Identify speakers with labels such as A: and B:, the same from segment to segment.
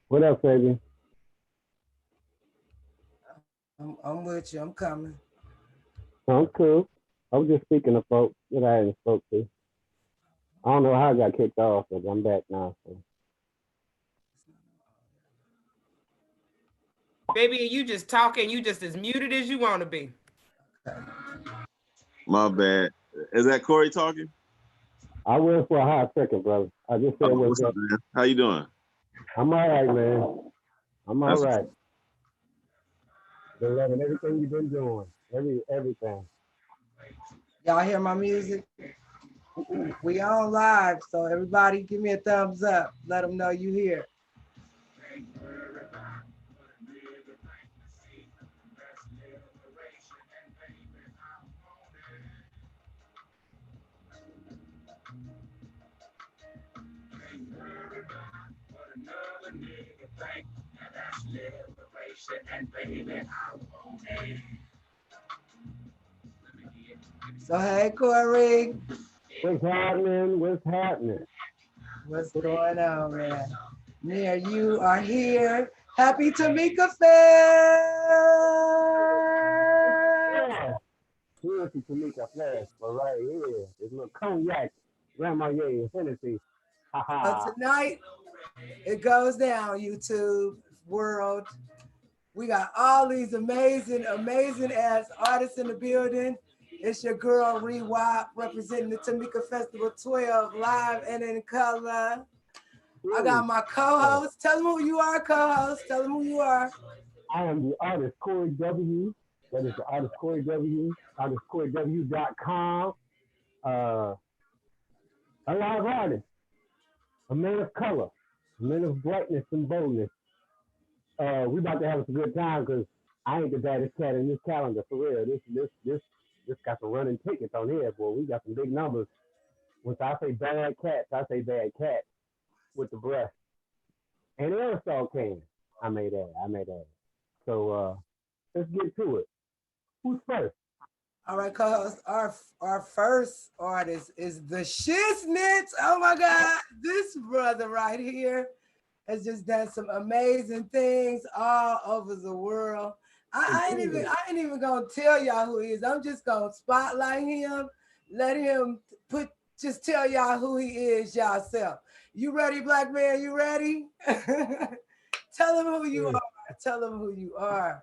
A: What up, Fabian?
B: I'm with you. I'm coming.
A: I'm cool. I was just speaking to folks that I hadn't spoke to. I don't know how I got kicked off, but I'm back now. So.
C: Baby, you just talking. You just as muted as you want to be.
D: My bad. Is that Corey talking?
A: I went for a hot second, brother. I just said
D: what's up, man? How you doing?
A: I'm all right, man. I'm all right. Been loving everything you've been doing. Everything.
B: Y'all hear my music? We on live, so everybody give me a thumbs up. Let them know you here. So hey, Corey.
A: What's happening? What's happening?
B: What's going on, man? Me and you are here. Happy Tamika Fest!
A: Yeah. Here's the Tamika Flash, but right here, there's a little cognac, Grandma Ye, Hennessy.
B: So tonight, it goes down, YouTube world. We got all these amazing ass artists in the building. It's your girl Rewap representing the Tamika Festival 12 live and in color. I got my co-host. Tell them who you are, co-host. Tell them who you are.
A: I am the artist Corey W. That is the artist Corey W. ArtistCoreyW.com. A live artist, a man of color, a man of brightness and boldness. We about to have us a good time because I ain't the baddest cat in this calendar for real. This got some running tickets on here, boy. We got some big numbers. When I say bad cats, I say bad cats with the breath. And aerosol can. I made that. So let's get to it. Who's first?
B: All right, co-host. Our first artist is the Shiznits. Oh my God, this brother right here has just done some amazing things all over the world. I ain't even gonna tell y'all who he is. I'm just gonna spotlight him, let him just tell y'all who he is yourself. You ready, black man? You ready? Tell him who you are. Tell him who you are.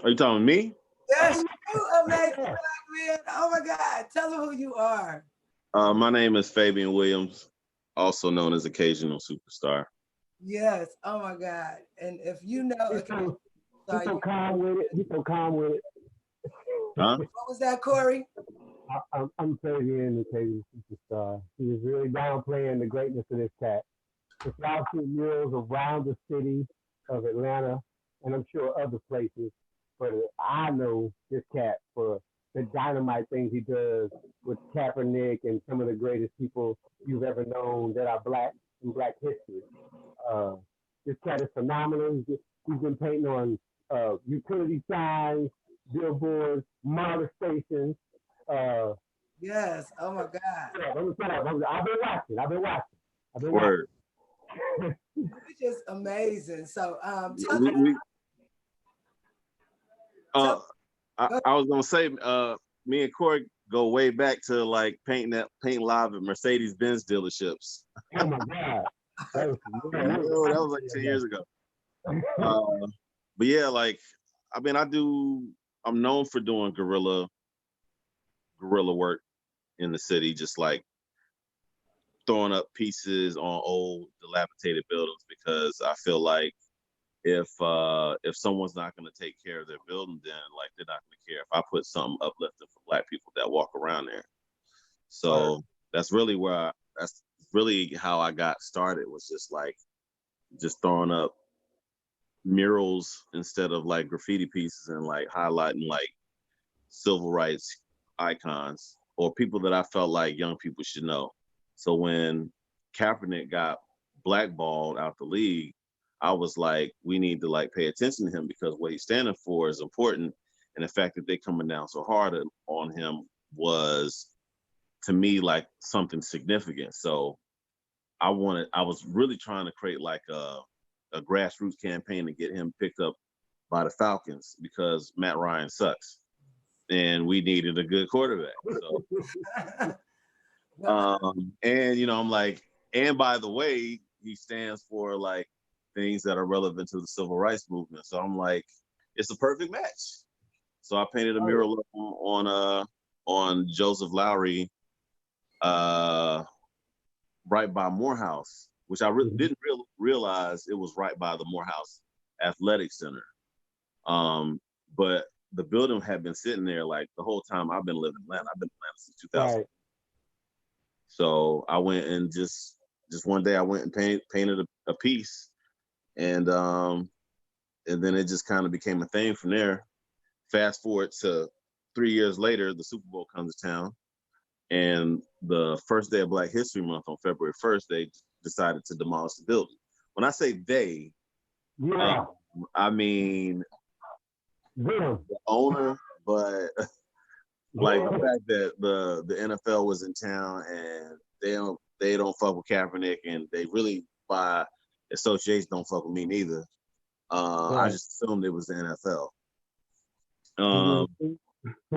D: Are you talking to me?
B: Yes, you amazing black man. Oh my God. Tell him who you are.
D: My name is Fabian Williams, also known as Occasional Superstar.
B: Yes. Oh my God. And if you know,
A: He's so calm with it. He's so calm with it.
D: Huh?
B: What was that, Corey?
A: I'm Fabian, Occasional Superstar. He was really downplaying the greatness of this cat. The South Street murals around the city of Atlanta, and I'm sure other places. But I know this cat for the dynamite things he does with Kaepernick and some of the greatest people you've ever known that are black in black history. This cat is phenomenal. He's been painting on utility signs, billboards, model stations.
B: Yes. Oh my God.
A: Yeah, let me shut up. I've been watching.
D: Word.
B: It's just amazing. So tell
D: We,
B: me.
D: I was gonna say, me and Corey go way back to like paint live at Mercedes-Benz dealerships.
A: Oh my God. That
D: was like 10 years ago. But yeah, like I'm known for doing guerrilla work in the city, just like throwing up pieces on old dilapidated buildings, because I feel like if someone's not going to take care of their building, then like they're not going to care if I put something uplifting for black people that walk around there. So that's really that's really how I got started, was just like just throwing up murals instead of like graffiti pieces, and like highlighting like civil rights icons or people that I felt like young people should know. So when Kaepernick got blackballed out the league, I was like, we need to like pay attention to him, because what he's standing for is important. And the fact that they coming down so hard on him was, to me, like something significant. So I was really trying to create like a grassroots campaign to get him picked up by the Falcons, because Matt Ryan sucks and we needed a good quarterback. So, and I'm like, and by the way, he stands for like things that are relevant to the civil rights movement. So I'm like, it's a perfect match. So I painted a mural on Joseph Lowry, right by Morehouse, which I didn't realize it was right by the Morehouse Athletic Center. But the building had been sitting there like the whole time I've been living in Atlanta. I've been in Atlanta since 2000. Right. So I went and just one day I went and painted a piece, and then it just kind of became a thing from there. Fast forward to 3 years later, the Super Bowl comes to town, and the first day of Black History Month on February 1st, they decided to demolish the building. When I say they, I mean the owner, but like the fact that the NFL was in town and they don't fuck with Kaepernick, and they really by association don't fuck with me neither. I just assumed it was the NFL.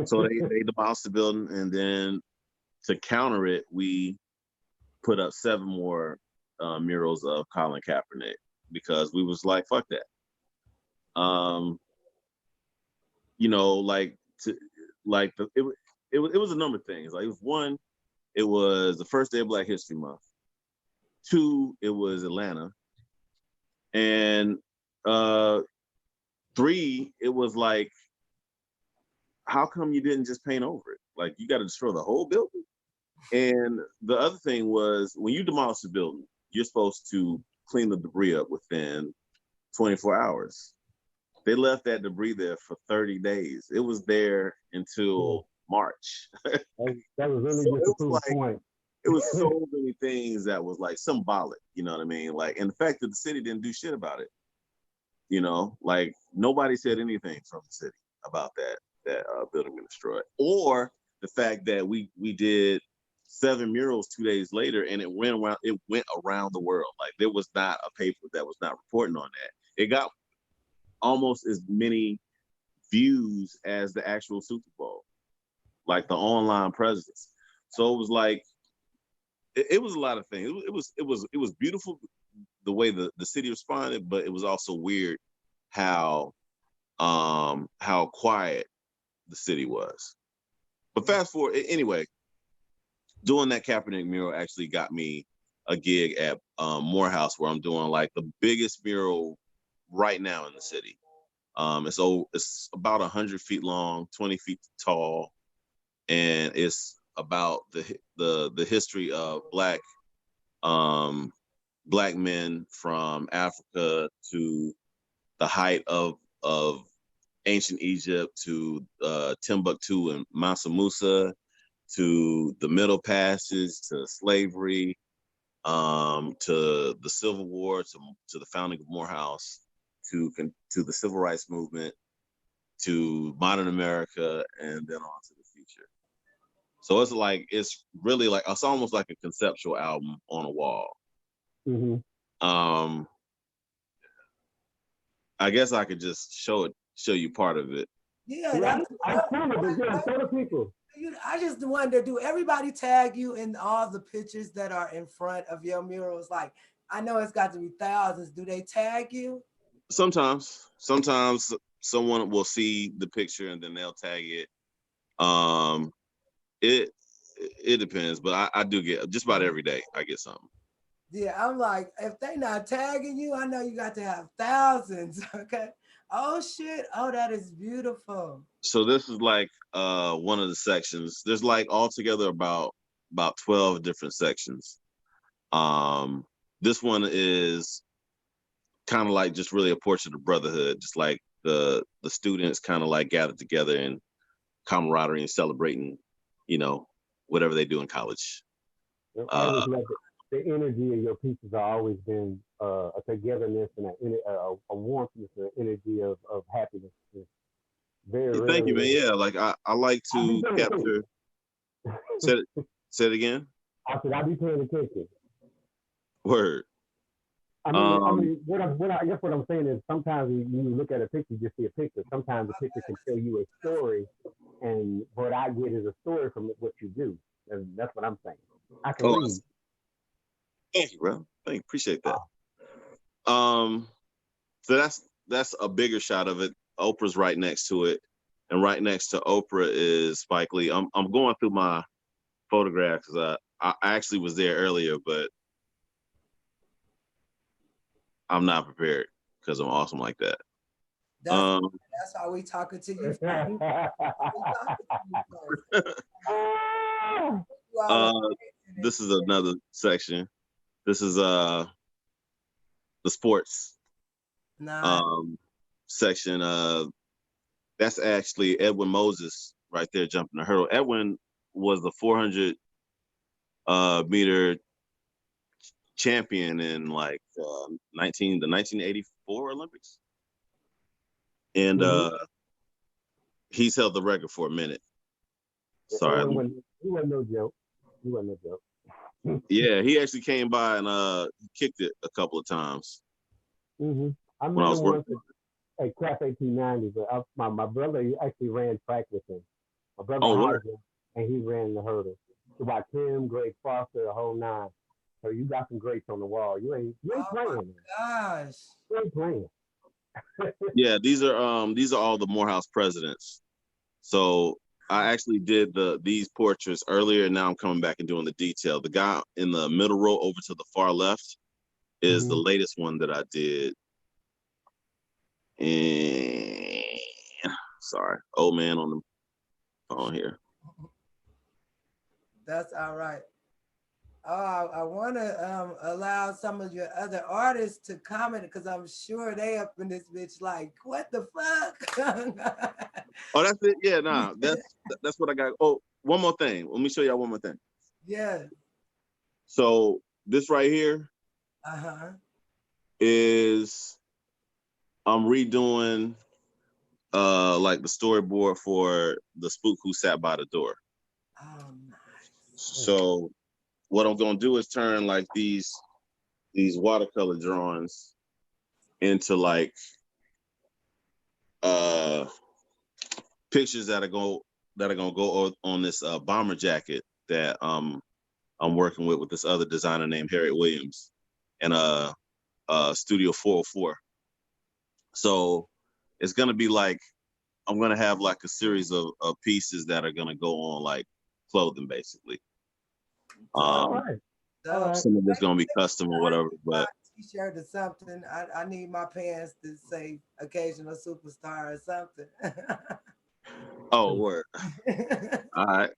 D: So they demolished the building, and then to counter it, we put up 7 more murals of Colin Kaepernick, because we was like, fuck that. It was a number of things. Like, it was one, it was the first day of Black History Month. 2, it was Atlanta. And 3, it was like, how come you didn't just paint over it? Like, you got to destroy the whole building? And the other thing was, when you demolish the building, you're supposed to clean the debris up within 24 hours. They left that debris there for 30 days. It was there until March. That was really so just a point. It was so many things that was like symbolic, you know what I mean? Like, and the fact that the city didn't do shit about it, like nobody said anything from the city about that building being destroyed, or the fact that we did 7 murals 2 days later, and it went around the world. Like, there was not a paper that was not reporting on that. It got almost as many views as the actual Super Bowl, like the online presence. So it was like, it was a lot of things. It was beautiful the way the city responded, but it was also weird how quiet the city was. But fast forward, anyway, doing that Kaepernick mural actually got me a gig at Morehouse, where I'm doing like the biggest mural right now in the city. It's about 100 feet long, 20 feet tall, and it's about the history of black men from Africa to the height of ancient Egypt, to Timbuktu and Mansa Musa, to the Middle Passage, to slavery, to the Civil War, to the founding of Morehouse, to the Civil Rights Movement, to modern America, and then on to the future. So it's really like, it's almost like a conceptual album on a wall. Mm-hmm. I guess I could just show you part of it.
B: Yeah,
A: I tell the people.
B: I just wonder, do everybody tag you in all the pictures that are in front of your murals? Like, I know it's got to be thousands. Do they tag you?
D: Sometimes someone will see the picture and then they'll tag it. It depends, but I do get, just about every day I get something.
B: Yeah, I'm like, if they not tagging you, I know you got to have thousands. Okay. Oh shit. Oh, that is beautiful.
D: So this is like one of the sections. There's like altogether about about 12 different sections. This one is kind of like just really a portrait of brotherhood, just like the students kind of like gathered together in camaraderie and celebrating, you know, whatever they do in college.
A: I always love it. The energy of your pieces have always been a togetherness and a warmthness and energy of happiness. It's very
D: Thank you,
A: rarely.
D: man. Yeah, like I like to capture. Say it again.
A: I said I be paying attention.
D: Word.
A: I guess what I'm saying is sometimes when you look at a picture, you just see a picture. Sometimes a picture can tell you a story, and what I get is a story from what you do, and that's what I'm saying. I can read.
D: Thank you, bro. Thank you. Appreciate that. So that's a bigger shot of it. Oprah's right next to it, and right next to Oprah is Spike Lee. I'm going through my photographs because I actually was there earlier, but I'm not prepared because I'm awesome like that.
B: That's why we talking to you.
D: This is another section. This is the sports section. That's actually Edwin Moses right there jumping the hurdle. Edwin was the 400 meter champion in like the 1984 Olympics, and he's held the record for a minute. Sorry,
A: he wasn't no joke.
D: Yeah, he actually came by and kicked it a couple of times.
A: I met him once at Class 1890, but my brother actually ran track with him. My brother and he ran the hurdle. So about Tim, Greg Foster, the whole nine. So you got some greats on the wall. You ain't playing.
B: My gosh.
A: You ain't playing.
D: Yeah, these are all the Morehouse presidents. So I actually did these portraits earlier, and now I'm coming back and doing the detail. The guy in the middle row over to the far left is the latest one that I did. And sorry, old man on the phone here.
B: That's all right. Oh, I want to allow some of your other artists to comment because I'm sure they up in this bitch like, what the fuck?
D: Oh, that's it. Yeah, nah, that's what I got. Oh, one more thing. Let me show y'all one more thing.
B: Yeah.
D: So this right here is I'm redoing like the storyboard for the spook who sat by the door.
B: Oh, nice.
D: So what I'm gonna do is turn like these watercolor drawings into like pictures that are gonna go on this bomber jacket that I'm working with this other designer named Harriet Williams and Studio 404. So it's gonna be like I'm gonna have like a series of pieces that are gonna go on like clothing basically.
A: All right.
D: Some of it's gonna be custom or whatever, but
B: T-shirt or something. I need my pants to say occasional superstar or something.
D: Oh, word. All right.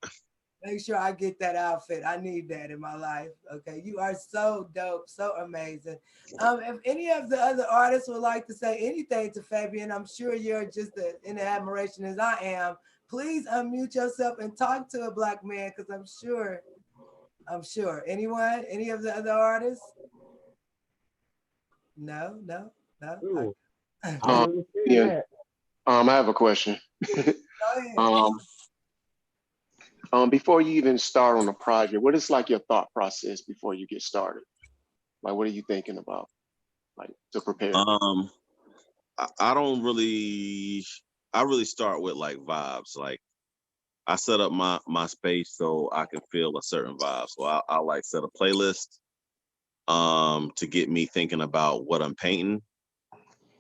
B: Make sure I get that outfit. I need that in my life. Okay. You are so dope, so amazing. If any of the other artists would like to say anything to Fabian, I'm sure you're just in admiration as I am. Please unmute yourself and talk to a Black man because I'm sure. Anyone? Any of the other artists? No.
E: Yeah. I have a question. Before you even start on a project, what is like your thought process before you get started? Like, what are you thinking about, like, to prepare?
D: I really start with like vibes. Like I set up my space so I can feel a certain vibe. So I like set a playlist to get me thinking about what I'm painting,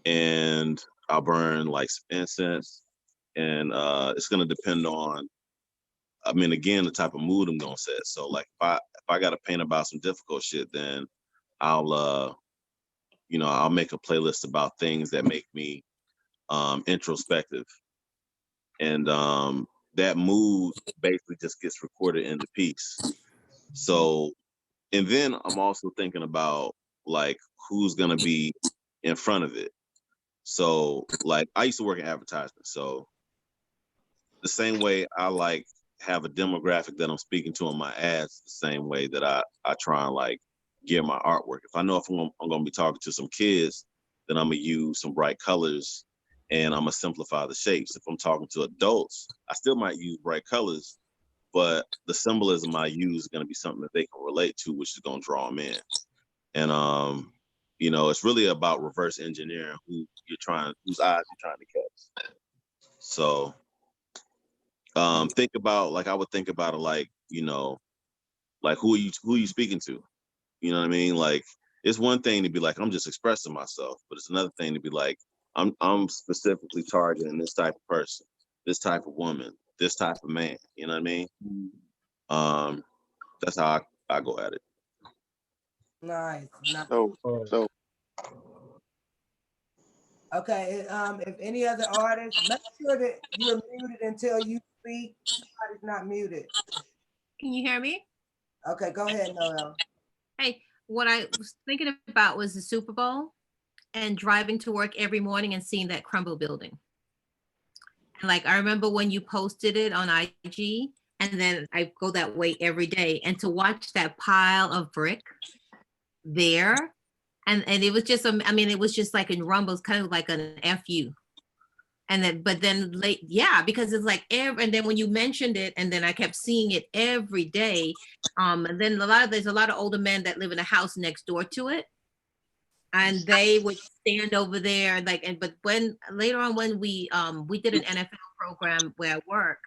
D: and I'll burn like some incense, and it's gonna depend on, I mean, again, the type of mood I'm gonna set. So like if I gotta paint about some difficult shit, then I'll I'll make a playlist about things that make me introspective, and that mood basically just gets recorded in the piece. So, and then I'm also thinking about like who's gonna be in front of it. So like I used to work in advertising. So the same way I like have a demographic that I'm speaking to in my ads, the same way that I try and like gear my artwork. If I know if I'm gonna be talking to some kids, then I'm gonna use some bright colors and I'm gonna simplify the shapes. If I'm talking to adults, I still might use bright colors, but the symbolism I use is gonna be something that they can relate to, which is gonna draw them in. And you know, it's really about reverse engineering whose eyes you're trying to catch. So think about like I would think about it like, you know, like who are you speaking to? You know what I mean? Like it's one thing to be like, I'm just expressing myself, but it's another thing to be like, I'm specifically targeting this type of person, this type of woman, this type of man. You know what I mean? That's how I go at it.
B: Nice.
E: So, so
B: Okay, if any other artists, make sure that you're muted until you speak. Somebody's not muted.
F: Can you hear me?
B: Okay, go ahead, Noel.
F: Hey, what I was thinking about was the Super Bowl and driving to work every morning and seeing that crumble building. And like, I remember when you posted it on IG, and then I go that way every day. And to watch that pile of brick there, and it was just, I mean, it was just like in rumbles, kind of like an FU. And then, but then late, yeah, because it's like and then when you mentioned it, and then I kept seeing it every day. And then there's a lot of older men that live in a house next door to it. And they would stand over there, like, but when later on when we did an NFL program where I work,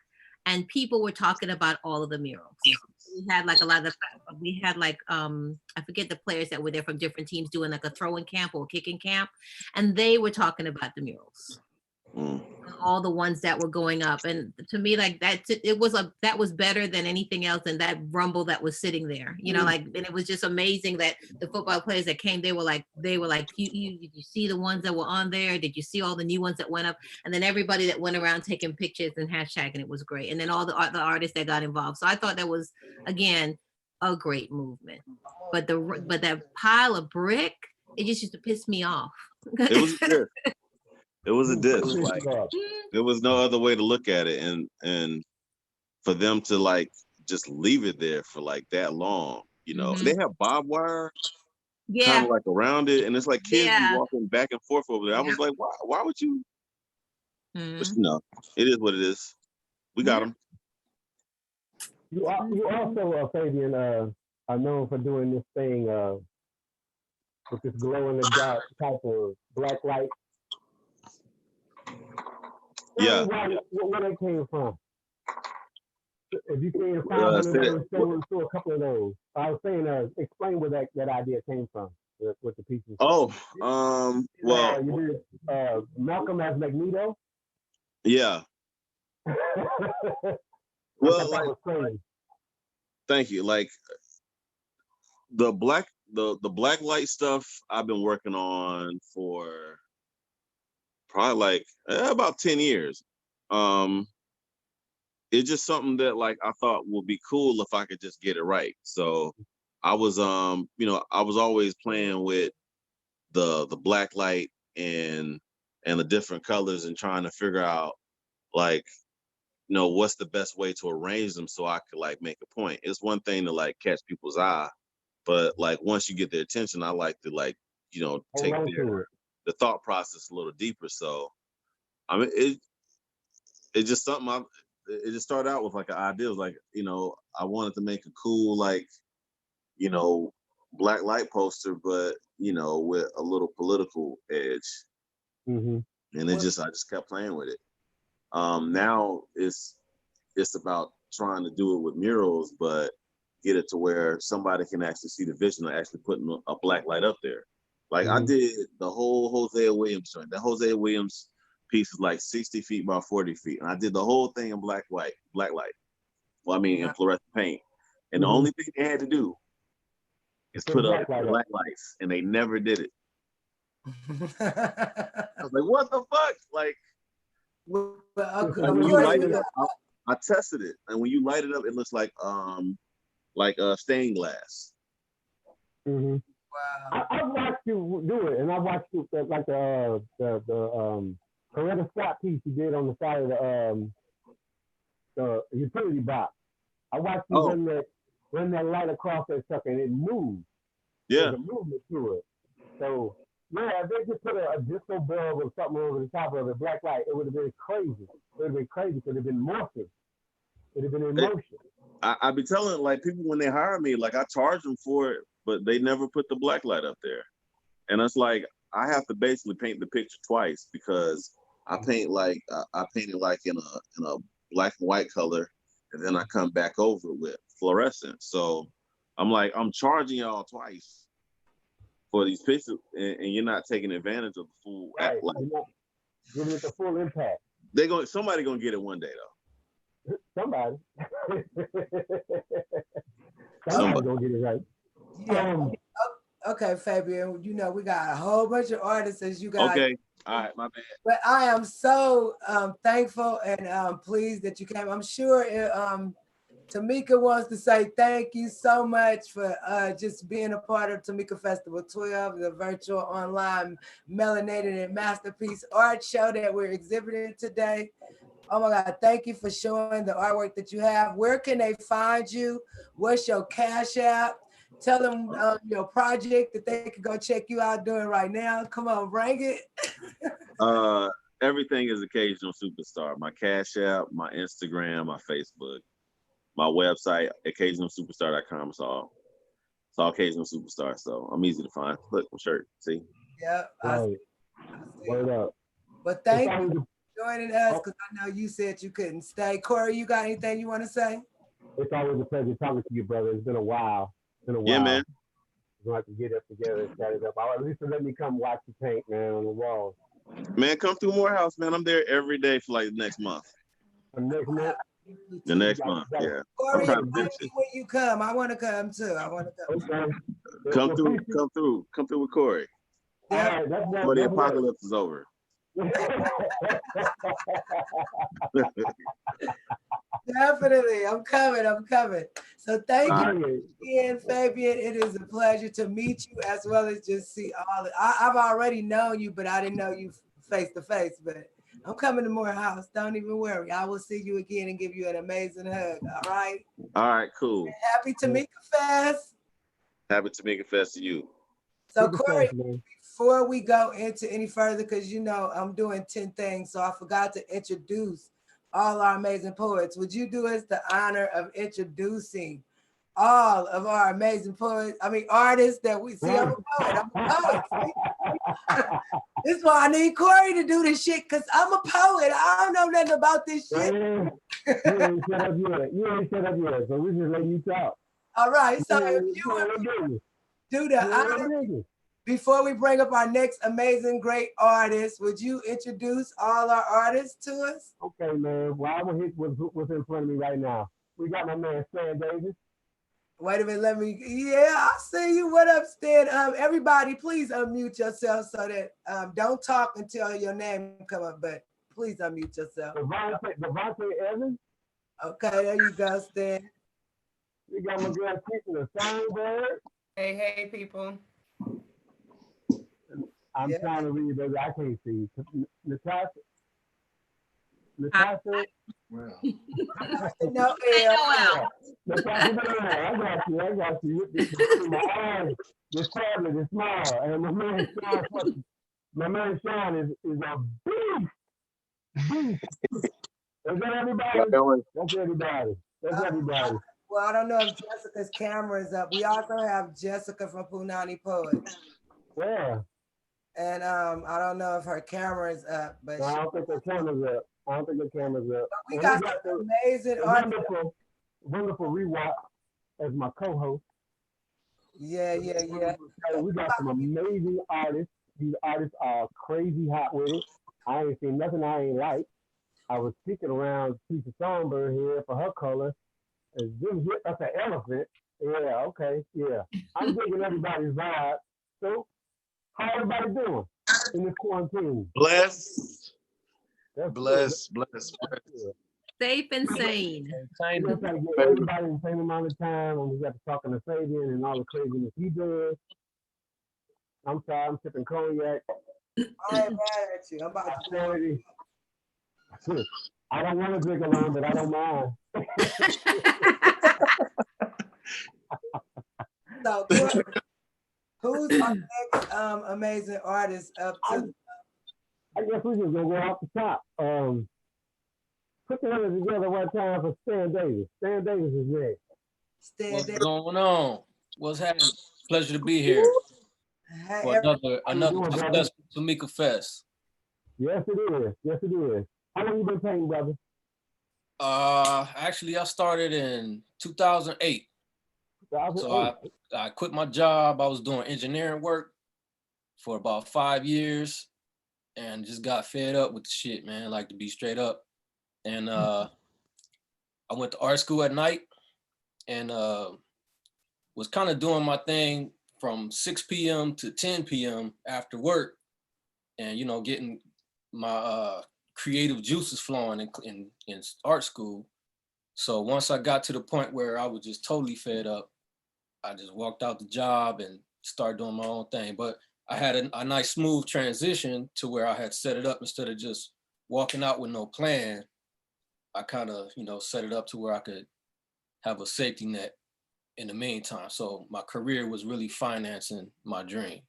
F: and people were talking about all of the murals. We had like a lot of I forget the players that were there from different teams doing like a throwing camp or kicking camp, and they were talking about the murals. All the ones that were going up, and to me, like that was better than anything else, and that rumble that was sitting there, you know, like, and it was just amazing that the football players that came, they were like, did you see the ones that were on there? Did you see all the new ones that went up? And then everybody that went around taking pictures and hashtagging, it was great. And then all the artists that got involved. So I thought that was, again, a great movement. But that pile of brick, it just used to piss me off.
D: It was good. It was a diss. Like there was no other way to look at it, and for them to like just leave it there for like that long, you know, they have barbed wire, kind of like around it, and it's like kids be walking back and forth over there. I was like, why would you? But you know, it is what it is. We got them.
A: You also, Fabian, are known for doing this thing with this glow in the dark type of black light.
D: Yeah.
A: Where that came from? If you can find one of those, show a couple of those. I was saying, explain where that idea came from with the pieces.
D: Oh, well,
A: you did Malcolm as Magneto.
D: Yeah. Well, like, thank you. Like the black light stuff I've been working on for probably like about 10 years. It's just something that like I thought would be cool if I could just get it right. So I was you know, I was always playing with the black light and the different colors and trying to figure out like, you know, what's the best way to arrange them so I could like make a point. It's one thing to like catch people's eye, but like once you get their attention, I like to like, you know, take the thought process a little deeper. So I mean, it's just something it just started out with like an idea. It was like, you know, I wanted to make a cool, like, you know, black light poster, but, you know, with a little political edge. And I just kept playing with it. Now it's about trying to do it with murals, but get it to where somebody can actually see the vision of actually putting a black light up there. Like I did the whole Hosea Williams joint. The Hosea Williams piece is like 60 feet by 40 feet. And I did the whole thing in black light. Well, I mean, in fluorescent paint. And the only thing they had to do is put up black lights, and they never did it. I was like, what the fuck? Like, when you light it up, I tested it, and when you light it up, it looks like like stained glass.
A: Mm-hmm.
B: Wow.
A: I watched you do it, and I watched you like the Coretta Scott piece you did on the side of the utility box. I watched you run that light across that sucker, and it moved.
D: Yeah.
A: There's a movement to it. So yeah, if they just put a disco bulb or something over the top of it, black light, it would have been crazy. It would have been crazy. It would have been morphing. It would have been in motion.
D: I be telling like people when they hire me, like I charge them for it, but they never put the black light up there. And it's like I have to basically paint the picture twice because I paint like I paint it like in a black and white color, and then I come back over with fluorescent. So I'm like, I'm charging y'all twice for these pictures, and you're not taking advantage of the full
A: Right.
D: like,
A: Giving it the full impact.
D: Somebody gonna get it one day though.
A: Somebody. Somebody's gonna get it right.
B: Yeah. Okay, Fabian, you know, we got a whole bunch of artists as you guys.
D: Okay. All right, my bad.
B: But I am so thankful and pleased that you came. I'm sure Tamika wants to say thank you so much for just being a part of Tamika Festival 12, the virtual online melanated and masterpiece art show that we're exhibiting today. Oh my God, thank you for showing the artwork that you have. Where can they find you? What's your Cash App? Tell them your project that they can go check you out doing right now. Come on, bring it.
D: Everything is Occasional Superstar. My Cash App, my Instagram, my Facebook, my website, occasionalsuperstar.com. It's all Occasional Superstar. So I'm easy to find. Look, my shirt. See?
B: Yeah.
A: Right. Word up.
B: But thank you for joining us because I know you said you couldn't stay. Corey, you got anything you want to say?
A: It's always a pleasure talking to you, brother. It's been a while.
D: Yeah, man.
A: We're going to have to get up together and set it up. At least let me come watch you paint, man, on the walls.
D: Man, come through Morehouse, man. I'm there every day for like the next month.
A: The next month?
D: The next month, yeah.
B: Corey, when you come, I want to come too. I want to come.
A: Okay.
D: Come through with Corey.
B: Yeah.
D: Before the apocalypse is over.
B: Definitely, I'm coming. So thank you again, Fabian. It is a pleasure to meet you as well as just see all. I've already known you, but I didn't know you face to face. But I'm coming to Morehouse. Don't even worry. I will see you again and give you an amazing hug. All right.
D: All right, cool.
B: And happy Tamika Fest.
D: Happy Tamika Fest to you.
B: So Corey, before we go into any further, because you know I'm doing 10 things, so I forgot to introduce all our amazing poets. Would you do us the honor of introducing all of our amazing artists that we see? I'm a poet. This is why I need Corey to do this shit, because I'm a poet. I don't know nothing about this shit.
A: You ain't set up yet, so we just let you talk.
B: All right, so if you would do the honor, before we bring up our next amazing, great artist, would you introduce all our artists to us?
A: Okay, man. Well, I'm going to hit what's in front of me right now. We got my man, Stan Davis.
B: Wait a minute, I see you. What up, Stan? Everybody, please unmute yourself so that don't talk until your name come up, but please unmute yourself.
A: Devante Evans.
B: Okay, there you go, Stan.
A: We got my girl, Keisha Songbird.
C: Hey, people.
A: I'm trying to read, baby. I can't see. Natasha. Well.
B: Noel.
A: Natasha Noel. I got you. My eyes, this tablet is small, and my man Sean is a beast. Is that everybody? That's everybody.
B: Well, I don't know if Jessica's camera is up. We also have Jessica from Punani Poets.
A: Yeah.
B: And I don't know if her camera is up, but
A: I don't think her camera's up.
B: But we got some amazing artists.
A: Wonderful Rewatch as my co-host.
B: Yeah.
A: We got some amazing artists. These artists are crazy hot with it. I ain't seen nothing I ain't like. I was speaking around Keisha Songbird here for her color. That's an elephant. Yeah, okay, yeah. I'm digging everybody's vibe. So, how everybody doing in this quarantine?
G: Blessed.
A: That's
G: Blessed.
A: good.
F: Safe and sane.
A: We just got to get everybody the same amount of time, and we got to talk to Fabian and all the craziness he does. I'm sorry, I'm sipping cognac.
B: I ain't mad at you. I'm about to.
A: I don't want to drink alone, but I don't mind.
B: So, who's our next amazing artist up to?
A: I guess we just gonna go off the top. Put the hands together one time for Stan Davis. Stan Davis is next.
G: What's going on? What's happening? Pleasure to be here for another successful Tamika Fest.
A: Yes, it is. Yes, it is. How long you been painting, brother?
G: Actually, I started in 2008. So I quit my job. I was doing engineering work for about 5 years and just got fed up with the shit, man, like to be straight up. And I went to art school at night and was kind of doing my thing from 6 p.m. to 10 p.m. after work and, you know, getting my creative juices flowing in art school. So once I got to the point where I was just totally fed up, I just walked out the job and started doing my own thing. But I had a nice smooth transition to where I had set it up instead of just walking out with no plan. I kind of, you know, set it up to where I could have a safety net in the meantime. So my career was really financing my dream.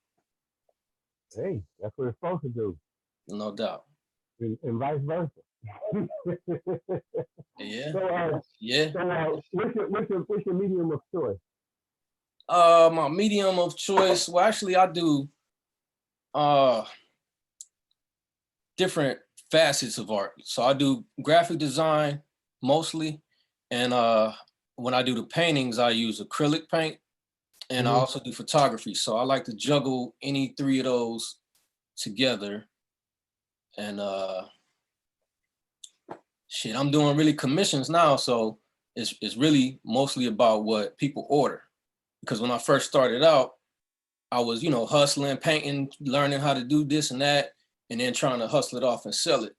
A: Hey, that's what it's supposed to do.
G: No doubt.
A: And vice versa.
G: Yeah.
A: So,
G: yeah.
A: So, what's your medium of choice?
G: My medium of choice. Well, actually, I do different facets of art. So I do graphic design mostly, and when I do the paintings, I use acrylic paint, and I also do photography. So I like to juggle any three of those together. And shit, I'm doing really commissions now, so it's really mostly about what people order. Because when I first started out, I was, you know, hustling, painting, learning how to do this and that, and then trying to hustle it off and sell it.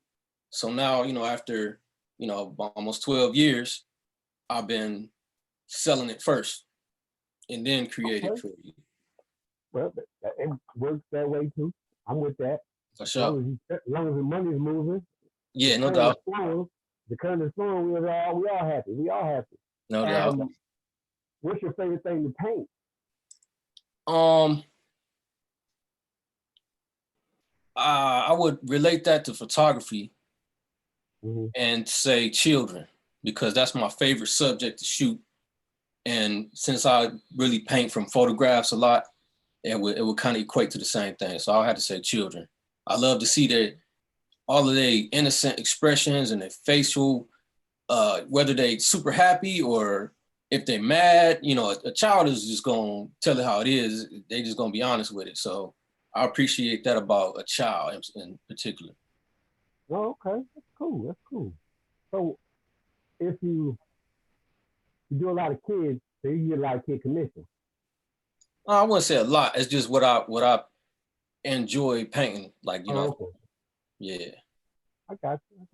G: So now, you know, after, you know, almost 12 years, I've been selling it first and then create it for you.
A: Well, it works that way too. I'm with that.
G: For sure.
A: As long as the money's moving.
G: Yeah, no doubt.
A: The current is flowing, we all happy. We all happy.
G: No doubt.
A: What's your favorite thing to paint?
G: I would relate that to photography and say children, because that's my favorite subject to shoot. And since I really paint from photographs a lot, it would kind of equate to the same thing. So I had to say children. I love to see all of their innocent expressions and their facial, whether they super happy or if they're mad. You know, a child is just gonna tell it how it is. They just gonna be honest with it. So I appreciate that about a child in particular.
A: Oh, okay, that's cool. That's cool. So if you do a lot of kids, so you get a lot of kid commissions.
G: I wouldn't say a lot. It's just what I enjoy painting. Like, you know,
A: okay.
G: Yeah.
A: I got you.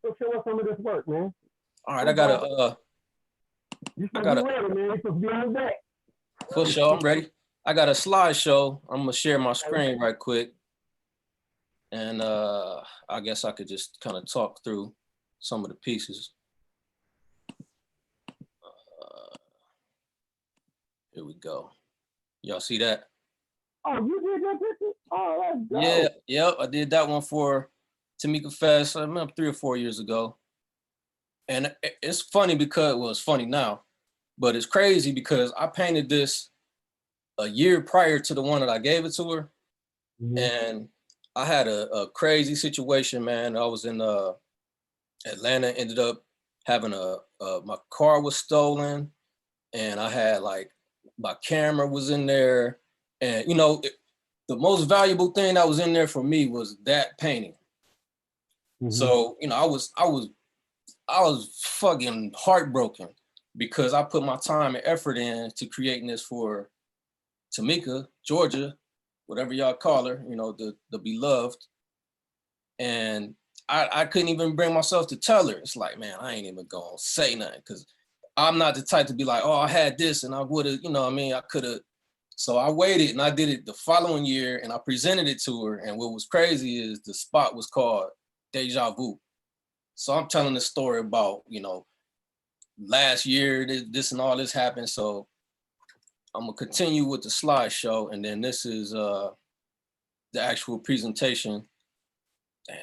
A: So show us some of this work, man.
G: All right, I got a.
A: You should be ready, man. You supposed to be on deck.
G: For sure, I'm ready. I got a slideshow. I'm gonna share my screen right quick, and I guess I could just kind of talk through some of the pieces. Here we go. Y'all see that?
A: Oh, you did that picture? Oh, that's dope.
G: Yeah, yep. I did that one for Tamika Fest. I remember 3 or 4 years ago. And it's funny because, well, it's funny now, but it's crazy because I painted this a year prior to the one that I gave it to her. And I had a crazy situation, man. I was in Atlanta, ended up having my car was stolen, and I had my camera was in there. And, you know, the most valuable thing that was in there for me was that painting. So, you know, I was fucking heartbroken because I put my time and effort in to creating this for Tamika, Georgia, whatever y'all call her, you know, the beloved. And I couldn't even bring myself to tell her. It's like, man, I ain't even gonna say nothing because I'm not the type to be like, oh, I had this and I would have, you know what I mean? I could have. So I waited and I did it the following year and I presented it to her. And what was crazy is the spot was called Deja Vu. So I'm telling the story about, you know, last year, this and all this happened. So I'm gonna continue with the slideshow. And then this is the actual presentation. Damn.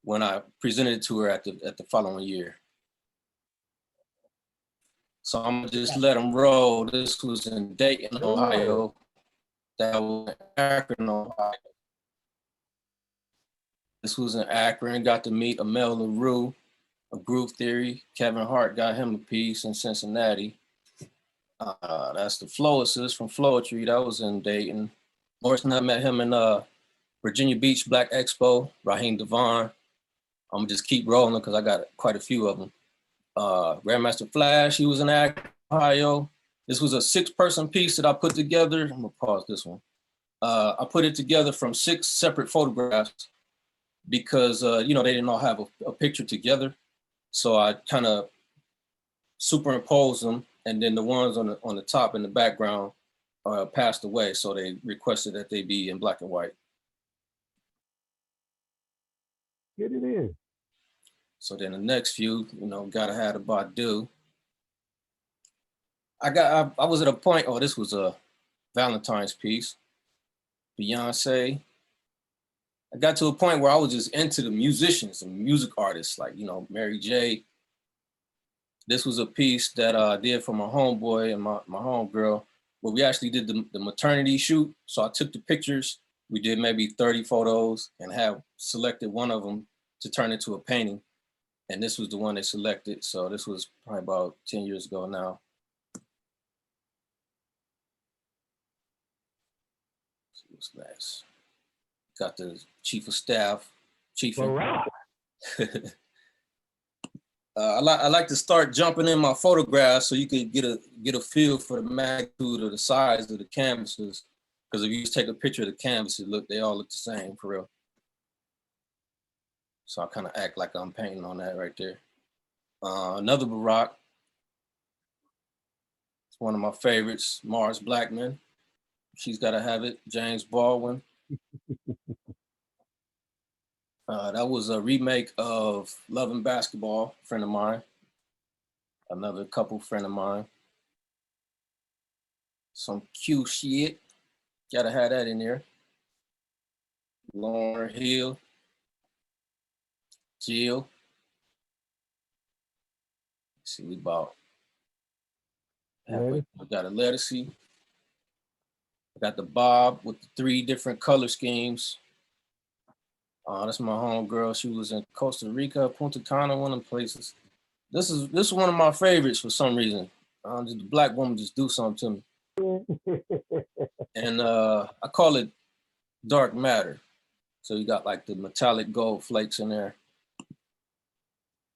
G: When I presented it to her at the following year. So I'm gonna just let them roll. This was in Dayton, Ohio. That was in Akron, Ohio. This was in Akron. Got to meet Amel LaRue of Groove Theory. Kevin Hart got him a piece in Cincinnati. That's the Flowists from Flowetry. That was in Dayton. Morrison, I met him in Virginia Beach Black Expo. Raheem Devon. I'm gonna just keep rolling because I got quite a few of them. Grandmaster Flash, he was in Akron, Ohio. This was a 6-person piece that I put together. I'm gonna pause this one. I put it together from 6 separate photographs because you know, they didn't all have a picture together. So I kind of superimposed them, and then the ones on the top in the background passed away. So they requested that they be in black and white.
A: Get it in.
G: So then the next few, you know, gotta have the Badu. I was at a point, oh, this was a Valentine's piece. Beyonce. I got to a point where I was just into the musicians and music artists, like, you know, Mary J. This was a piece that I did for my homeboy and my homegirl, where we actually did the maternity shoot. So I took the pictures. We did maybe 30 photos and have selected one of them to turn into a painting. And this was the one they selected. So this was probably about 10 years ago now. Let's see what's next. Got the chief of staff, chief. I like to start jumping in my photographs so you can get a feel for the magnitude or the size of the canvases. Because if you just take a picture of the canvas, they all look the same for real. So I kind of act like I'm painting on that right there. Another Barack. It's one of my favorites, Mars Blackman. She's Gotta Have It, James Baldwin. That was a remake of Love and Basketball, friend of mine. Another couple friend of mine. Some cute shit. Gotta have that in there. Lauren Hill. Jill. Let's see, we about halfway. We got a Lettucey. I got the Bob with the 3 different color schemes. That's my homegirl. She was in Costa Rica, Punta Cana, one of the places. This is one of my favorites for some reason. The black woman just do something to me. And I call it dark matter. So you got like the metallic gold flakes in there.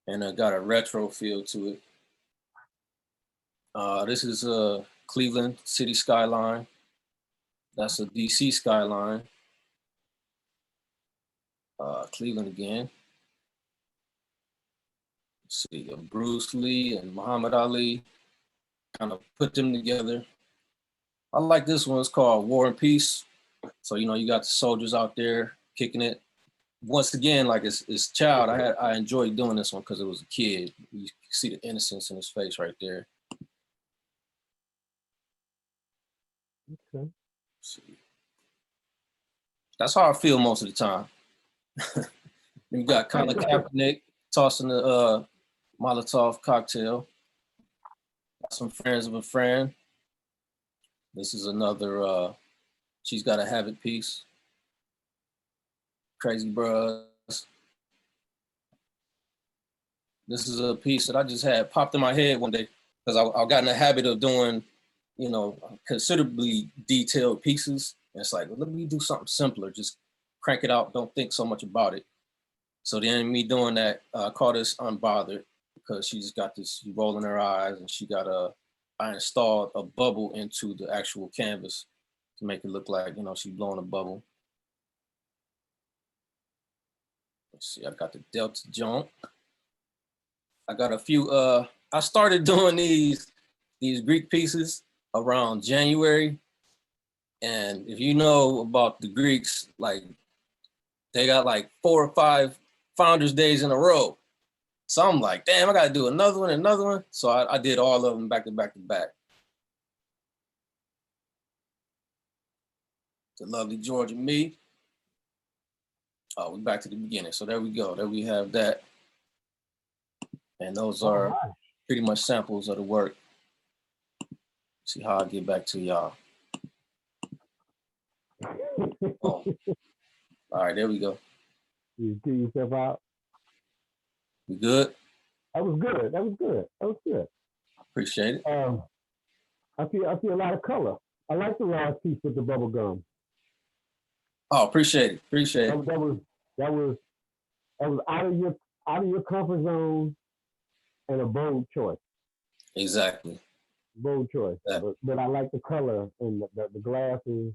G: And it got a retro feel to it. This is a Cleveland city skyline. That's a DC skyline. Cleveland again. Let's see, Bruce Lee and Muhammad Ali, kind of put them together. I like this one, it's called War and Peace. So, you know, you got the soldiers out there kicking it. Once again, like it's child, I enjoyed doing this one because it was a kid. You see the innocence in his face right there.
A: Okay.
G: That's how I feel most of the time. You got Colin Kaepernick tossing the Molotov cocktail. Got some friends of a friend. This is another She's Gotta Have It piece. Crazy Bros. This is a piece that I just had popped in my head one day because I got in the habit of doing, you know, considerably detailed pieces. And it's like, well, let me do something simpler. Just crank it out. Don't think so much about it. So then me doing that, I call this Unbothered because she just got this rolling her eyes and I installed a bubble into the actual canvas to make it look like, you know, she's blowing a bubble. see, I got the Delta jump. I got a few, I started doing these Greek pieces around January. And if you know about the Greeks, like they got like 4 or 5 Founders Days in a row. So I'm like, damn, I gotta do another one. So I did all of them back to back to back. The lovely Georgia me. Oh, we're back to the beginning. So there we go. There we have that. And those are pretty much samples of the work. See how I get back to y'all. Oh. All right, there we go.
A: You get yourself out.
G: We good?
A: That was good.
G: Appreciate it.
A: I see a lot of color. I like the last piece with the bubble gum.
G: Oh, appreciate it.
A: That was out of your comfort zone and a bold choice.
G: Exactly.
A: Bold choice. Exactly. But I like the color and the glasses,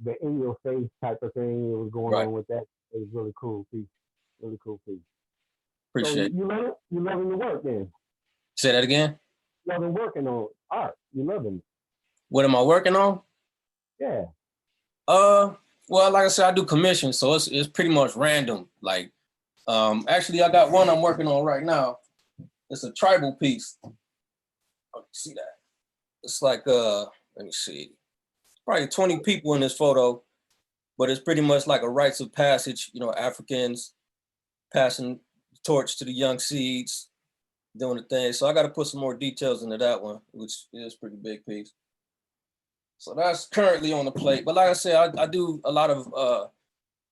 A: the in your face type of thing that was going on with that. It was really cool piece. Really cool piece.
G: Appreciate it.
A: You loving the work then?
G: Say that again?
A: You loving working on art. You loving it.
G: What am I working on?
A: Yeah.
G: Well, like I said, I do commissions, so it's pretty much random. Like, actually, I got one I'm working on right now. It's a tribal piece. Oh, see that? It's like, let me see. Probably 20 people in this photo, but it's pretty much like a rites of passage, you know, Africans passing the torch to the young seeds, doing the thing. So I got to put some more details into that one, which is a pretty big piece. So that's currently on the plate. But like I said, I do a lot of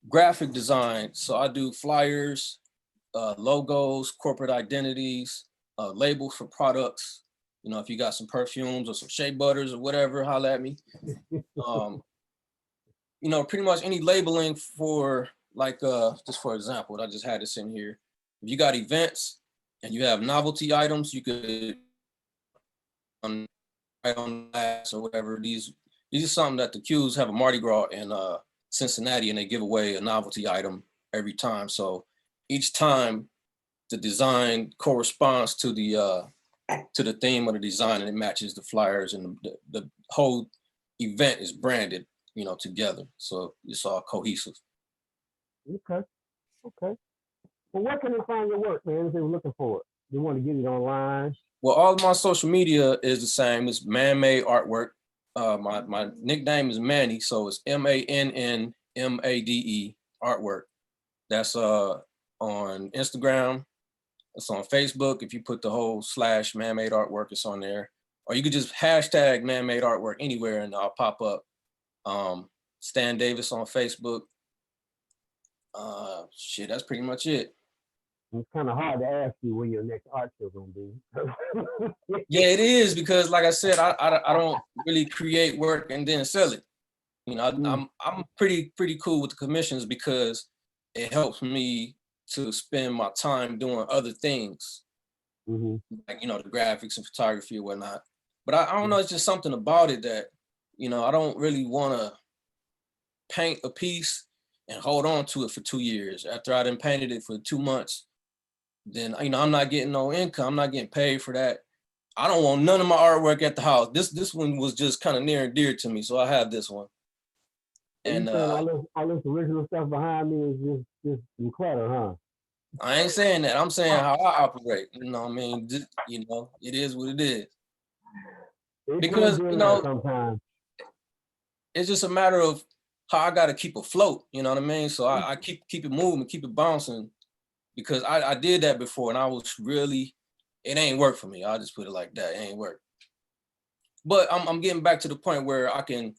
G: graphic design. So I do flyers, logos, corporate identities, labels for products. You know, if you got some perfumes or some shea butters or whatever, holla at me. You know, pretty much any labeling for like, just for example, I just had this in here. If you got events and you have novelty items, you could right on that or whatever. These are something that the Qs have a Mardi Gras in Cincinnati, and they give away a novelty item every time. So each time the design corresponds to the theme of the design, and it matches the flyers, and the whole event is branded, you know, together. So it's all cohesive.
A: Okay. Well, where can they find your work, man, if they were looking for it? They want to get it online?
G: Well, all of my social media is the same. It's man-made artwork. My nickname is Manny, so it's MANNMADE artwork. That's on Instagram. It's on Facebook. If you put the whole / man-made artwork, it's on there. Or you could just hashtag man-made artwork anywhere and I'll pop up. Stan Davis on Facebook. Shit, that's pretty much it.
A: It's kind of hard to ask you when your next art show gonna be.
G: Yeah, it is, because like I said, I don't really create work and then sell it. You know, I'm pretty cool with the commissions because it helps me to spend my time doing other things, like, you know, the graphics and photography and whatnot. But I don't know, it's just something about it that, you know, I don't really want to paint a piece and hold on to it for 2 years. After I done painted it for 2 months, then, you know, I'm not getting no income. I'm not getting paid for that. I don't want none of my artwork at the house. This one was just kind of near and dear to me, so I have this one. And
A: all this original stuff behind me is just some clutter, huh?
G: I ain't saying that. I'm saying how I operate. You know what I mean? Just, you know, it is what it is. Because, you know,
A: sometimes
G: it's just a matter of how I got to keep afloat. You know what I mean? So I keep it moving, keep it bouncing, because I did that before and I was really, it ain't work for me. I'll just put it like that. It ain't work. But I'm getting back to the point where I can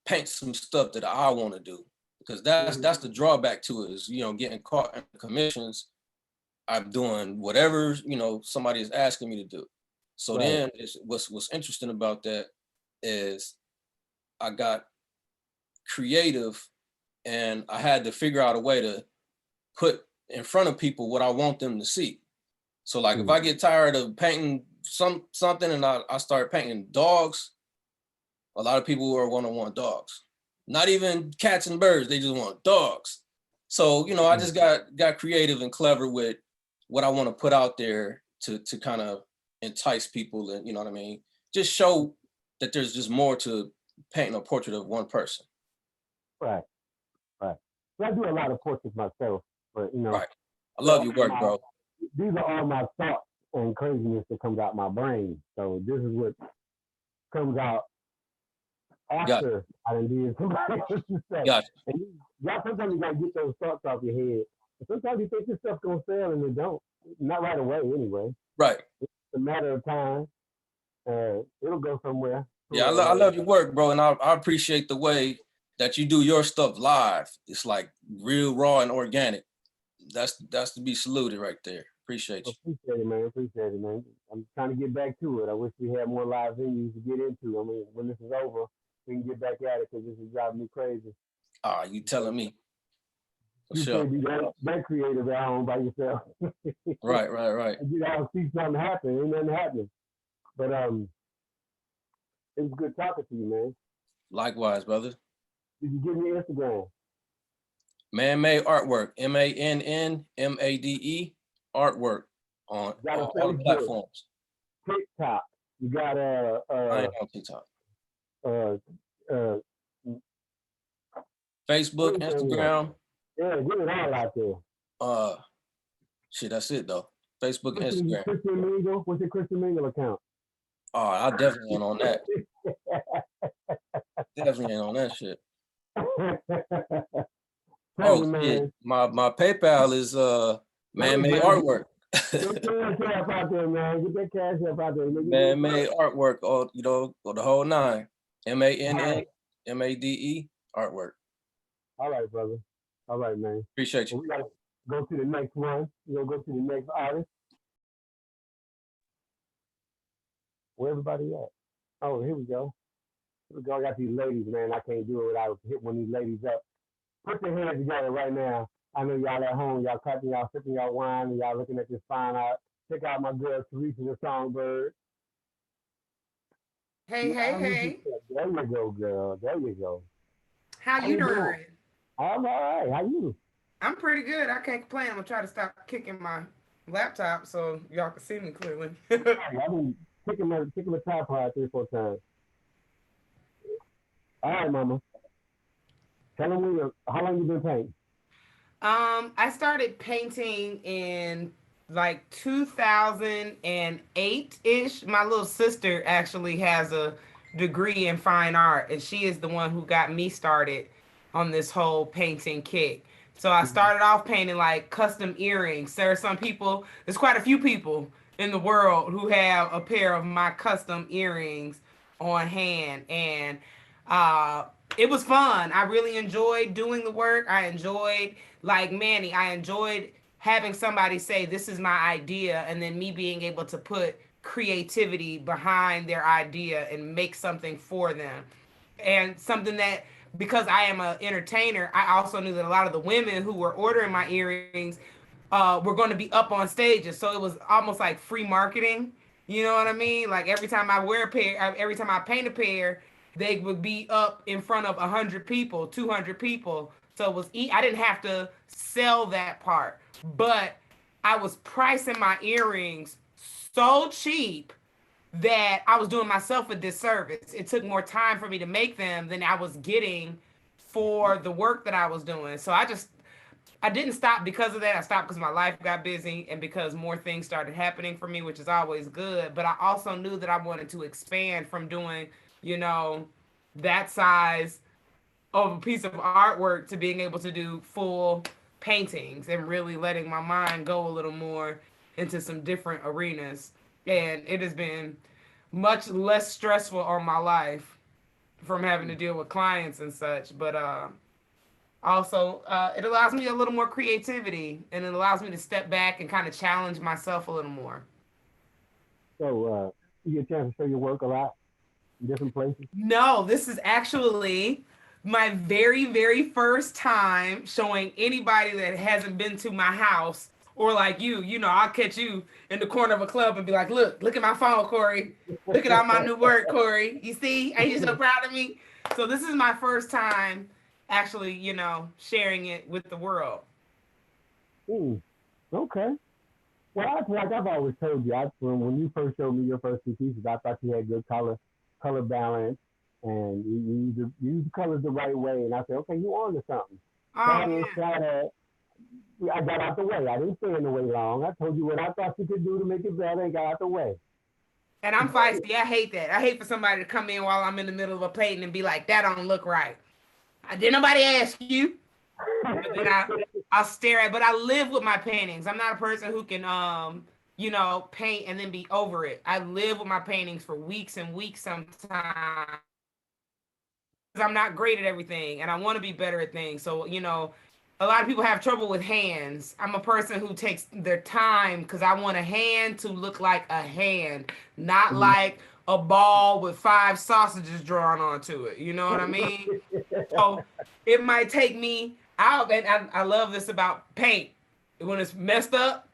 G: paint some stuff that I want to do, because that's the drawback to it, is, you know, getting caught in commissions. I'm doing whatever, you know, somebody is asking me to do. So then what's interesting about that is I got creative and I had to figure out a way to put in front of people what I want them to see. So like if I get tired of painting something and I start painting dogs, a lot of people are going to want dogs. Not even cats and birds, they just want dogs. So, you know, I just got creative and clever with what I want to put out there to kind of entice people and, you know what I mean? Just show that there's just more to painting a portrait of one person.
A: Right. Well, I do a lot of portraits myself, but you know.
G: Right. I love your work, bro.
A: These are all my thoughts and craziness that comes out my brain. So this is what comes out after I done did somebody else's stuff.
G: Gotcha.
A: And sometimes you gotta get those thoughts off your head. And sometimes you think this stuff's gonna sell and it don't. Not right away anyway.
G: Right.
A: It's a matter of time. It'll go somewhere.
G: Yeah, I love your work, bro. And I appreciate the way that you do your stuff live. It's like real raw and organic. That's to be saluted right there. Appreciate you.
A: Appreciate it, man. Appreciate it, man. I'm trying to get back to it. I wish we had more live venues to get into. I mean, when this is over, we can get back at it because this is driving me crazy.
G: You telling me. For
A: you
G: sure.
A: can't be that creative at home by yourself.
G: Right.
A: You gotta see something happen. Ain't nothing happening. But it was good talking to you, man.
G: Likewise, brother.
A: Did you give me Instagram?
G: Man-made artwork. MANNMADE artwork on all the platforms.
A: TikTok. You got
G: I ain't on TikTok. Facebook, Instagram.
A: Yeah, get it all out there.
G: Shit, that's it though. Facebook, Instagram.
A: Christian Mingle? What's your Christian Mingle account?
G: I definitely ain't on that. Definitely ain't on that shit. Shit. My PayPal is man-made artwork.
A: Get that cash up out there, man. Get that cash up out there.
G: Man-made artwork, or the whole nine. MANNMADE artwork.
A: All right, brother. All right, man.
G: Appreciate you.
A: We gotta go to the next one. We're gonna go to the next artist. Where everybody at? Oh, here we go. Here we go. I got these ladies, man. I can't do it without hitting one of these ladies up. Put your hands together right now. I know y'all at home, y'all clapping, y'all sipping y'all wine, and y'all looking at this fine art. Check out my girl Teresa the Songbird.
C: Hey.
A: There you go, girl. There you go.
C: How you doing?
A: I'm all right. How you?
C: I'm pretty good. I can't complain. I'm gonna try to stop kicking my laptop so y'all can see me clearly.
A: I've been kicking my tripod 3 or 4 times. All right, mama. Tell them how long you been painting?
C: I started painting in like 2008-ish. My little sister actually has a degree in fine art, and she is the one who got me started on this whole painting kick. So I started off painting like custom earrings. There's quite a few people in the world who have a pair of my custom earrings on hand. And it was fun. I really enjoyed doing the work. I enjoyed, like Manny, I enjoyed having somebody say, this is my idea, and then me being able to put creativity behind their idea and make something for them. And something that, because I am an entertainer, I also knew that a lot of the women who were ordering my earrings were going to be up on stages. So it was almost like free marketing. You know what I mean? Like every time I wear a pair, every time I paint a pair, they would be up in front of 100 people, 200 people. So it was, I didn't have to sell that part, but I was pricing my earrings so cheap that I was doing myself a disservice. It took more time for me to make them than I was getting for the work that I was doing. So I didn't stop because of that. I stopped because my life got busy and because more things started happening for me, which is always good. But I also knew that I wanted to expand from doing, that size of a piece of artwork to being able to do full paintings and really letting my mind go a little more into some different arenas. And it has been much less stressful on my life from having to deal with clients and such. But also, it allows me a little more creativity, and it allows me to step back and kind of challenge myself a little more.
A: So you get a chance to show your work a lot in different places?
C: No, this is actually my very, very first time showing anybody that hasn't been to my house, or like I'll catch you in the corner of a club and be like, look at my phone, Corey. Look at all my new work, Corey. You see? Are you so proud of me? So this is my first time actually, sharing it with the world.
A: Okay. Well, that's like I've always told you. When you first showed me your first two pieces, I thought you had good color balance, and you use the colors the right way. And I said, okay, you on to something.
C: Oh,
A: I got out the way. I didn't stay in the way long. I told you what I thought you could do to make it better, and got out the way.
C: and I'm feisty. I hate that. I hate for somebody to come in while I'm in the middle of a painting and be like, "That don't look right." Did nobody ask you? But then I'll stare at. But I live with my paintings. I'm not a person who can paint and then be over it. I live with my paintings for weeks and weeks sometimes. I'm not great at everything, and I want to be better at things. So a lot of people have trouble with hands. I'm a person who takes their time because I want a hand to look like a hand, not like a ball with 5 sausages drawn onto it. You know what I mean? So it might take me out, and I love this about paint. When it's messed up,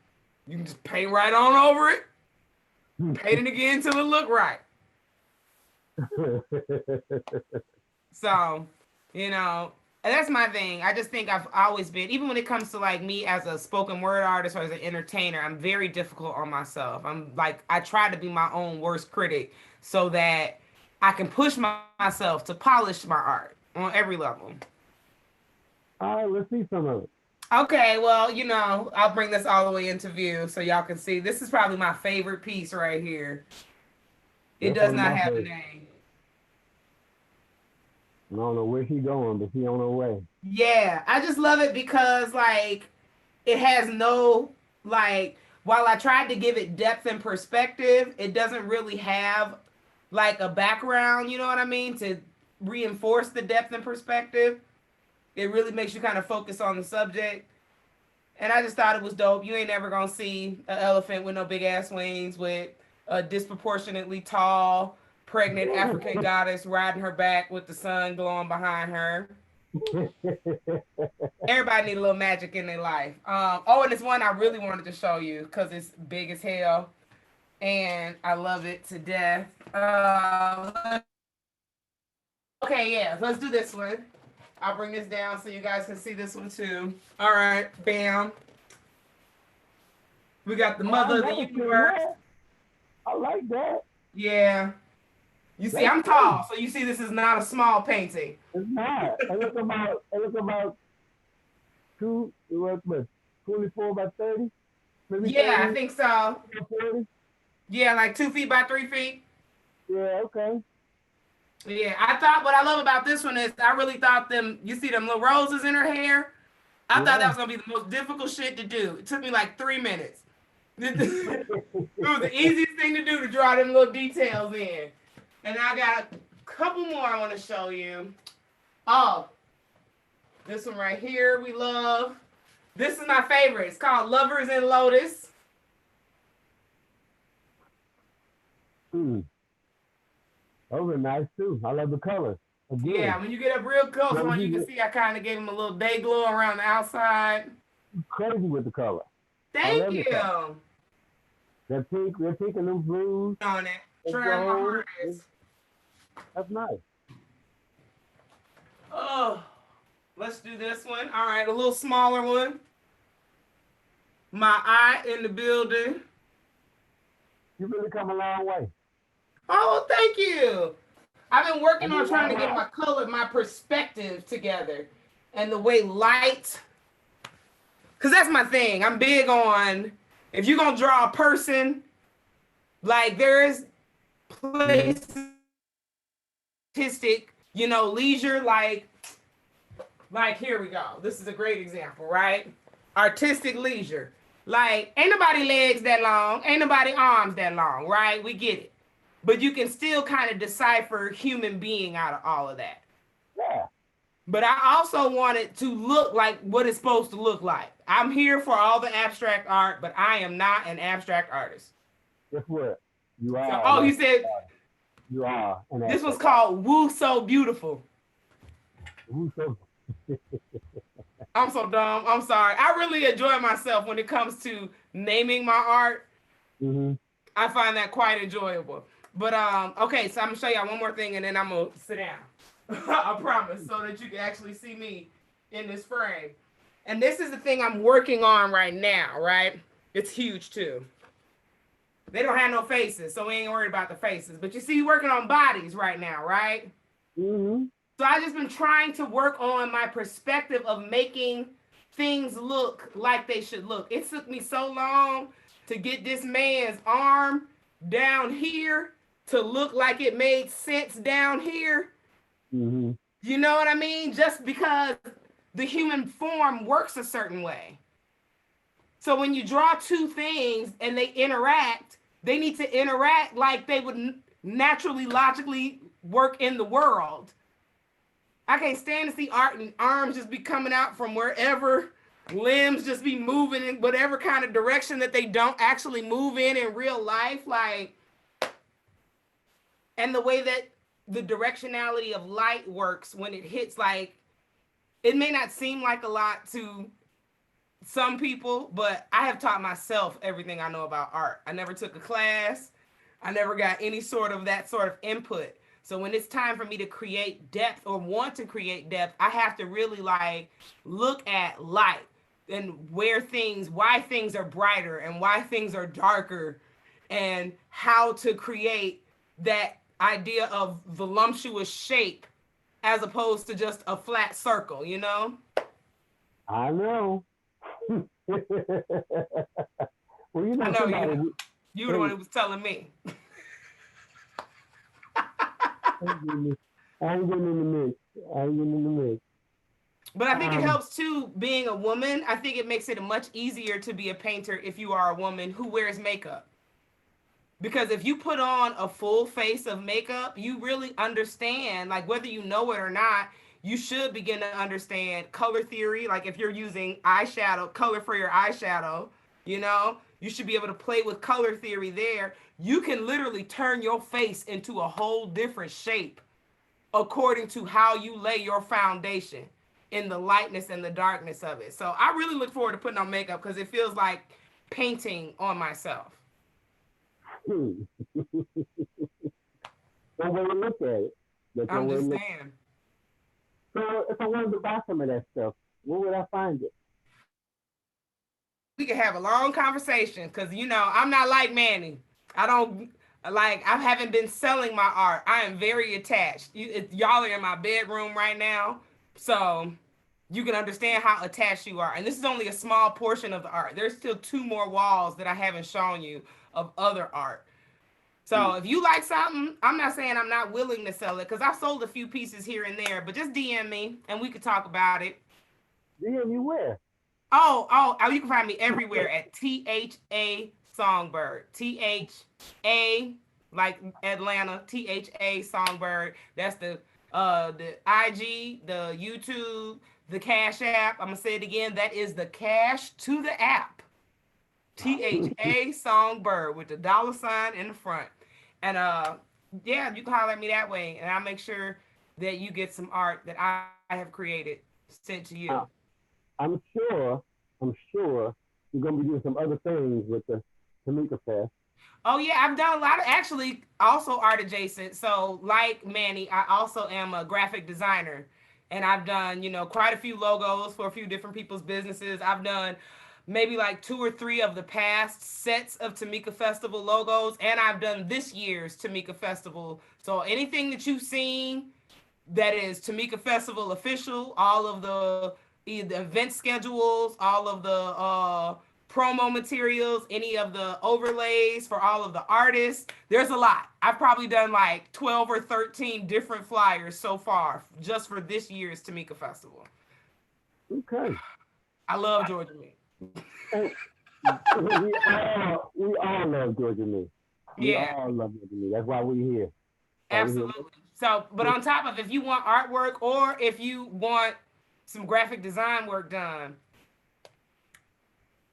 C: you can just paint right on over it, paint it again until it look right. So, and that's my thing. I just think I've always been, even when it comes to like me as a spoken word artist or as an entertainer, I'm very difficult on myself. I try to be my own worst critic so that I can push myself to polish my art on every level.
A: All right, let's see some of it.
C: Okay, well, I'll bring this all the way into view so y'all can see. This is probably my favorite piece right here. It does not have a name.
A: I don't know where she's going, but she's on her way.
C: Yeah, I just love it because it has no while I tried to give it depth and perspective, it doesn't really have a background, you know what I mean, to reinforce the depth and perspective. It really makes you kind of focus on the subject. And I just thought it was dope. You ain't never gonna see an elephant with no big ass wings with a disproportionately tall pregnant African goddess riding her back with the sun glowing behind her. Everybody need a little magic in their life. And it's one I really wanted to show you because it's big as hell, and I love it to death. Okay, yeah, let's do this one. I'll bring this down so you guys can see this one too. All right, bam. We got the mother of the universe.
A: I like that.
C: Yeah. You see, I'm tall, so you see this is not a small painting.
A: It's not. It looks about 24 by 30? Maybe
C: Yeah,
A: 30,
C: I think so.
A: 40?
C: Yeah, like 2 feet by 3 feet.
A: Yeah, okay.
C: Yeah, what I love about this one is I really thought you see them little roses in her hair? I thought that was going to be the most difficult shit to do. It took me like 3 minutes. It was the easiest thing to do to draw them little details in. And I got a couple more I want to show you. Oh, this one right here we love. This is my favorite. It's called Lovers in Lotus.
A: Those are nice too. I love the colors. Again.
C: Yeah, when you get up real close, you can see I kind of gave them a little day glow around the outside.
A: Crazy with the color.
C: Thank you.
A: That pink and them blues.
C: On it. Trying my hardest.
A: That's nice.
C: Oh, let's do this one. All right, a little smaller one. My eye in the building.
A: You really come a long way.
C: Oh, thank you. I've been working on trying to get my perspective together and the way light, because that's my thing. I'm big on, if you're going to draw a person, there's place artistic, leisure, like here we go. This is a great example, right? Artistic leisure. Ain't nobody legs that long, ain't nobody arms that long, right? We get it. But you can still kind of decipher human being out of all of that.
A: Yeah.
C: But I also want it to look like what it's supposed to look like. I'm here for all the abstract art, but I am not an abstract artist.
A: Guess what? You are.
C: You said
A: you are.
C: This one's called Woo So Beautiful.
A: Woo So.
C: I'm so dumb. I'm sorry. I really enjoy myself when it comes to naming my art.
A: Mm-hmm.
C: I find that quite enjoyable. But okay, so I'm gonna show y'all one more thing and then I'm gonna sit down. I promise, so that you can actually see me in this frame. And this is the thing I'm working on right now, right? It's huge too. They don't have no faces, so we ain't worried about the faces. But you see, you're working on bodies right now, right?
A: Mm-hmm.
C: So I just been trying to work on my perspective of making things look like they should look. It took me so long to get this man's arm down here to look like it made sense down here.
A: Mm-hmm.
C: You know what I mean? Just because the human form works a certain way. So when you draw two things and they interact, they need to interact like they would naturally, logically work in the world. I can't stand to see art and arms just be coming out from wherever, limbs just be moving in whatever kind of direction that they don't actually move in real life. Like, and the way that the directionality of light works when it hits, like, it may not seem like a lot to some people, but I have taught myself everything I know about art. I never took a class. I never got any sort of that sort of input. So when it's time for me to create depth or want to create depth, I have to really like look at light and why things are brighter and why things are darker, and how to create that idea of voluptuous shape as opposed to just a flat circle, you know?
A: I know. Well, you know,
C: I know
A: somebody,
C: you were the one who was telling me.
A: I ain't getting in the mix.
C: But I think it helps too, being a woman. I think it makes it much easier to be a painter if you are a woman who wears makeup. Because if you put on a full face of makeup, you really understand, like whether you know it or not, you should begin to understand color theory. Like if you're using eyeshadow, color for your eyeshadow, you know, you should be able to play with color theory there. You can literally turn your face into a whole different shape according to how you lay your foundation in the lightness and the darkness of it. So I really look forward to putting on makeup because it feels like painting on myself.
A: One way to look at it.
C: I'm just saying.
A: So if I wanted to buy some of that stuff, where would I find it?
C: We could have a long conversation because, you know, I'm not like Manny. I haven't been selling my art. I am very attached. Y'all are in my bedroom right now. So you can understand how attached you are. And this is only a small portion of the art. There's still 2 more walls that I haven't shown you of other art. So if you like something, I'm not saying I'm not willing to sell it because I've sold a few pieces here and there, but just DM me and we could talk about it.
A: DM you where?
C: Oh, you can find me everywhere at THA Songbird. THA, like Atlanta, THA Songbird. That's the IG, the YouTube, the Cash App. I'm gonna say it again. That is the cash to the app. THA Songbird with the $sign in the front. And yeah, you can holler at me that way, and I'll make sure that you get some art that I have created sent to you.
A: I'm sure you're gonna be doing some other things with the Tamika Fest.
C: Oh yeah, I've done a lot of actually also art adjacent. So like Manny, I also am a graphic designer, and I've done, you know, quite a few logos for a few different people's businesses. I've done maybe like 2 or 3 of the past sets of Tamika Festival logos, and I've done this year's Tamika Festival. So anything that you've seen that is Tamika Festival official, all of the event schedules, all of the promo materials, any of the overlays for all of the artists. There's a lot. I've probably done like 12 or 13 different flyers so far just for this year's Tamika Festival.
A: Okay.
C: I love Georgia Meat.
A: we all love Georgia Meat. We all love Georgia Meat. That's why we're here.
C: Absolutely. So, but on top of, if you want artwork or if you want some graphic design work done,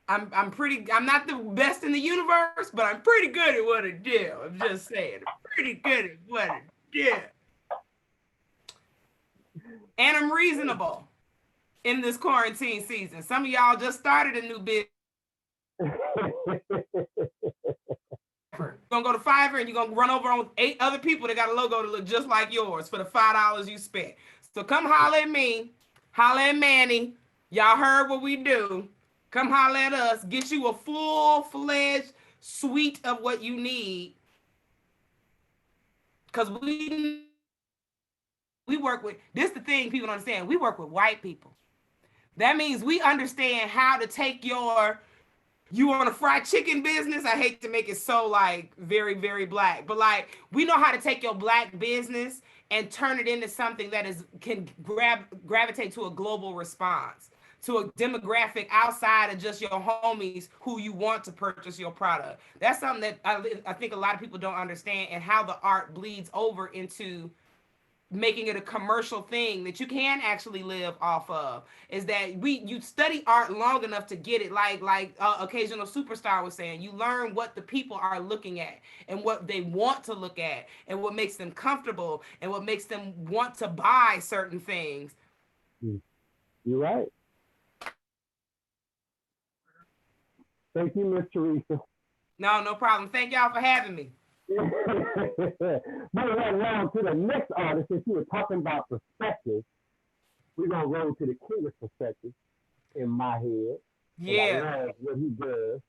C: I'm not the best in the universe, but I'm pretty good at what I do. I'm just saying, I'm pretty good at what I do. And I'm reasonable in this quarantine season. Some of y'all just started a new business. You're gonna go to Fiverr and you're gonna run over on 8 other people that got a logo that look just like yours for the $5 you spent. So come holler at me, holler at Manny. Y'all heard what we do. Come holler at us. Get you a full-fledged suite of what you need. Because we work with, this is the thing people don't understand. We work with white people. That means we understand how to take you on a fried chicken business. I hate to make it so like very, very black, but like we know how to take your black business and turn it into something that can gravitate to a global response, to a demographic outside of just your homies who you want to purchase your product. That's something that I think a lot of people don't understand, and how the art bleeds over into making it a commercial thing that you can actually live off of. Is that you study art long enough to get it, like Occasional Superstar was saying, you learn what the people are looking at and what they want to look at and what makes them comfortable and what makes them want to buy certain things.
A: You're right. Thank you, Miss Teresa.
C: No problem. Thank y'all for having me.
A: Moving right along to the next artist, since you were talking about perspective, we're gonna go to the king of perspective in my head.
C: Yeah.
A: I love what he does.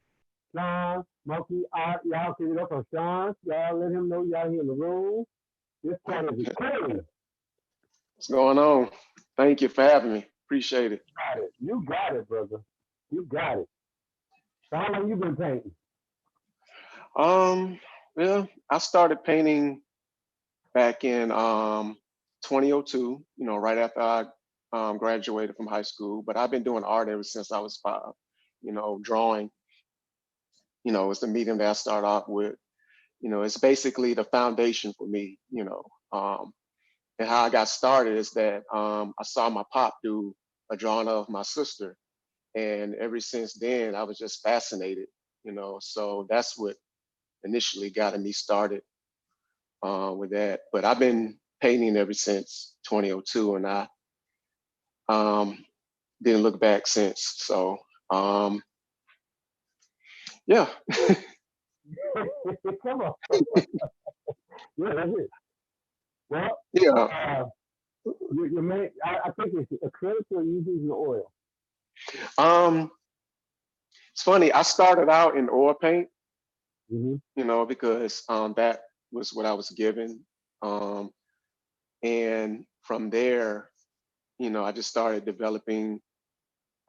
A: Sean, Monkey, Art, y'all give it up for Sean. Y'all let him know y'all here in the room. This cat is a king.
E: What's going on? Thank you for having me. Appreciate it.
A: You got it, brother. You got it. So how long you been painting?
E: Well, I started painting back in 2002, right after I graduated from high school, but I've been doing art ever since I was 5. Drawing, is the medium that I start off with. It's basically the foundation for me, and how I got started is that I saw my pop do a drawing of my sister. And ever since then, I was just fascinated, so that's what initially got me started with that. But I've been painting ever since 2002, and I didn't look back since. So yeah.
A: Come on. Yeah, that's it. Well,
E: yeah.
A: You may, I think it's acrylic, or you using oil?
E: It's funny. I started out in oil paint,
A: Mm-hmm.
E: because that was what I was given. And from there, I just started developing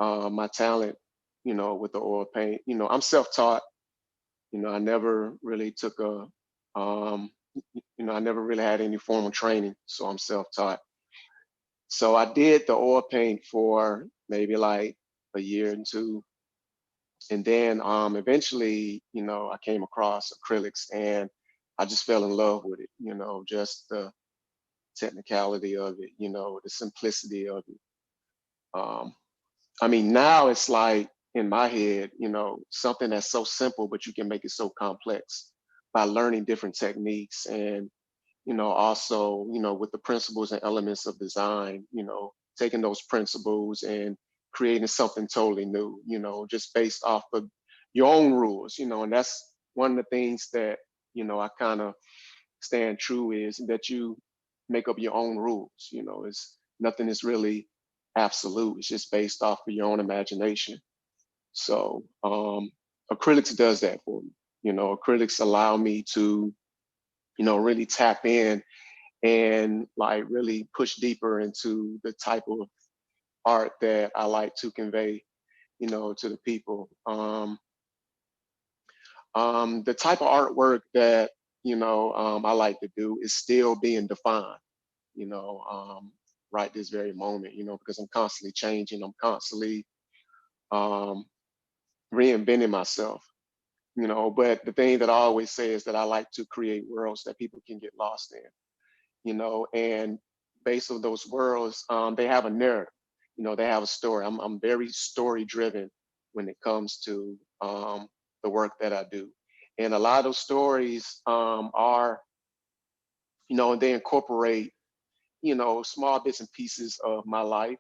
E: my talent, with the oil paint. I'm self-taught. I never really took I never really had any formal training, so I'm self-taught. So I did the oil paint for maybe like a year and 2. And then eventually, I came across acrylics and I just fell in love with it, just the technicality of it, the simplicity of it. I mean, now it's like in my head, something that's so simple, but you can make it so complex by learning different techniques and, also, with the principles and elements of design, taking those principles and creating something totally new, just based off of your own rules, and that's one of the things that, I kind of stand true is that you make up your own rules, it's nothing is really absolute. It's just based off of your own imagination. So acrylics does that for me. Acrylics allow me to, really tap in and like really push deeper into the type of art that I like to convey, to the people. The type of artwork that, I like to do is still being defined, right this very moment, because I'm constantly changing. I'm constantly reinventing myself, but the thing that I always say is that I like to create worlds that people can get lost in, and based on those worlds, they have a narrative, they have a story. I'm very story driven when it comes to the work that I do. And a lot of those stories are, they incorporate, small bits and pieces of my life,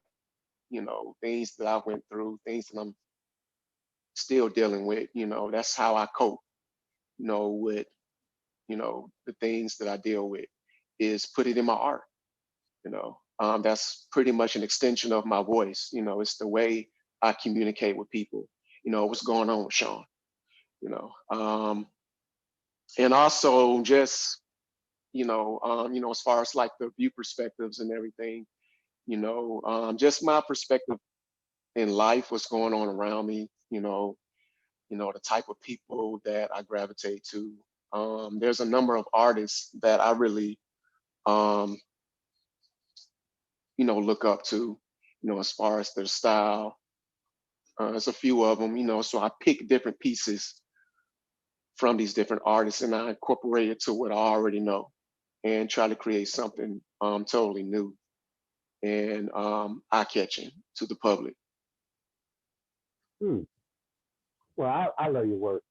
E: things that I went through, things that I'm still dealing with. That's how I cope, with, the things that I deal with, is put it in my art. That's pretty much an extension of my voice. It's the way I communicate with people. What's going on with Sean? And also just, as far as like the view perspectives and everything, just my perspective in life, what's going on around me, the type of people that I gravitate to. There's a number of artists that I really, look up to, as far as their style. There's a few of them, so I pick different pieces from these different artists and I incorporate it to what I already know and try to create something totally new and eye-catching to the public.
A: Well, I love your work.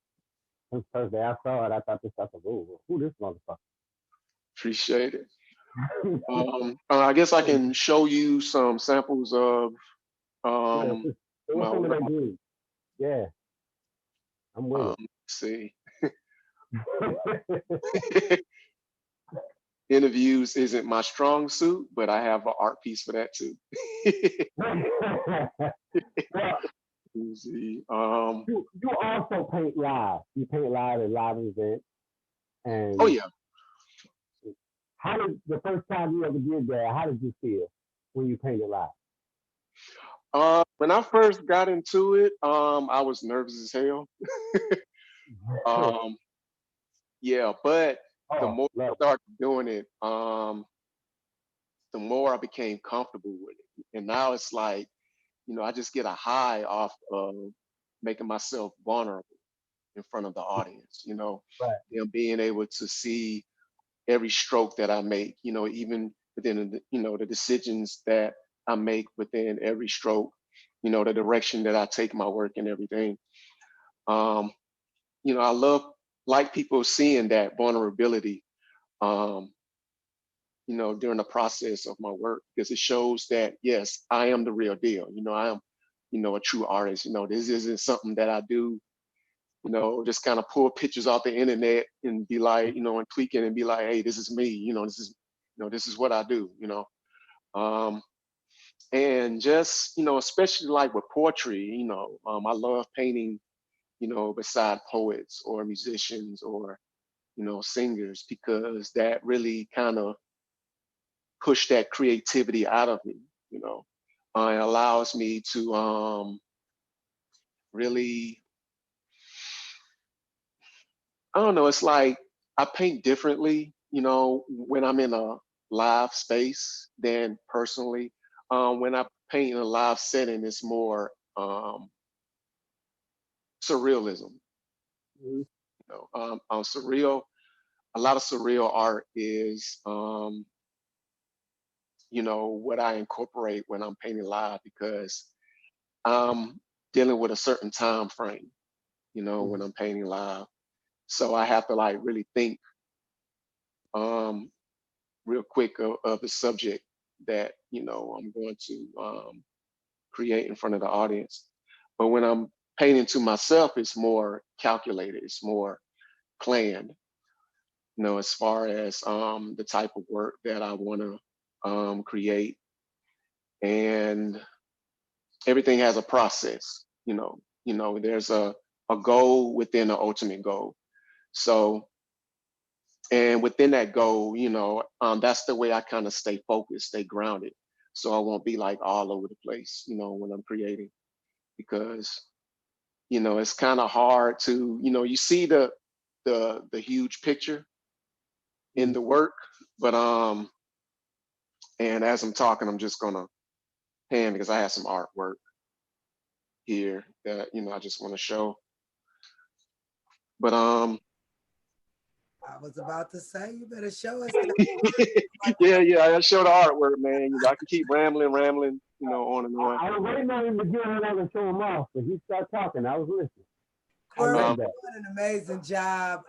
A: Since the first day I saw it, I thought this stuff was over. Who this motherfucker?
E: Appreciate it. I guess I can show you some samples of
A: my work. Yeah, I'm with it.
E: See. Interviews isn't my strong suit, but I have an art piece for that too. See,
A: you also paint live. You paint live at live events. And
E: oh yeah.
A: How did the first time you ever did that? How did you feel when you painted live?
E: When I first got into it, I was nervous as hell. Yeah, but the more I started doing it, the more I became comfortable with it. And now it's like, I just get a high off of making myself vulnerable in front of the audience, being able to see every stroke that I make, even within, the decisions that I make within every stroke, the direction that I take my work and everything. I like people seeing that vulnerability, during the process of my work, because it shows that, yes, I am the real deal. I am, a true artist. This isn't something that I do, just kind of pull pictures off the internet and be like, and tweak it and be like, hey, this is me, this is what I do, and just, especially like with poetry, I love painting, beside poets or musicians or, singers, because that really kind of push that creativity out of me, it allows me to really, I don't know, it's like I paint differently, when I'm in a live space than personally. When I paint in a live setting, it's more surrealism. Surreal, a lot of surreal art is, what I incorporate when I'm painting live, because I'm dealing with a certain time frame, when I'm painting live. So I have to like really think real quick of the subject that, I'm going to create in front of the audience. But when I'm painting to myself, it's more calculated, it's more planned, as far as the type of work that I want to create. And everything has a process, there's a goal within an ultimate goal. So, and within that goal, that's the way I kind of stay focused, stay grounded. So I won't be like all over the place, when I'm creating, because, it's kind of hard to, you see the huge picture in the work, but, and as I'm talking, I'm just gonna pan because I have some artwork here that, I just want to show. But
B: I was about to say, you better show us.
E: yeah, I show the artwork, man. I can keep rambling, on and on.
A: I was waiting on him to get on and show him off, but he started talking. I was listening.
B: Corey, you're doing an amazing job.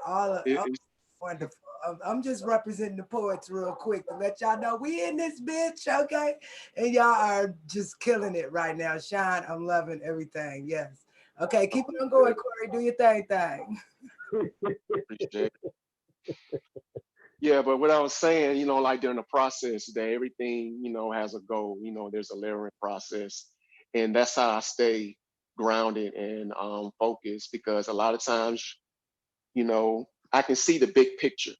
B: Wonderful. I'm just representing the poets real quick to let y'all know we in this bitch, okay? And y'all are just killing it right now. Sean, I'm loving everything. Yes. Okay, keep on going, Corey. Do your thing.
E: Appreciate it. Yeah, but what I was saying, you know, like during the process, that everything, you know, has a goal. You know, there's a layering process, and that's how I stay grounded and focused. Because a lot of times, you know, I can see the big picture,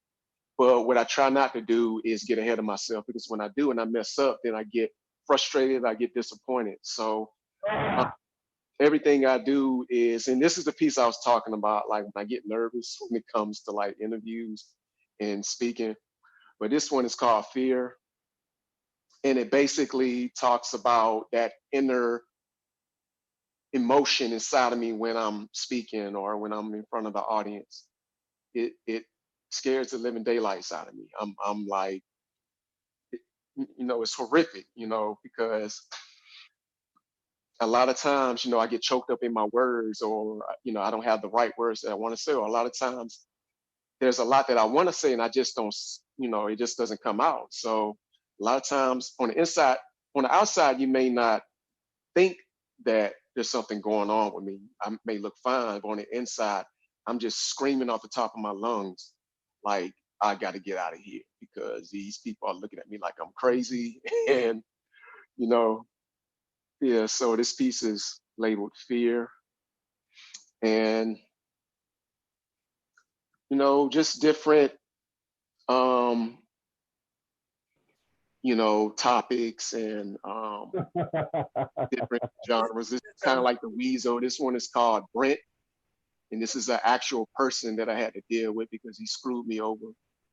E: but what I try not to do is get ahead of myself. Because when I do and I mess up, then I get frustrated, I get disappointed. So everything I do is, and this is the piece I was talking about, like when I get nervous when it comes to like interviews and speaking. But this one is called Fear. And it basically talks about that inner emotion inside of me when I'm speaking or when I'm in front of the audience. It scares the living daylights out of me. I'm like, you know, it's horrific, you know, because a lot of times, you know, I get choked up in my words, or, you know, I don't have the right words that I want to say. Or a lot of times there's a lot that I want to say and I just don't, you know, it just doesn't come out. So a lot of times on the inside, on the outside, you may not think that there's something going on with me. I may look fine, but on the inside, I'm just screaming off the top of my lungs, like, I got to get out of here because these people are looking at me like I'm crazy. And, you know, yeah, so this piece is labeled Fear. And, you know, just different, um, you know, topics and different genres. This is kind of like the Weasel. This one is called Brent. And this is an actual person that I had to deal with because he screwed me over.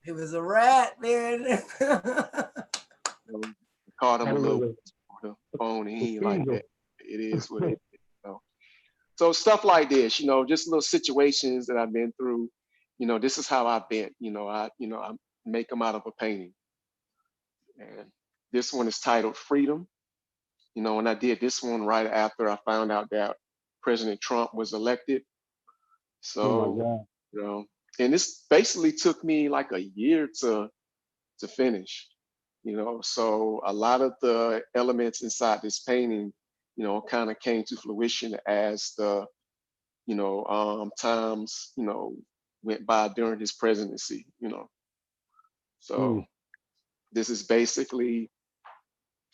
B: He was a rat, man.
E: You know, I caught him a little on the phone and he ain't like that. It is what it is. You know? So stuff like this, you know, just little situations that I've been through. You know, this is how I've been. You know, I make them out of a painting. And this one is titled Freedom. You know, and I did this one right after I found out that President Trump was elected. So, you know, and this basically took me like a year to finish, you know. So a lot of the elements inside this painting, you know, kind of came to fruition as the, you know, times, you know, went by during his presidency, you know. So this is basically,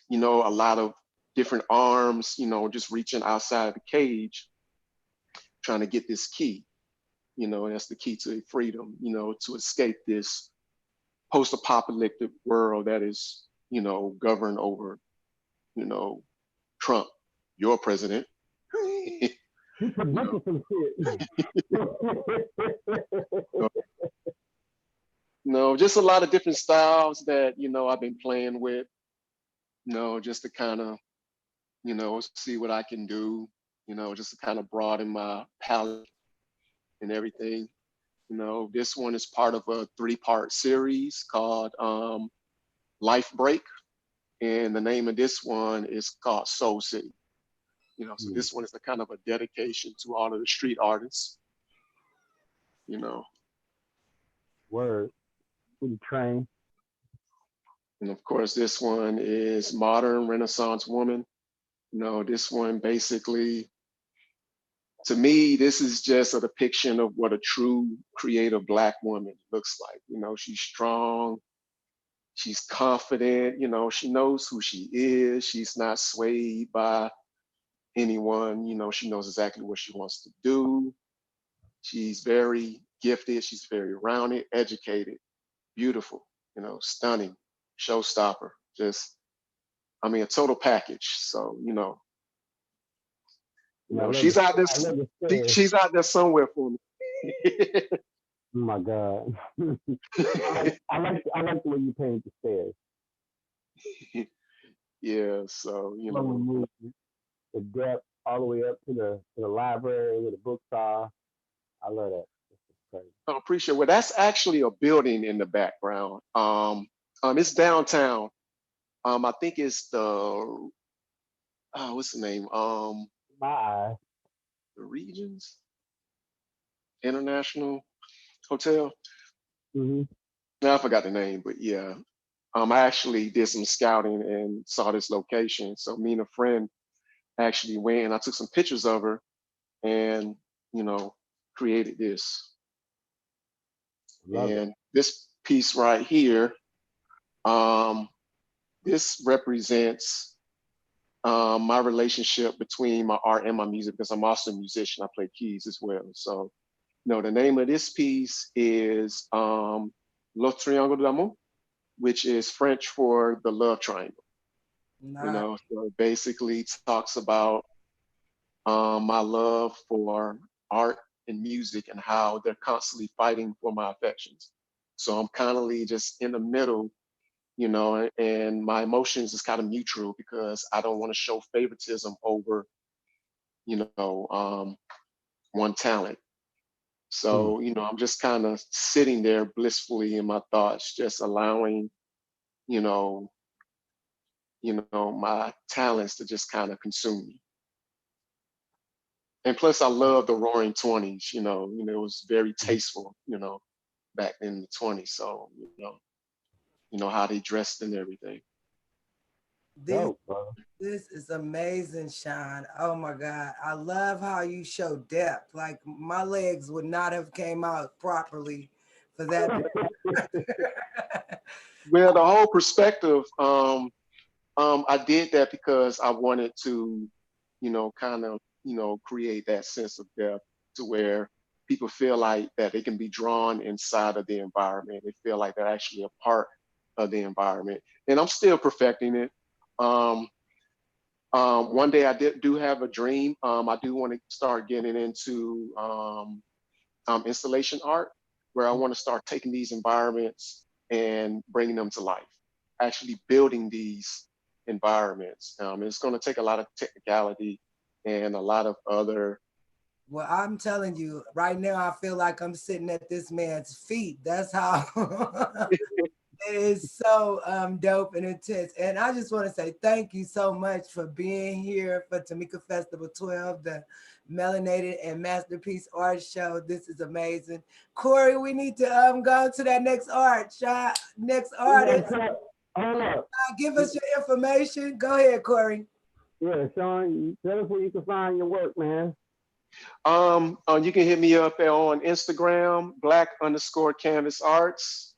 E: you know, a lot of different arms, you know, just reaching outside of the cage, trying to get this key, you know, and that's the key to freedom, you know, to escape this post-apocalyptic world that is, you know, governed over, you know, Trump, your president. No, just a lot of different styles that, you know, I've been playing with, you know, just to kind of, you know, see what I can do, you know, just to kind of broaden my palette and everything. You know, this one is part of a 3-part series called Life Break. And the name of this one is called Soul City. You know, so this one is a kind of a dedication to all of the street artists, you know.
A: Word. Pretty train.
E: And of course, this one is Modern Renaissance Woman. You know, this one basically, to me, this is just a depiction of what a true creative Black woman looks like. You know, she's strong, she's confident, you know, she knows who she is. She's not swayed by anyone, you know, she knows exactly what she wants to do. She's very gifted, she's very rounded, educated, beautiful, you know, stunning, showstopper, just, I mean, a total package. So, you know, she's out there, she's out there somewhere for me.
A: Oh my God. I like the way you paint the stairs.
E: Yeah, so, you know.
A: The depth all the way up to the library where the books are. I love that.
E: I appreciate it. Well, that's actually a building in the background. It's downtown. I think it's the what's the name?
A: My eyes.
E: The Regions International Hotel.
A: Mm-hmm.
E: Now I forgot the name, but yeah. I actually did some scouting and saw this location. So me and a friend actually went and I took some pictures of her and, you know, created this. And this piece right here, this represents my relationship between my art and my music, because I'm also a musician. I play keys as well. So, the name of this piece is Le Triangle d'amour, which is French for the love triangle.
B: Nice.
E: So it basically talks about my love for art and music and how they're constantly fighting for my affections. So I'm kind of just in the middle, and my emotions is kind of neutral because I don't want to show favoritism over, one talent. So, I'm just kind of sitting there blissfully in my thoughts, just allowing, my talents to just kind of consume me. And plus I love the roaring 20s, it was very tasteful, back in the 20s. So, how they dressed and everything.
B: This is amazing, Sean. Oh my God. I love how you show depth. Like my legs would not have came out properly for that.
E: Well, the whole perspective, I did that because I wanted to, kind of, create that sense of depth to where people feel like that they can be drawn inside of the environment. They feel like they're actually a part of the environment. And I'm still perfecting it. One day I do have a dream. I do want to start getting into installation art, where I want to start taking these environments and bringing them to life, actually building these environments. It's going to take a lot of technicality and a lot of other.
B: Well, I'm telling you, right now, I feel like I'm sitting at this man's feet. That's how it is so dope and intense. And I just want to say thank you so much for being here for Tamika Festival 12, the Melanated and Masterpiece Art Show. This is amazing. Corey, we need to go to that next next artist. Give us your information. Go ahead, Corey.
A: Yeah, Sean, tell us where you can find your work, man.
E: You can hit me up on Instagram, Black_Canvas Arts.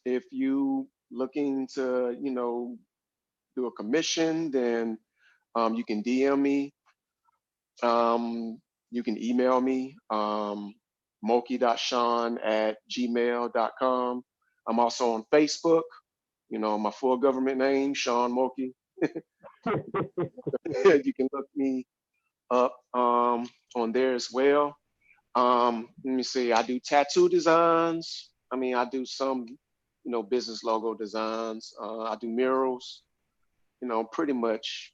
E: If you looking to, do a commission, then you can DM me. You can email me, moki.sean@gmail.com. I'm also on Facebook, my full government name, Sean Moki. You can look me up on there as well. Let me see, I do tattoo designs. I do some, business logo designs. I do murals, pretty much,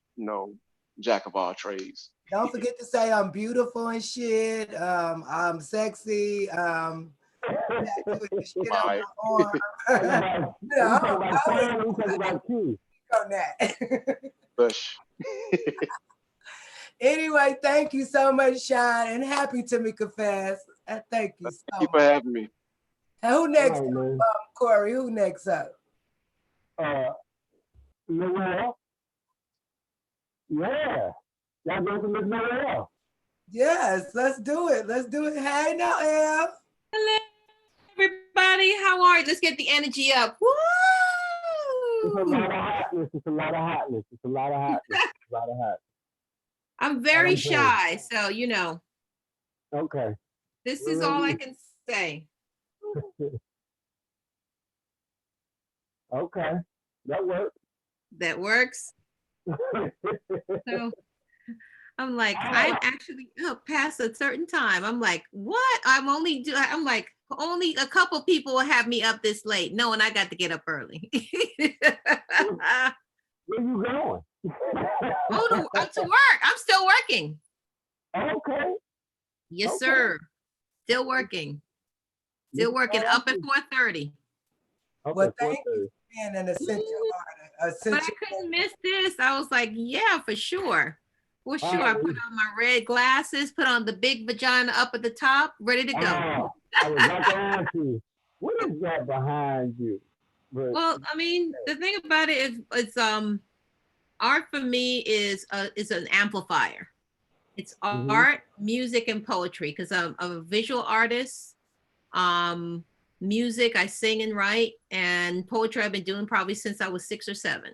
E: jack of all trades.
B: Don't forget to say I'm beautiful and shit. I'm sexy. On that. Anyway, thank you so much, Sean, and happy Tamika Fest. Thank you so much.
E: Thank you for having me.
B: And who next up, Corey? Who next up?
A: Noel. Yeah. Y'all going to Miss Noel?
B: Yes, let's do it. Let's do it. Hey, Noel.
F: Hello, everybody. How are you? Let's get the energy up. Woo!
A: It's a lot of hotness. It's a lot of hotness. It's a lot of hotness. It's a lot of hotness.
F: I'm very shy, so
A: Okay.
F: This is all I can say.
A: Okay. That works.
F: That works. So I'm like, I'm actually up past a certain time. I'm like, what? I'm like, only a couple people will have me up this late. No, and I got to get up early.
A: Where you going?
F: To work. I'm still working.
A: Okay.
F: Yes, sir. Still working. Still working up at 4:30.
B: Well, thank you for being an essential artist.
F: But I couldn't miss this. I was like, yeah, for sure. For sure. I put on my red glasses, put on the big vagina up at the top, ready to go.
A: I was about to ask you, what is that behind you?
F: Well, the thing about it is art for me is an amplifier. It's art, music, and poetry, because I'm a visual artist. Music, I sing and write, and poetry I've been doing probably since I was 6 or 7.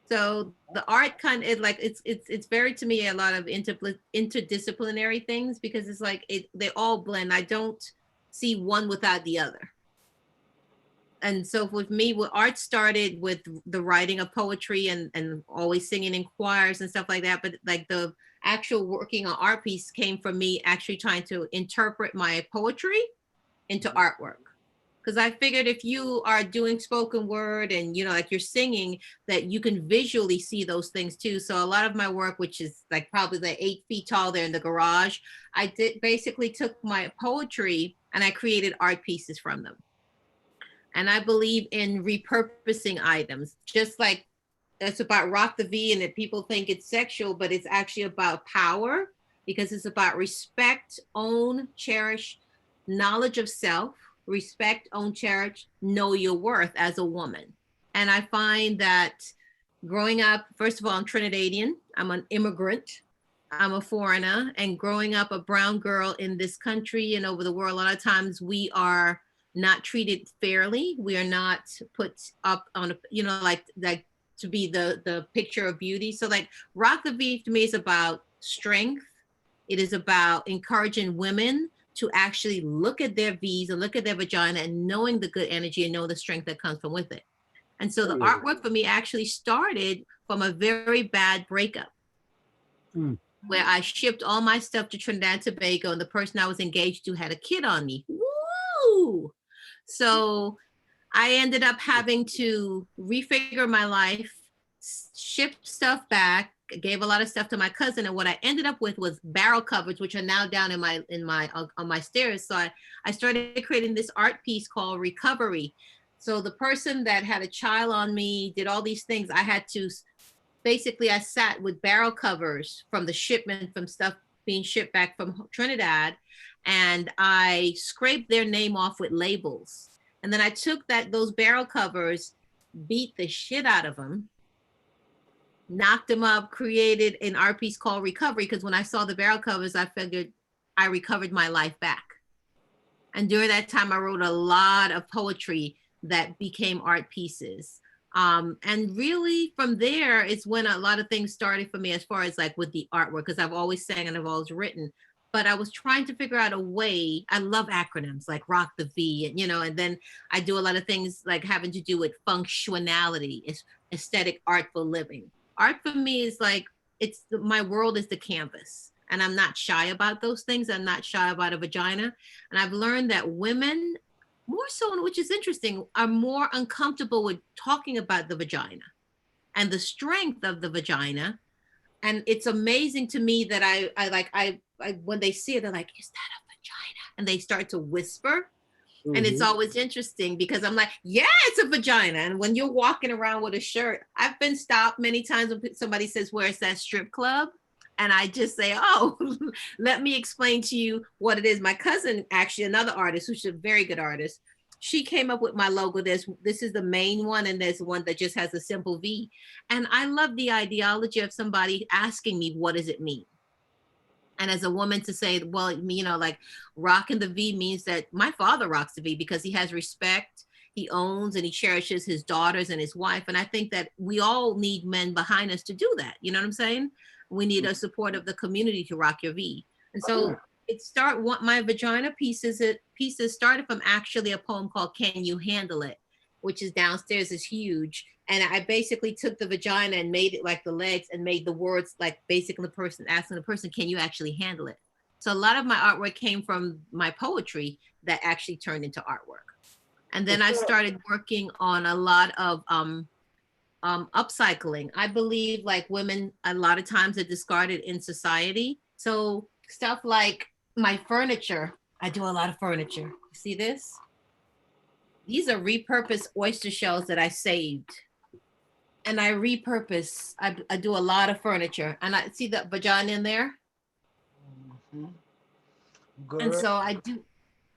F: So the art kind of like it's very, to me, a lot of interdisciplinary things, because it's like they all blend. I don't see one without the other. And so with me, what art started with the writing of poetry and always singing in choirs and stuff like that. But like the actual working on art piece came from me actually trying to interpret my poetry into artwork. Because I figured if you are doing spoken word and, like you're singing, that you can visually see those things too. So a lot of my work, which is like probably like 8 feet tall there in the garage, I basically took my poetry and I created art pieces from them. And I believe in repurposing items, just like it's about Rock the V, and that people think it's sexual, but it's actually about power, because it's about respect, own, cherish, knowledge of self, respect, own, cherish, know your worth as a woman. And I find that growing up, first of all, I'm Trinidadian, I'm an immigrant, I'm a foreigner, and growing up a brown girl in this country and over the world, a lot of times we are not treated fairly. We are not put up on a, like to be the picture of beauty. So like Rock the V to me is about strength. It is about encouraging women to actually look at their V's and look at their vagina and knowing the good energy and know the strength that comes from with it. And so the artwork for me actually started from a very bad breakup where I shipped all my stuff to Trinidad and Tobago, and the person I was engaged to had a kid on me. Woo! So I ended up having to refigure my life, ship stuff back, gave a lot of stuff to my cousin, and what I ended up with was barrel covers, which are now down in my on my stairs. So I started creating this art piece called Recovery. So the person that had a child on me did all these things. I had to basically, I sat with barrel covers from the shipment, from stuff being shipped back from Trinidad, and I scraped their name off with labels. And then I took those barrel covers, beat the shit out of them, knocked them up, created an art piece called Recovery, because when I saw the barrel covers, I figured I recovered my life back. And during that time, I wrote a lot of poetry that became art pieces. And really from there, it's when a lot of things started for me as far as like with the artwork, because I've always sang and I've always written. But I was trying to figure out a way. I love acronyms like Rock the V, and then I do a lot of things like having to do with functionality, aesthetic, artful living. Art for me is like, my world is the canvas, and I'm not shy about those things. I'm not shy about a vagina. And I've learned that women, more so, which is interesting, are more uncomfortable with talking about the vagina and the strength of the vagina. And it's amazing to me that I when they see it, they're like, is that a vagina? And they start to whisper. And it's always interesting because I'm like, yeah, it's a vagina. And when you're walking around with a shirt, I've been stopped many times when somebody says, where's that strip club? And I just say, oh, let me explain to you what it is. My cousin, actually another artist, who's a very good artist, she came up with my logo. This is the main one, and there's one that just has a simple V. And I love the ideology of somebody asking me, what does it mean? And as a woman to say, well, like rocking the V means that my father rocks the V because he has respect, he owns and he cherishes his daughters and his wife. And I think that we all need men behind us to do that. You know what I'm saying? We need a support of the community to rock your V. And so my vagina pieces started from actually a poem called Can You Handle It, which is downstairs, is huge. And I basically took the vagina and made it like the legs and made the words like basically the person asking the person, can you actually handle it? So a lot of my artwork came from my poetry that actually turned into artwork. And then I started working on a lot of upcycling. I believe like women, a lot of times are discarded in society. So stuff like my furniture, I do a lot of furniture. See this? These are repurposed oyster shells that I saved. And I repurpose, I do a lot of furniture. And I see the vagina in there. Good. And so I do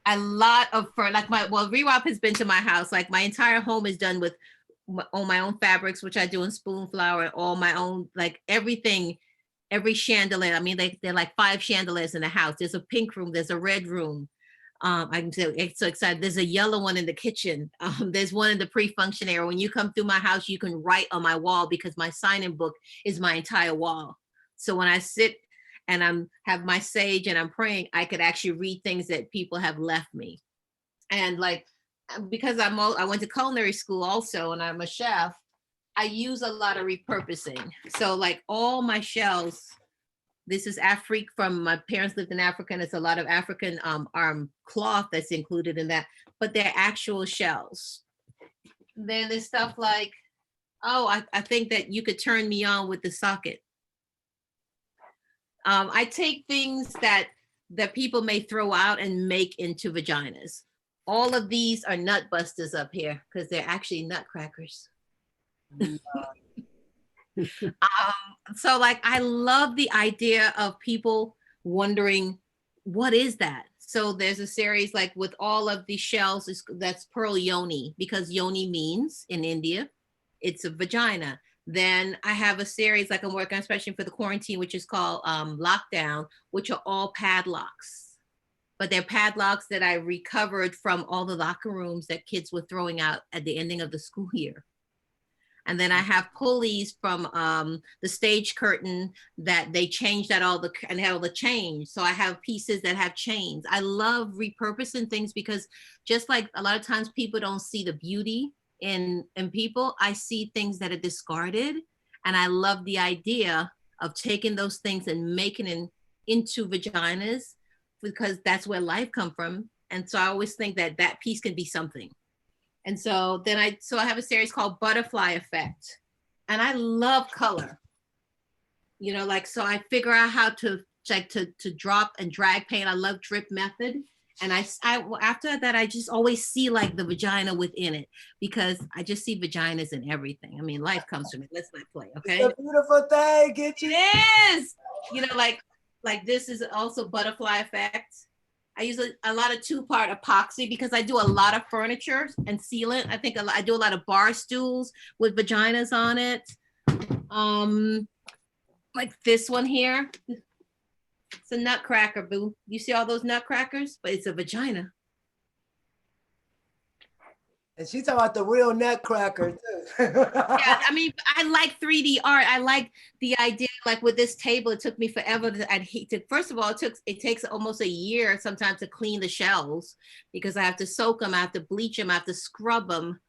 F: a lot of Rewap has been to my house. Like my entire home is done with all my own fabrics, which I do in spoon flower, all my own, like everything every chandelier. I mean, they're like 5 chandeliers in the house. There's a pink room, there's a red room. I'm so excited. There's a yellow one in the kitchen. There's one in the pre-function area. When you come through my house, you can write on my wall because my sign-in book is my entire wall. So when I sit and have my sage and I'm praying, I could actually read things that people have left me. And like, because I went to culinary school also, and I'm a chef, I use a lot of repurposing. So like all my shells, this is Afrique from, my parents lived in Africa, and it's a lot of African cloth that's included in that, but they're actual shells. Then there's stuff like, oh, I think that you could turn me on with the socket. I take things that people may throw out and make into vaginas. All of these are nut busters up here because they're actually nutcrackers. So like, I love the idea of people wondering, what is that? So there's a series like with all of these shells, that's pearl yoni, because yoni means in India, it's a vagina. Then I have a series like I'm working on, especially for the quarantine, which is called Lockdown, which are all padlocks. But they're padlocks that I recovered from all the locker rooms that kids were throwing out at the ending of the school year. And then I have pulleys from the stage curtain that they changed and had all the chains. So I have pieces that have chains. I love repurposing things because just like a lot of times people don't see the beauty in people, I see things that are discarded. And I love the idea of taking those things and making it into vaginas, because that's where life come from. And so I always think that that piece can be something. And so then I have a series called Butterfly Effect, and I love color, you know, like, so I figure out how to drop and drag paint. I love drip method. And I after that, I just always see like the vagina within it, because I just see vaginas in everything. I mean, life comes from it. Let's not play, okay?
B: It's a beautiful thing, get you.
F: It is, you know, like this is also Butterfly Effect. I use a lot of 2-part epoxy because I do a lot of furniture and sealant. I think I do a lot of bar stools with vaginas on it. Like this one here. It's a nutcracker, boo. You see all those nutcrackers? But it's a vagina.
B: And she's talking about the real nutcracker too.
F: Yeah, I mean, I like 3D art. I like the idea, like with this table, it took me forever first of all, it takes almost a year sometimes to clean the shells, because I have to soak them, I have to bleach them, I have to scrub them.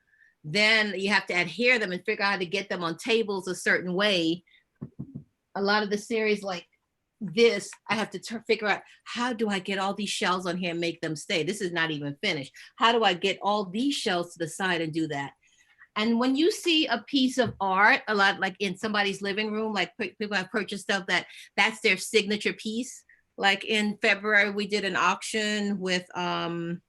F: Then you have to adhere them and figure out how to get them on tables a certain way. A lot of the series like this, I have to figure out, how do I get all these shells on here and make them stay? This is not even finished. How do I get all these shells to the side and do that? And when you see a piece of art, a lot like in somebody's living room, like people have purchased stuff that's their signature piece. Like in February, we did an auction with, you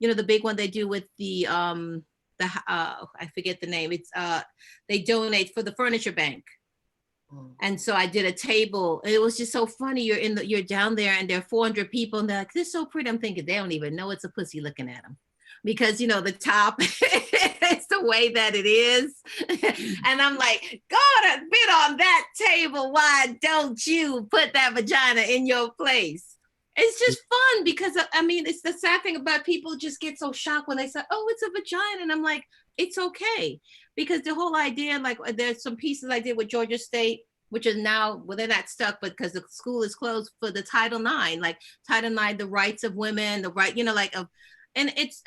F: know, the big one they do with the I forget the name. It's they donate for the furniture bank. And so I did a table. It was just so funny. You're down there and there are 400 people and they're like, this is so pretty. I'm thinking they don't even know it's a pussy looking at them, because, you know, the top it's the way that it is. And I'm like, God, I've been on that table. Why don't you put that vagina in your place? It's just fun because, I mean, it's the sad thing about people just get so shocked when they say, oh, it's a vagina. And I'm like, it's okay. Because the whole idea, like there's some pieces I did with Georgia State, which is now, well, they're not stuck, but because the school is closed for the Title IX, like Title IX, the rights of women, the right, you know, like, and it's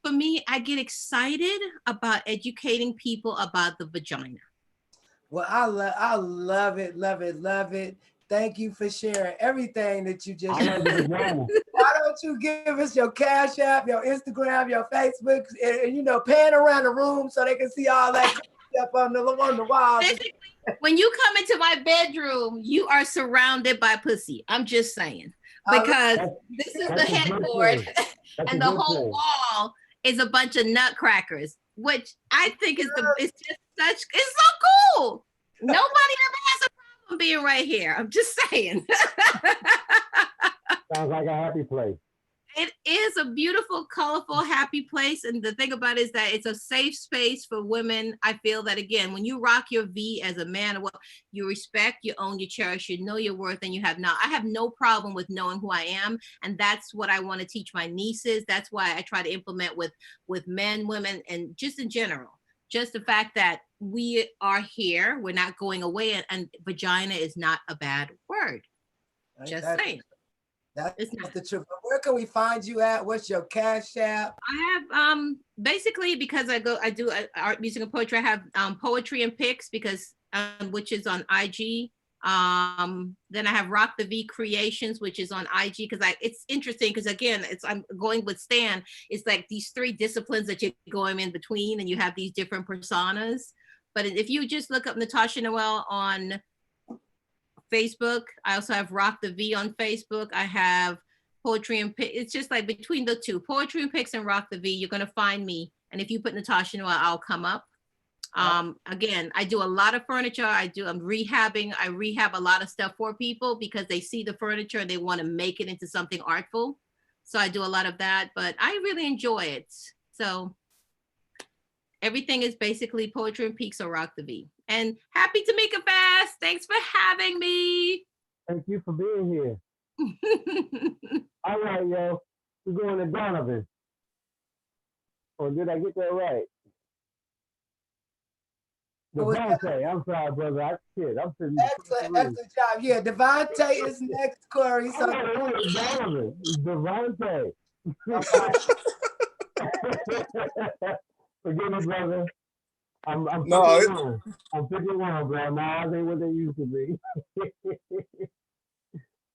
F: for me, I get excited about educating people about the vagina.
B: Well, I love it, love it, love it. Thank you for sharing everything that you just shared. Why don't you give us your Cash App, your Instagram, your Facebook, and you know, pan around the room so they can see all that stuff on the wall.
F: Basically, when you come into my bedroom, you are surrounded by pussy. I'm just saying, because this is the headboard, and the whole wall is a bunch of nutcrackers, which I think is it's so cool. Nobody ever has a problem being right here. I'm just saying.
A: Sounds like a happy place.
F: it is a beautiful, colorful, happy place. And the thing about it is that it's a safe space for women. I feel that, again, when you rock your V as a man, well, you respect, you own, you cherish, you know your worth, and you have not. I have no problem with knowing who I am. And that's what I want to teach my nieces. That's why I try to implement with men, women, and just in general. Just the fact that we are here, we're not going away, and vagina is not a bad word. Just saying.
B: That's the truth. Where can we find you at? What's your Cash App?
F: I have basically, because I do art, music, and poetry. I have poetry and pics, because which is on IG. Then I have Rock the V Creations, which is on IG, because it's interesting, because again, I'm going with Stan. It's like these three disciplines that you're going in between, and you have these different personas. But if you just look up Natasha Noel on Facebook, I also have Rock the V on Facebook. I have poetry and pics. It's just like between the two, poetry and pics and Rock the V, you're gonna find me. And if you put Natasha Noel, I'll come up. Again, I do a lot of furniture. I'm rehabbing. I rehab a lot of stuff for people because they see the furniture and they want to make it into something artful. So I do a lot of that, but I really enjoy it. So everything is basically poetry and peaks or Rock the V. And happy Tamika Fest. Thanks for having me.
A: Thank you for being here. All right, yo. We're going to Donovan. Or did I get that right? Devante, I'm sorry, brother. I'm sitting.
B: Excellent job. Yeah, Devante is next, Corey. So
A: Donovan, Devante. Forgive me, brother. I'm 51. I'm 51, bro. Now I ain't what they used to be.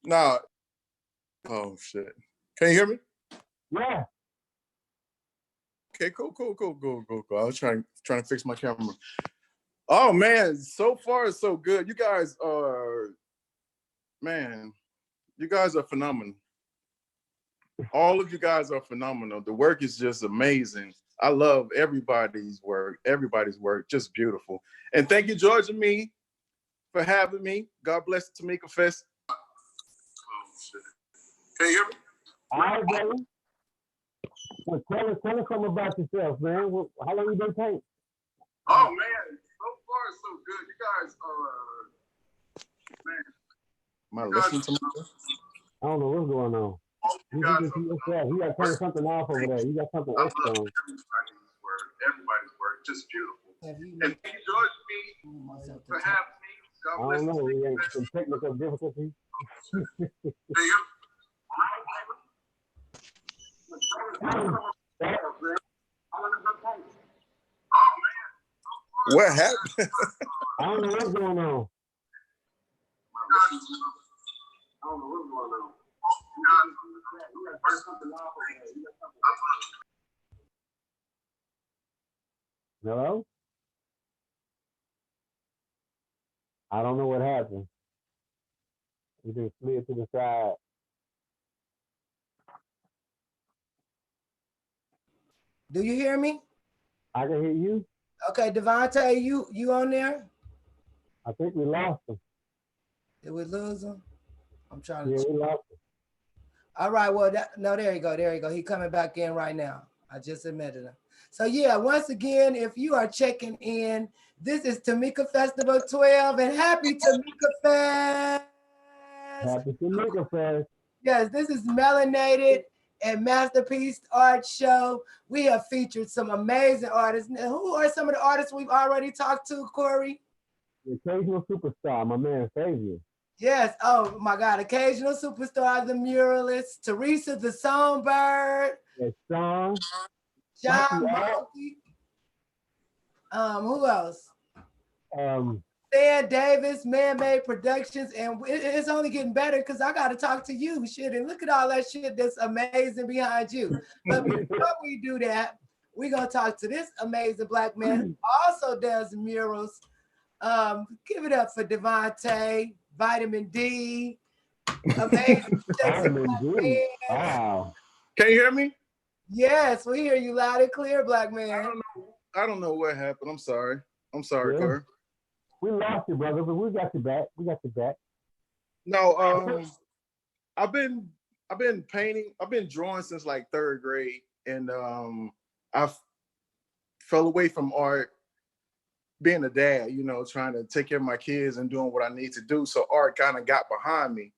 H: No. Oh shit. Can you hear me?
A: Yeah.
H: Okay, cool. I was trying to fix my camera. Oh man, so far so good. You guys are phenomenal. All of you guys are phenomenal. The work is just amazing. I love everybody's work. Just beautiful. And thank you, George and me, for having me. God bless the Tamika Fest. Oh, shit. Can you hear me?
A: All right, brother. Well, tell us something about yourself, man. How long you been painting?
H: Oh, man. So far, so good. You guys are, man. Am I listening to myself?
A: I don't know what's going on. You got to turn something off over there. You got something extra on.
H: Everybody's work, just beautiful. And thank you, George, for having me. God bless you.
A: I don't know. We had some technical difficulties.
H: What happened?
A: I don't know what's going on. Hello? I don't know what happened. We just slid to the side.
B: do you hear me?
A: I can hear you.
B: Okay, Devante, you on there?
A: I think we lost him.
B: Did we lose him? I'm trying to.
A: Yeah, we lost him.
B: All right, well, no, there you go. He coming back in right now. I just admitted him. So yeah, once again, if you are checking in, this is Tamika Festival 12, and happy Tamika Fest.
A: Happy Tamika Fest.
B: Yes, this is Melanated and Masterpiece Art Show. We have featured some amazing artists. Now, who are some of the artists we've already talked to, Corey?
A: The occasional superstar, my man Fabian.
B: Yes, oh my God, occasional superstar, the muralist, Teresa the Songbird.
A: Yes, Sean.
B: John Monkey. Who else? Stan Davis, Man-Made Productions, and it's only getting better because I got to talk to you, shit, and look at all that shit that's amazing behind you. But before we do that, we're gonna talk to this amazing Black man who also does murals. Give it up for Devante, Vitamin D, amazing.
A: Vitamin D. Wow.
H: Can you hear me?
B: Yes, we hear you loud and clear, Black man.
H: I don't know what happened. I'm sorry, Corey.
A: We lost you, brother, but we got you back. No,
H: I've I've been painting. I've been drawing since like 3rd grade, and I fell away from art. Being a dad, you know, trying to take care of my kids and doing what I need to do. So art kind of got behind me.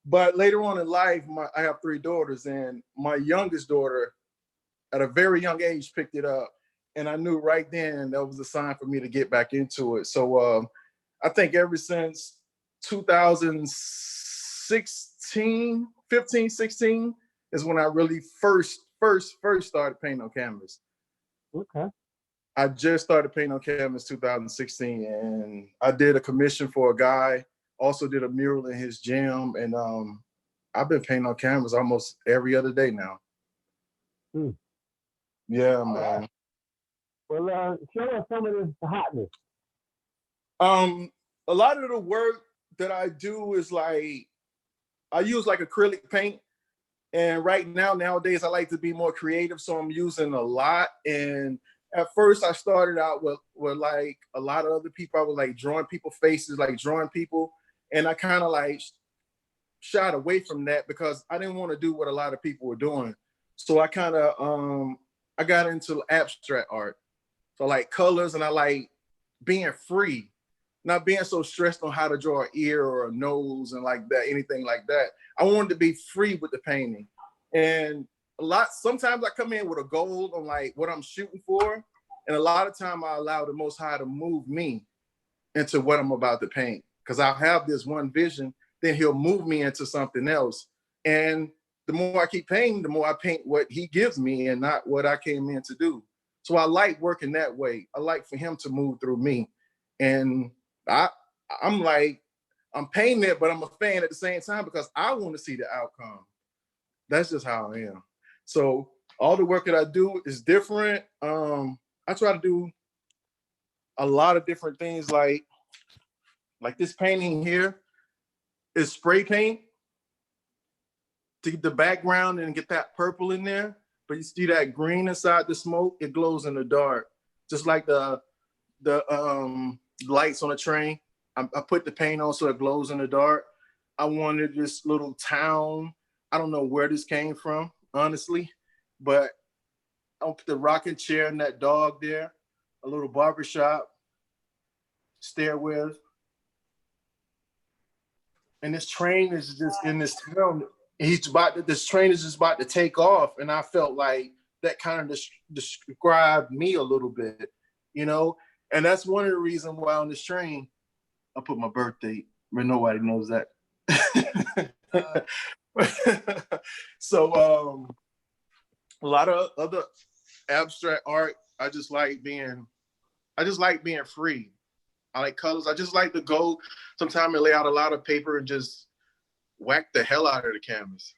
H: But later on in life, I have 3 daughters, and my youngest daughter, at a very young age, picked it up. And I knew right then that was a sign for me to get back into it. So I think ever since 2016, 15, 16 is when I really first started painting on canvas.
A: Okay.
H: I just started painting on canvas 2016, and I did a commission for a guy, also did a mural in his gym, and I've been painting on canvas almost every other day now. Yeah, man.
A: Well, show us some of this hotness.
H: A lot of the work that I do is like, I use like acrylic paint, and nowadays I like to be more creative, so I'm using a lot. And at first I started out with like a lot of other people. I was like drawing people faces, like drawing people, and I kind of like shied away from that because I didn't want to do what a lot of people were doing. So I kind of I got into abstract art. So I like colors, and I like being free, not being so stressed on how to draw an ear or a nose and like that, anything like that. I wanted to be free with the painting. And sometimes I come in with a goal on like what I'm shooting for. And a lot of time I allow the Most High to move me into what I'm about to paint. Because I'll have this one vision, then he'll move me into something else. And the more I keep painting, the more I paint what he gives me and not what I came in to do. So I like working that way. I like for him to move through me. And I'm painting it, but I'm a fan at the same time because I want to see the outcome. That's just how I am. So all the work that I do is different. I try to do a lot of different things, like this painting here is spray paint to get the background and get that purple in there. But you see that green inside the smoke, it glows in the dark. Just like the lights on a train. I put the paint on so it glows in the dark. I wanted this little town. I don't know where this came from, honestly, but I'll put the rocking chair and that dog there, a little barbershop, stairwell. And this train is just in this town. This train is just about to take off. And I felt like that kind of described me a little bit, you know? And that's one of the reasons why on this train, I put my birth date, but nobody knows that. So a lot of other abstract art, I just like being free. I like colors. I just like to go sometimes and lay out a lot of paper and just whack the hell out of the canvas.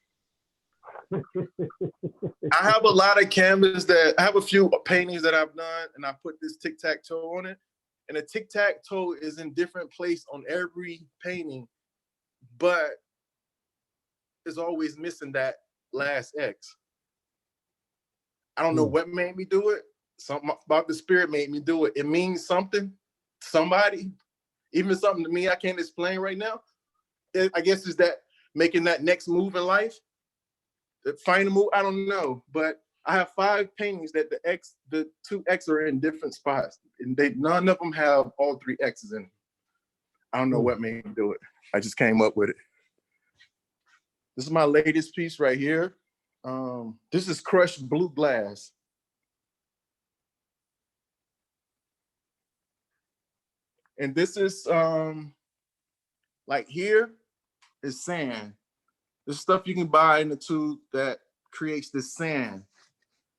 H: I have a lot of canvas I have a few paintings that I've done, and I put this tic-tac-toe on it. And the tic-tac-toe is in different place on every painting, but it's always missing that last X. I don't know what made me do it. Something about the spirit made me do it. It means something to somebody, even something to me I can't explain right now. I guess is that making that next move in life, the final move. I don't know, but I have 5 paintings that the 2 X are in different spots, and none of them have all 3 X's in them. I don't know what made me do it. I just came up with it. This is my latest piece right here. This is crushed blue glass. And this is like here is sand. There's stuff you can buy in the tube that creates this sand,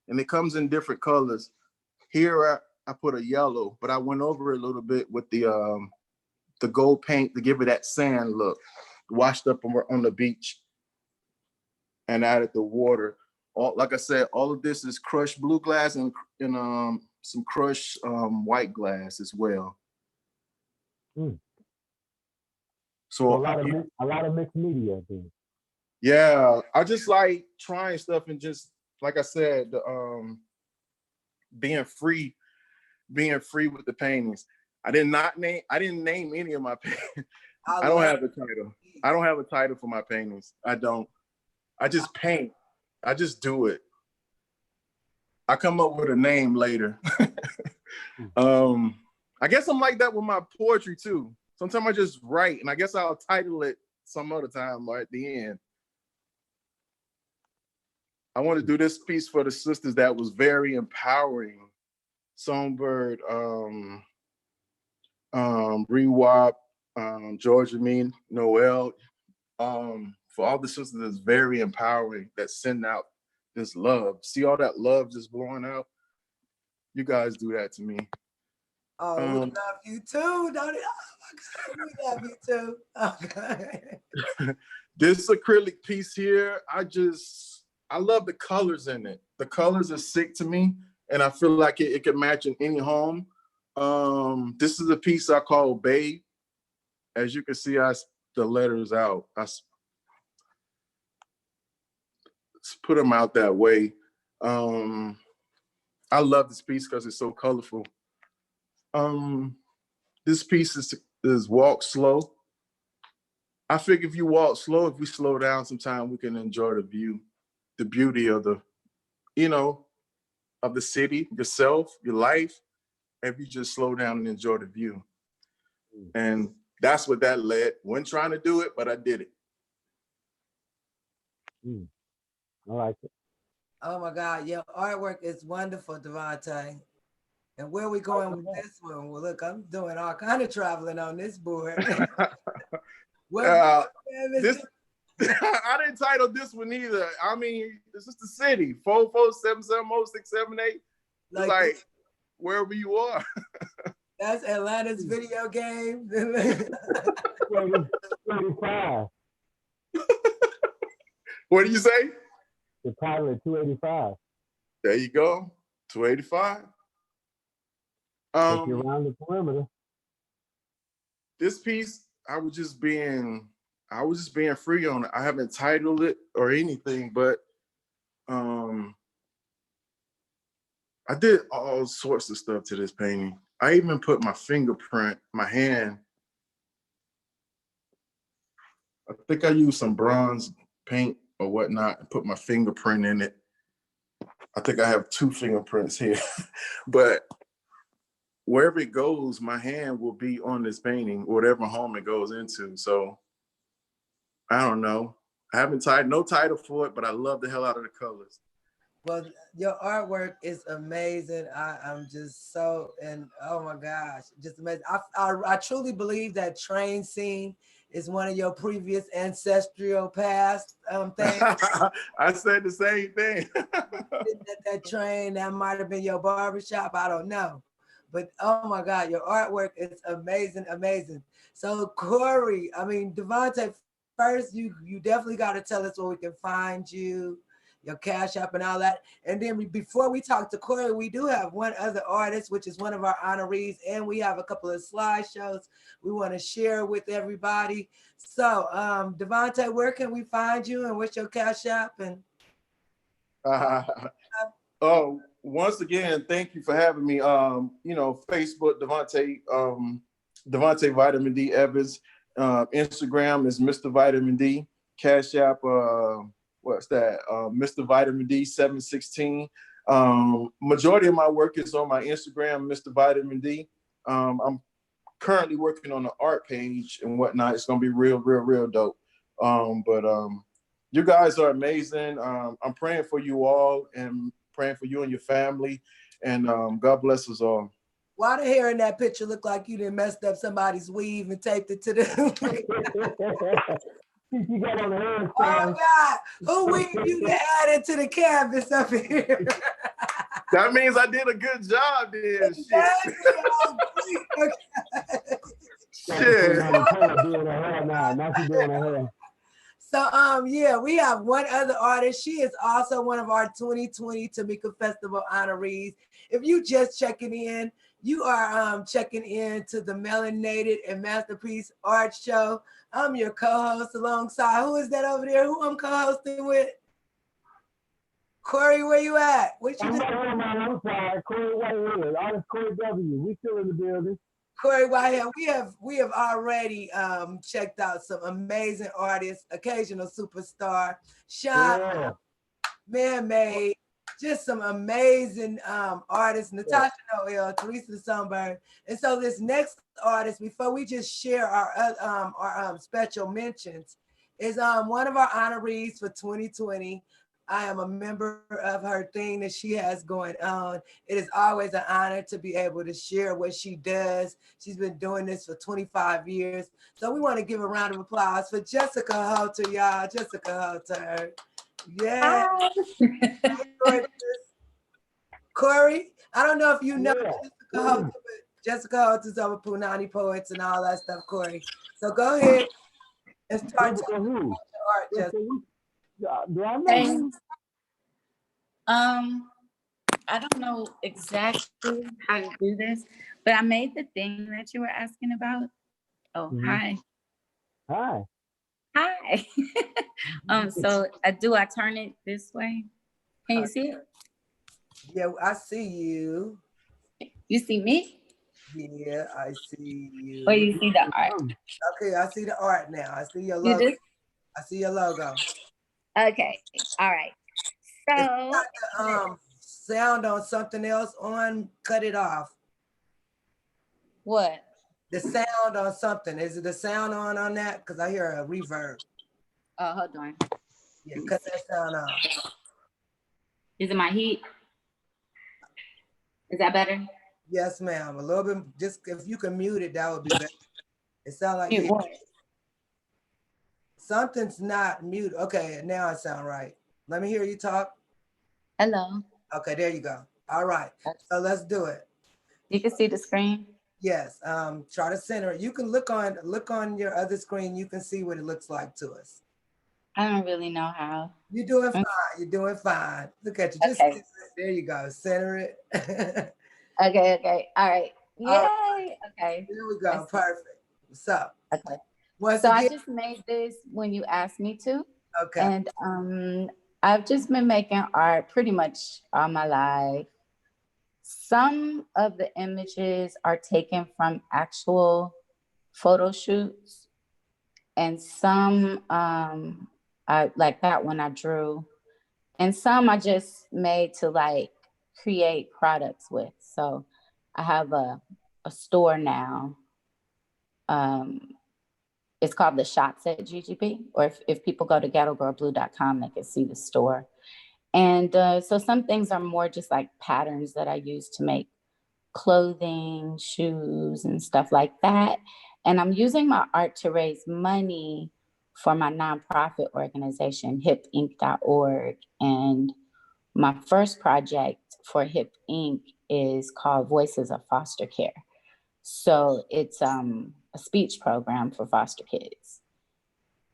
H: and it comes in different colors. Here I put a yellow, but I went over it a little bit with the gold paint to give it that sand look, washed up on the beach, and added the water. Like I said, all of this is crushed blue glass and some crushed white glass as well. So
A: a lot of mixed media then.
H: Yeah, I just like trying stuff and just like I said, being free with the paintings. I didn't name any of my paintings. I don't have a title. I don't have a title for my paintings. I don't. I just paint. I just do it. I come up with a name later. I guess I'm like that with my poetry too. Sometimes I just write, and I guess I'll title it some other time or at the end. I want to do this piece for the sisters that was very empowering. Songbird, Rewop, Georgia Noel, for all the sisters that's very empowering, that send out this love. See all that love just blowing out? You guys do that to me.
B: Oh, we love you too, don't it? Oh my God, we love you too. Okay.
H: This acrylic piece here, I love the colors in it. The colors are sick to me, and I feel like it could match in any home. This is a piece I call Babe. As you can see, the letters out. I put them out that way. I love this piece because it's so colorful. This piece is Walk Slow. I figure if you walk slow, if we slow down sometime, we can enjoy the view, the beauty of the, of the city, yourself, your life, if you just slow down and enjoy the view. And that's what that led. Wasn't trying to do it, but I did it.
A: I like it.
B: Oh my God, your artwork is wonderful, Devante. And where are we going with this one? Well, look, I'm doing all kind of traveling on this board.
H: I didn't title this one either. I mean, this is the city. 44770-678. Like wherever you are.
B: That's Atlanta's video game.
A: 285.
H: What do you say?
A: The title is 285.
H: There you go. 285.
A: Take you around the perimeter.
H: This piece, I was just being free on it. I haven't titled it or anything, but I did all sorts of stuff to this painting. I even put my fingerprint, my hand. I think I used some bronze paint or whatnot and put my fingerprint in it. I think I have 2 fingerprints here, but wherever it goes, my hand will be on this painting, whatever home it goes into. So I don't know. I haven't no title for it, but I love the hell out of the colors.
B: Well, your artwork is amazing. I'm just so, and oh my gosh, just amazing. I truly believe that train scene is one of your previous ancestral past things.
H: I said the same thing.
B: that train, that might have been your barbershop. I don't know. But oh my God, your artwork is amazing, amazing. So Corey, Devante, first you definitely got to tell us where we can find you, your Cash App and all that. And then before we talk to Corey, we do have one other artist, which is one of our honorees, and we have a couple of slideshows we want to share with everybody. So Devante, where can we find you, and what's your Cash App? And
H: once again, thank you for having me. Facebook, Devante Vitamin D Evans. Instagram is Mr. Vitamin D. Cash App, what's that? Mr. Vitamin D 716. Majority of my work is on my Instagram, Mr. Vitamin D. I'm currently working on the art page and whatnot. It's gonna be real dope. But you guys are amazing. I'm praying for you all and praying for you and your family. And God bless us all.
B: Why the hair in that picture look like you done messed up somebody's weave and taped it to the...
A: You got on the hair.
B: Oh God, who weave you to add it to the canvas up here?
H: That means I did a good job then. Shit.
A: Now she's doing her hair.
B: So yeah, we have one other artist. She is also one of our 2020 Tamika Festival honorees. If you just checking in, you are checking in to the Melanated and Masterpiece Art Show. I'm your co-host alongside, who is that over there? Who I'm co-hosting with? Corey, where you at? What you doing?
A: I'm sorry, Corey, artist Corey W. We still in the building.
B: Corey Whitehead, we have already checked out some amazing artists, occasional superstar, Sean,
A: Yeah.
B: Man-Made, just some amazing artists, Natasha Noel, Teresa Sunburn. And so this next artist, before we just share our special mentions, is one of our honorees for 2020. I am a member of her thing that she has going on. It is always an honor to be able to share what she does. She's been doing this for 25 years. So we want to give a round of applause for Jessica Holter, y'all. Jessica Holter. Yeah. Corey, I don't know if you know Jessica Holter, but Jessica Holter's over Punani Poets and all that stuff, Corey. So go ahead and start
A: Jessica
B: talking
A: who?
B: about your art, Jessica.
A: Do I know
I: Hey,
A: you?
I: I don't know exactly how to do this, but I made the thing that you were asking about. Oh, hi.
A: Hi.
I: Hi. So I turn it this way? Can you see it?
B: Yeah, I see you.
I: You see me?
B: Yeah, I see you.
I: Or you see the art?
B: Okay, I see the art now. I see your
I: You
B: logo.
I: just
B: I see your logo.
I: okay. All right.
B: If you
I: So
B: got the sound on something else on, cut it off.
I: what?
B: The sound on something. Is it the sound on that? Because I hear a reverb.
I: Oh, hold on.
B: Yeah, cut that sound off.
I: Is it my heat? Is that better?
B: Yes, ma'am. A little bit. Just if you can mute it, that would be better. It sounds like
I: Mute what?
B: something's not mute. Okay, now it sounds right. Let me hear you talk.
I: Hello.
B: Okay, there you go. All right. So let's do it.
I: You can see the screen?
B: Yes. Try to center it. You can look on your other screen. You can see what it looks like to us.
I: I don't really know how.
B: You're doing fine. You're doing fine. Look at you. Just
I: Okay.
B: there you go. Center it.
I: Okay. All right. Yay.
B: Right.
I: Okay.
B: There we go. Perfect. What's up?
I: Okay.
B: Once
I: So
B: again,
I: I just made this when you asked me to.
B: okay.
I: And I've just been making art pretty much all my life. Some of the images are taken from actual photo shoots, and some I like that one I drew, and some I just made to like create products with. So I have a store now. It's called the Shots at GGP, or if people go to ghettogirlblue.com, they can see the store. And so some things are more just like patterns that I use to make clothing, shoes, and stuff like that. And I'm using my art to raise money for my nonprofit organization, hipinc.org. And my first project for Hip Inc. is called Voices of Foster Care. So it's a speech program for foster kids.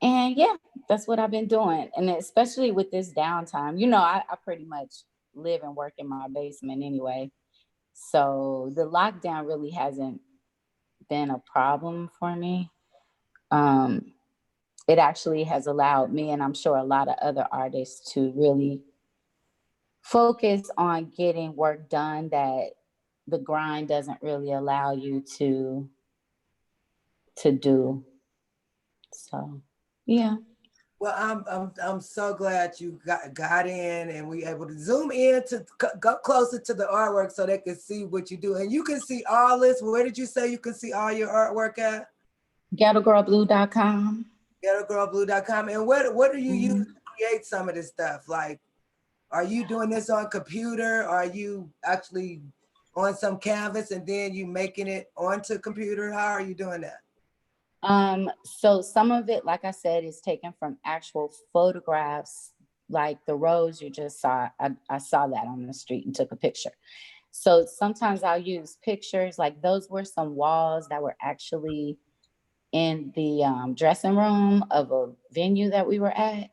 I: And yeah, that's what I've been doing. And especially with this downtime, I pretty much live and work in my basement anyway. So the lockdown really hasn't been a problem for me. It actually has allowed me, and I'm sure a lot of other artists, to really focus on getting work done that the grind doesn't really allow you to do. So, yeah.
B: Well, I'm so glad you got in and we able to zoom in to go closer to the artwork so they can see what you do. And you can see all this. Where did you say you can see all your artwork at?
I: ghettogirlblue.com.
B: ghettogirlblue.com. And what do you use to create some of this stuff? Like, are you doing this on computer? Are you actually on some canvas and then you making it onto computer? How are you doing that?
I: So some of it, like I said, is taken from actual photographs, like the rose you just saw. I saw that on the street and took a picture. So sometimes I'll use pictures, like those were some walls that were actually in the dressing room of a venue that we were at.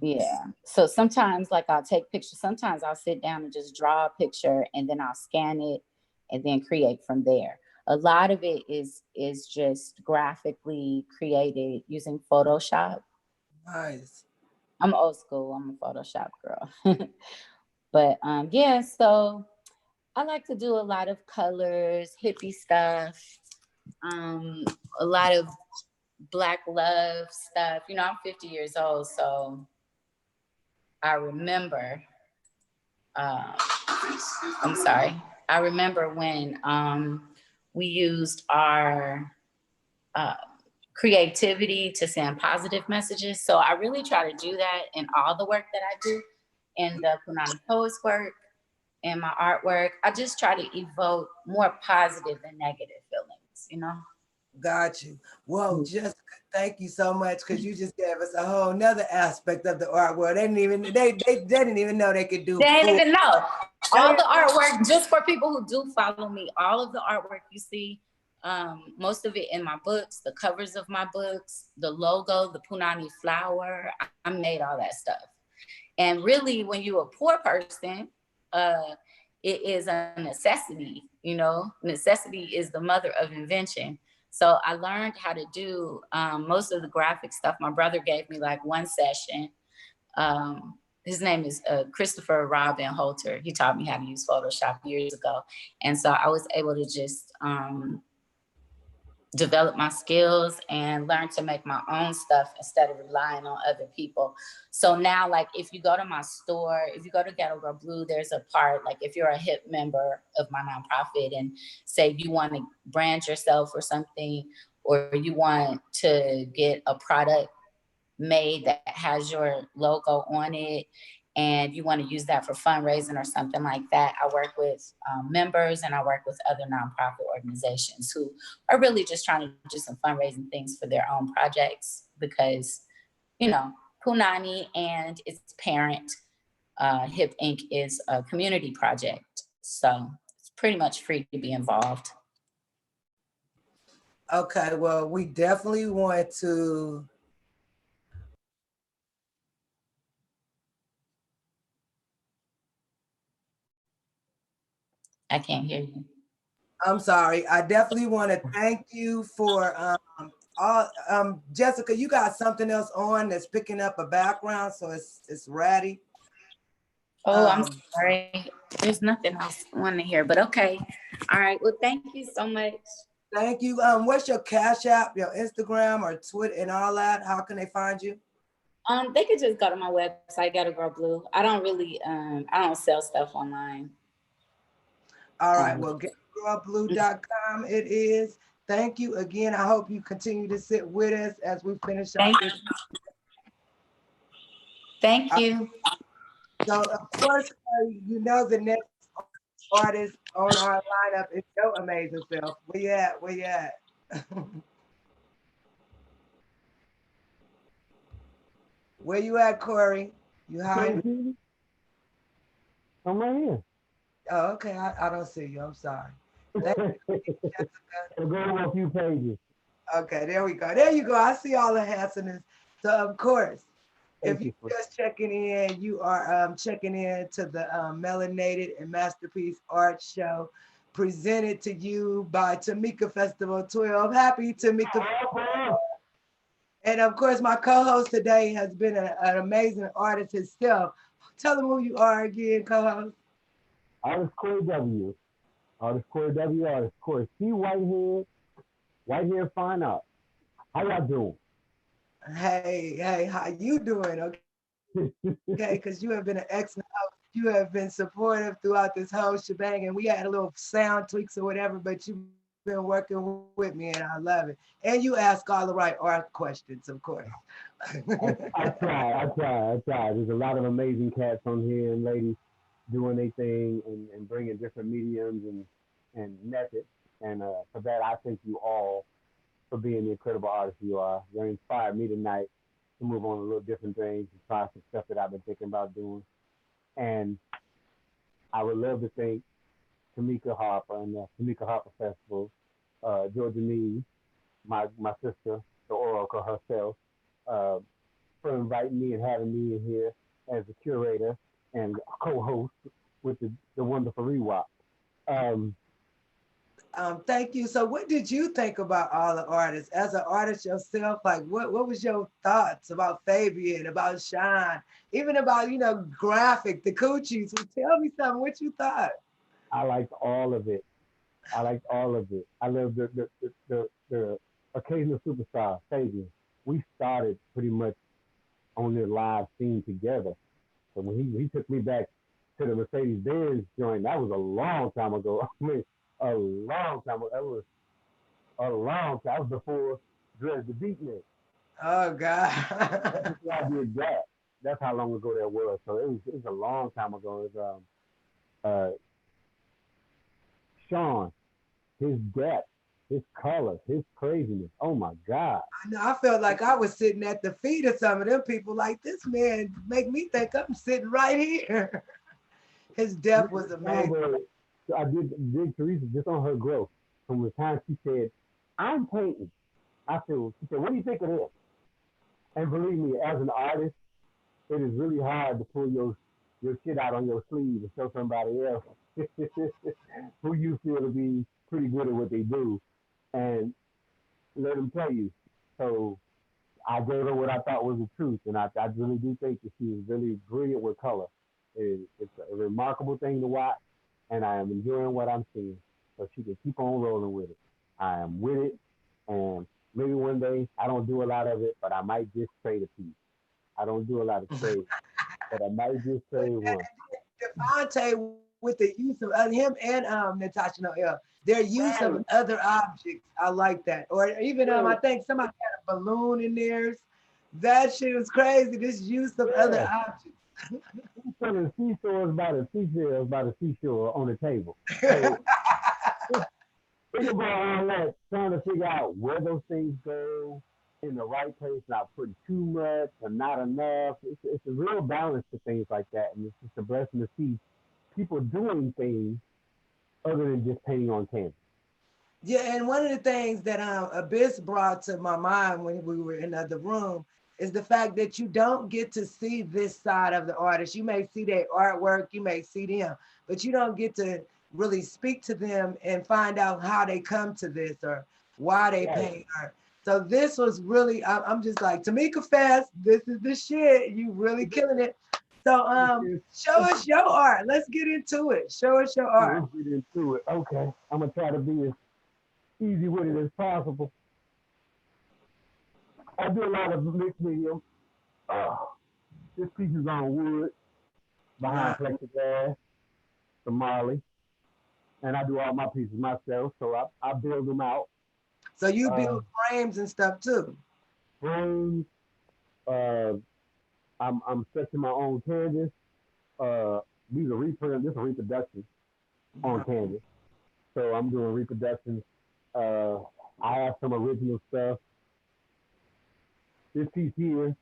I: Yeah. So sometimes like I'll take pictures. Sometimes I'll sit down and just draw a picture and then I'll scan it and then create from there. A lot of it is just graphically created using Photoshop.
B: Nice.
I: I'm old school. I'm a Photoshop girl. But yeah, so I like to do a lot of colors, hippie stuff, a lot of Black love stuff. You know, I'm 50 years old, so I remember, I'm sorry. I remember when we used our creativity to send positive messages. So I really try to do that in all the work that I do, in the Punani Poets work, in my artwork. I just try to evoke more positive than negative feelings, you know?
B: Got you. Well, Jessica, thank you so much, because you just gave us a whole nother aspect of the art world. They didn't even know they could do.
I: They didn't even know. All the artwork, just for people who do follow me, all of the artwork you see, most of it in my books, the covers of my books, the logo, the Punani flower, I made all that stuff. And really, when you're a poor person, it is a necessity, you know? Necessity is the mother of invention. So I learned how to do most of the graphic stuff. My brother gave me like one session. His name is Christopher Robin Holter. He taught me how to use Photoshop years ago. And so I was able to just develop my skills and learn to make my own stuff instead of relying on other people. So now, like, if you go to my store, if you go to Ghetto Girl Blue, there's a part, like if you're a hip member of my nonprofit and say you want to brand yourself or something, or you want to get a product made that has your logo on it, and you want to use that for fundraising or something like that, I work with members, and I work with other nonprofit organizations who are really just trying to do some fundraising things for their own projects, because, you know, Punani and its parent, Hip Inc. is a community project. So it's pretty much free to be involved.
B: Okay, well, we definitely want to
I: I can't hear you.
B: I'm sorry. I definitely want to thank you for Jessica, you got something else on that's picking up a background, so it's ratty.
I: Oh, I'm sorry. There's nothing else I want to hear, but okay. All right. Well, thank you so much.
B: Thank you. What's your Cash App, your Instagram or Twitter and all that? How can they find you?
I: They could just go to my website, Ghetto Girl Blue. I don't really, I don't sell stuff online.
B: All right, well, getgirlblue.com it is. Thank you again. I hope you continue to sit with us as we finish up this.
I: Thank you.
B: So, of course, you know the next artist on our lineup is your amazing self. Where you at? Where you at? Where you at, Corey? You hiding?
A: I'm right here.
B: Oh, okay. I don't see you. I'm sorry. Thank you, Jessica.
A: Go over a few pages.
B: Okay, there we go. There you go. I see all the handsomeness. So, of course, if you're just checking in, you are checking in to the Melanated and Masterpiece Art Show, presented to you by Tamika Festival 12. Happy Tamika. And of course, my co-host today has been an amazing artist himself. Tell them who you are again, co-host.
A: Artist Corey W. Artist Corey W. Artist Corey C. Whitehead Fine Art. How y'all doing?
B: Hey, how you doing? Okay, because you have been an excellent host. You have been supportive throughout this whole shebang, and we had a little sound tweaks or whatever, but you've been working with me, and I love it. And you ask all the right art questions, of course.
A: I try. There's a lot of amazing cats on here and ladies doing their thing and bringing different mediums and methods. And for that, I thank you all for being the incredible artist you are. You inspired me tonight to move on a little different things and try some stuff that I've been thinking about doing. And I would love to thank Tamika Harper and the Tamika Harper Festival, Georgia Meade, my sister, the Oracle herself, for inviting me and having me in here as a curator and co-host with the wonderful Rewalk.
B: Thank you. So what did you think about all the artists? As an artist yourself, like what was your thoughts about Fabian, about Sean, even about, Graphic, the Coochies? Well, tell me something, what you thought?
A: I liked all of it. I liked all of it. I love the occasional superstar, Fabian. We started pretty much on the live scene together. So when he took me back to the Mercedes Benz joint, that was a long time ago. I mean, a long time ago. That was a long time. That was before Dress the Beatnik.
B: Oh God.
A: That's before I did that. That's how long ago that was. So it was a long time ago. It was uh Sean, his depth, his color, his craziness. Oh my God.
B: I know, I felt like I was sitting at the feet of some of them people. Like this man make me think I'm sitting right here. His depth was amazing.
A: So I did Teresa just on her growth. From the time she said, I'm painting. She said, what do you think of this? And believe me, as an artist, it is really hard to pull your shit out on your sleeve and show somebody else who you feel to be pretty good at what they do and let them tell you. So I gave her what I thought was the truth, and I really do think that she is really brilliant with color. It's a remarkable thing to watch, and I am enjoying what I'm seeing. So she can keep on rolling with it. I am with it, and maybe one day I don't do a lot of it, but I might just trade a piece. I don't do a lot of trade, but I might just trade one.
B: Devante with the use of him and Natasha Noel, their use
A: Right.
B: of other objects. I like that. Or even I think somebody had a balloon in theirs. That shit was crazy. This use of other objects.
A: Selling seashores by the seashells by the seashore on the table. So think about all that, trying to figure out where those things go in the right place, not putting too much or not enough. It's a real balance to things like that, and it's just a blessing to see people doing things other than just painting on canvas.
B: Yeah, and one of the things that Abyss brought to my mind when we were in the other room is the fact that you don't get to see this side of the artist. You may see their artwork, you may see them, but you don't get to really speak to them and find out how they come to this or why they paint art. So this was really, I'm just like, Tamika Fest, this is the shit. You really killing it. So show us your art. Let's get into it. Show us your art.
A: Let's get into it. Okay, I'm gonna try to be as easy with it as possible. I do a lot of mixed medium. This piece is on wood behind plexiglass, some Marley, and I do all my pieces myself. So I build them out.
B: So you build frames and stuff too.
A: Frames. I'm stretching my own canvas. These are reprints. This is reproduction on canvas. So I'm doing reproductions. I have some original stuff. This piece here,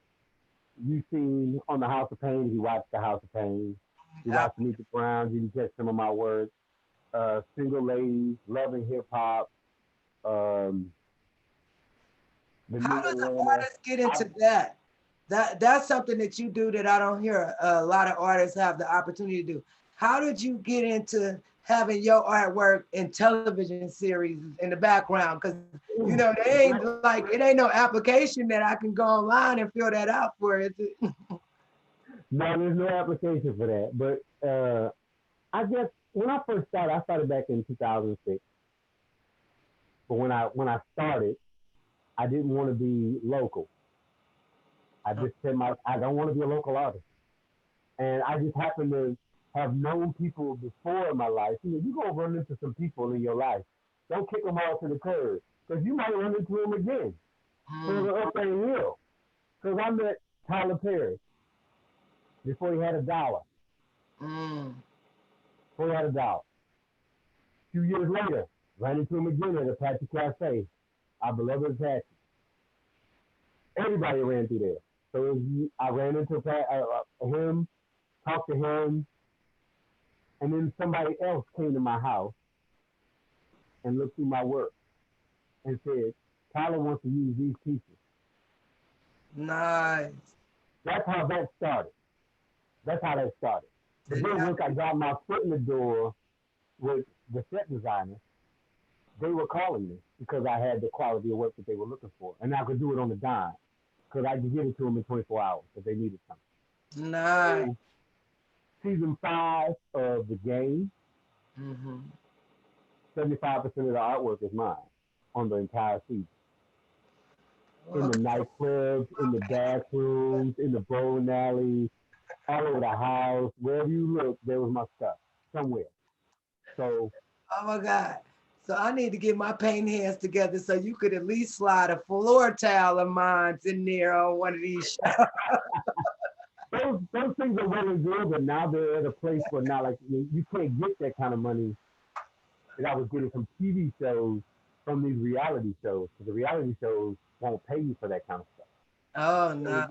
A: you've seen on the House of Pain. If you watch the House of Pain, you watch Meet the Browns, you can catch some of my work. Single Ladies, Loving Hip Hop.
B: How does an artist get into that? That's something that you do that I don't hear a lot of artists have the opportunity to do. How did you get into having your artwork in television series in the background? Because you know they ain't like it ain't no application that I can go online and fill that out for it.
A: No, there's no application for that. But I guess when I first started, I started back in 2006. But when I started, I didn't want to be local. I just said I don't want to be a local artist. And I just happened to have known people before in my life. You know, you're going to run into some people in your life. Don't kick them all to the curb because you might run into them again. Further up that hill. Because I met Tyler Perry before he had $1. Before he had $1. A few years later, ran into him again at Apache Cafe. Our beloved Apache. Everybody ran through there. So I ran into him, talked to him, and then somebody else came to my house and looked through my work and said, Tyler wants to use these pieces.
B: Nice.
A: That's how that started. But then once I got my foot in the door with the set designer, they were calling me because I had the quality of work that they were looking for. And I could do it on the dime because I could give it to them in 24 hours if they needed something.
B: Nice.
A: So, season 5 of The Game,
B: Mm-hmm.
A: 75% of the artwork is mine on the entire piece. In the nightclubs, in the bathrooms, in the bowling alleys, all over the house, wherever you look, there was my stuff somewhere. So,
B: oh my God. So I need to get my paint hands together so you could at least slide a floor tile of mine in there on one of these shows.
A: those things are really good, but now they're at a place where now, like, you can't get that kind of money that I was getting from TV shows, from these reality shows, because the reality shows won't pay you for that kind of stuff.
B: Oh, no.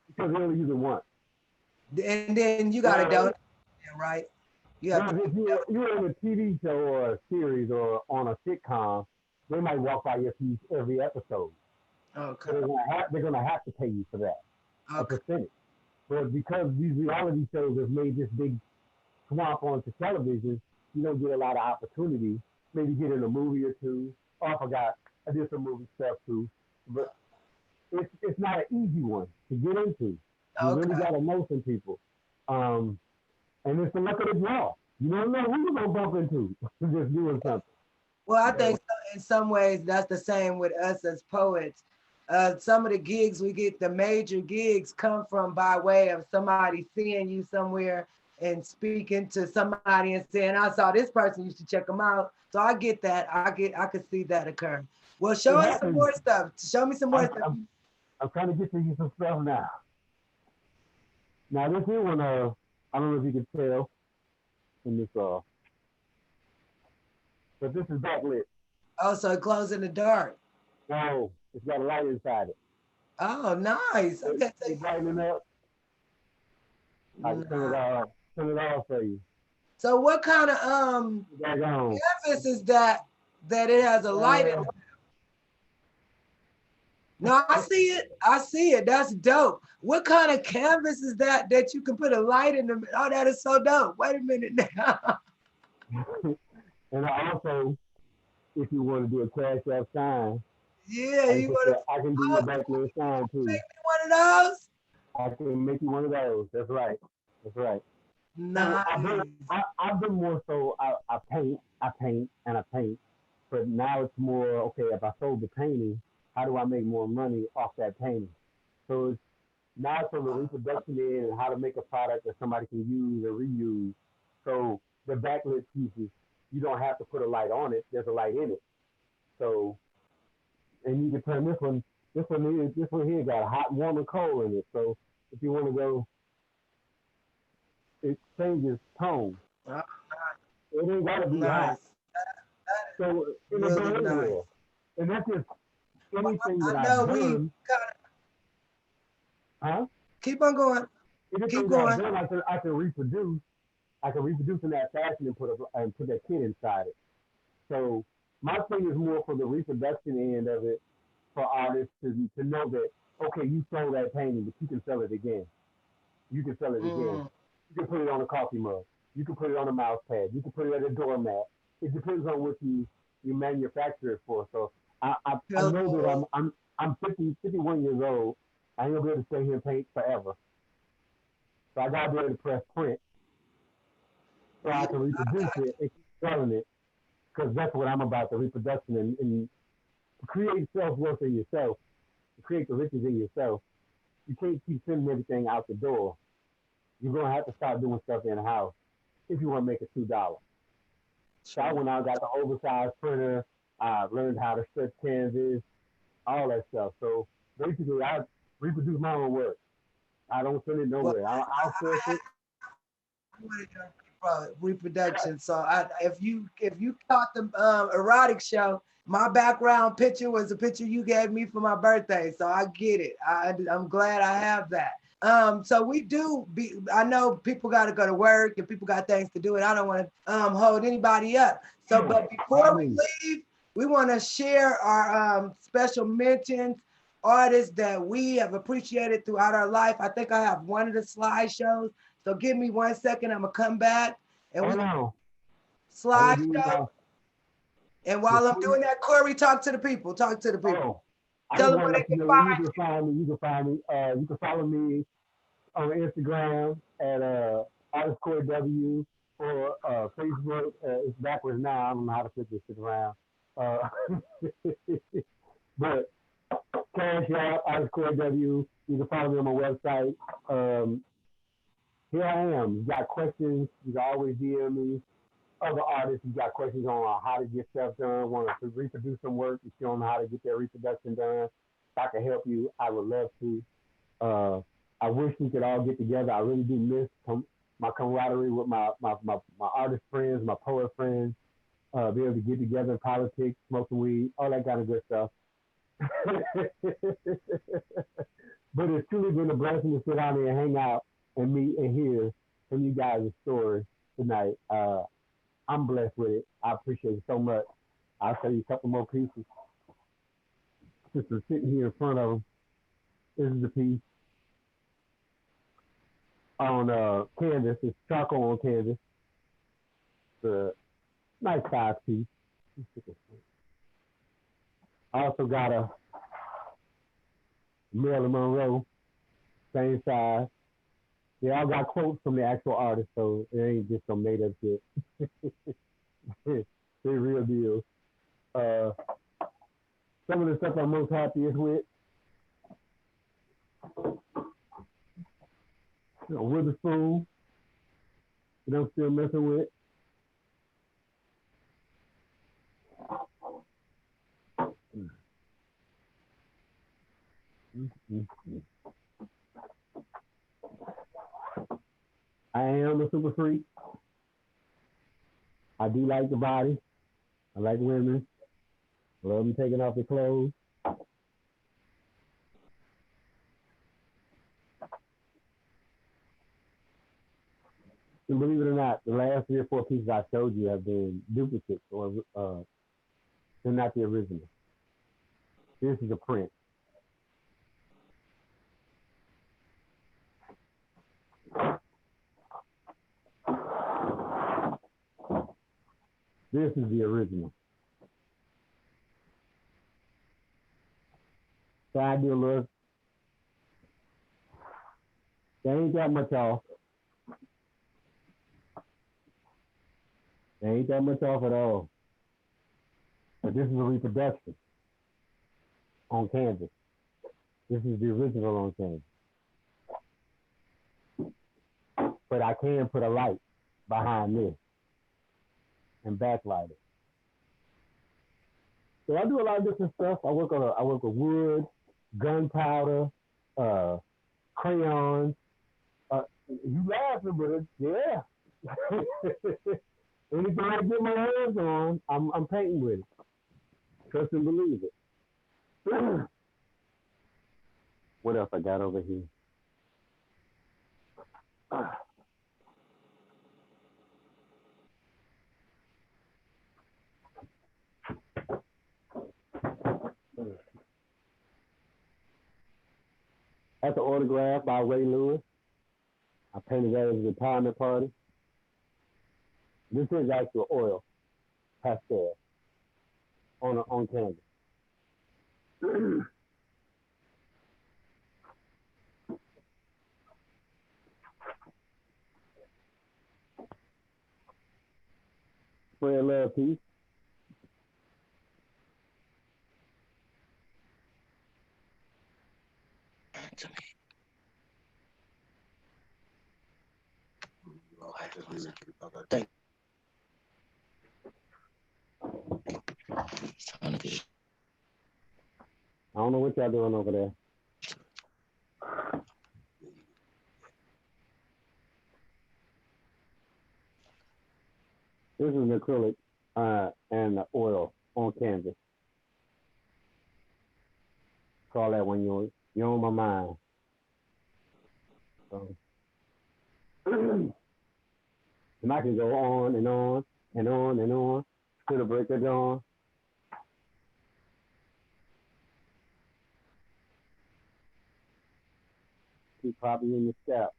A: Because they only use it once.
B: And then you got to donate, right? You have
A: if you're in a TV show or a series or on a sitcom, they might walk by your piece every episode.
B: Okay.
A: So they're gonna have to pay you for that, a percentage. But because these reality shows have made this big swamp onto television, you don't get a lot of opportunity. Maybe get in a movie or two. Oh, I forgot, I did some movie stuff too. But it's not an easy one to get into. You really gotta know some people. And it's the luck of the draw. You don't know who you're gonna bump into just doing something.
B: Well, I think in some ways that's the same with us as poets. Some of the gigs we get, the major gigs, come from by way of somebody seeing you somewhere and speaking to somebody and saying, "I saw this person, you should check them out." So I get that. I could see that occur. Well, show us some more stuff. Show me some more stuff.
A: I'm trying to get to you some stuff now. Now this here one, I don't know if you can tell in this, but this is backlit.
B: Oh, so it glows in the dark.
A: No, it's got a light inside it.
B: Oh, nice. Okay.
A: It's lighting up. I can turn it off for you.
B: So what kind of canvas is that it has a light in it? No, I see it. I see it. That's dope. What kind of canvas is that you can put a light in the? Oh, that is so dope. Wait a minute now.
A: And also, if you want to do a Cash App sign,
B: yeah,
A: I can do your backlit sign too.
B: Make me one of those.
A: I can make you one of those. That's right. That's right.
B: Nice.
A: So I've been more so. I paint, but now it's more okay. If I sold the painting, how do I make more money off that painting? So it's now from the reproduction end and how to make a product that somebody can use or reuse. So the backlit pieces, you don't have to put a light on it. There's a light in it. So, and you can turn this one here got a hot, warm, and cold in it. So if you want to go, it changes tone. It ain't got to be hot. So in the behavior, and that's just anything that I've done. Huh?
B: Keep on going.
A: Keep going. I can reproduce. I can reproduce in that fashion and put that kid inside it. So my thing is more for the reproduction end of it, for artists to know that, okay, you sold that painting, but you can sell it again. You can sell it again. You can put it on a coffee mug. You can put it on a mouse pad. You can put it at a doormat. It depends on what you manufacture it for. So I know that I'm 51 years old. I ain't gonna be able to stay here and paint forever. So I gotta be able to press print so I can reproduce it and keep selling it, because that's what I'm about, the reproduction and create self-worth in yourself, create the riches in yourself. You can't keep sending everything out the door. You're gonna have to start doing stuff in the house if you want to make it $2. So I went out and got the oversized printer. I learned how to stretch canvas, all that stuff. So basically, I reproduce my own work. I don't send it nowhere. I'll source it.
B: Reproduction. So if you caught the erotic show, my background picture was a picture you gave me for my birthday. So I get it. I'm glad I have that. So I know people got to go to work and people got things to do, and I don't want to hold anybody up. So, but before we leave, we want to share our special mentions, artists that we have appreciated throughout our life. I think I have one of the slideshows. So give me 1 second. I'm gonna come back and slideshow. And while I'm doing that, Corey, talk to the people. Tell them where they can find you.
A: You can find me. You can follow me on Instagram at _W or Facebook. It's backwards now. I don't know how to flip this shit around. But Cash Out, underscore W. You can follow me on my website. Here I am. You got questions, you can always DM me. Other artists, you got questions on how to get stuff done, want to reproduce some work, you don't know how to get their reproduction done. If I can help you, I would love to. I wish we could all get together. I really do miss my camaraderie with my artist friends, my poet friends, be able to get together in politics, smoke some weed, all that kind of good stuff. But it's truly been a blessing to sit down here and hang out and meet and hear from you guys' stories tonight. I'm blessed with it. I appreciate it so much. I'll tell you a couple more pieces. Just sitting here in front of them. This is the piece on canvas. It's charcoal on canvas. It's a nice size piece. I also got a Marilyn Monroe, same size. They all got quotes from the actual artist, so it ain't just some made up shit. They're real deal. Some of the stuff I'm most happiest with. Witherspoon, that I'm still messing with. I am a super freak. I do like the body. I like women. I love them taking off their clothes. And believe it or not, the last 3 or 4 pieces I showed you have been duplicates, or they're not the original. This is a print. This is the original. So I do a look. They ain't that much off. They ain't that much off at all. But this is a reproduction on canvas. This is the original on canvas. But I can put a light behind this and backlight it. So I do a lot of different stuff. I work with wood, gunpowder, crayons. You laughing, but it's, yeah. Anything I get my hands on, I'm painting with it. Trust and believe it. What else I got over here? That's an autograph by Ray Lewis. I painted that as a retirement party. This is actual oil pastel on canvas. Spread love, peace.
G: Thank
A: I don't know what y'all doing over there. This is an acrylic and the oil on canvas. Call that when you're on my mind. So, and I can go on and on and on and on to the break of dawn. Keep popping in the step.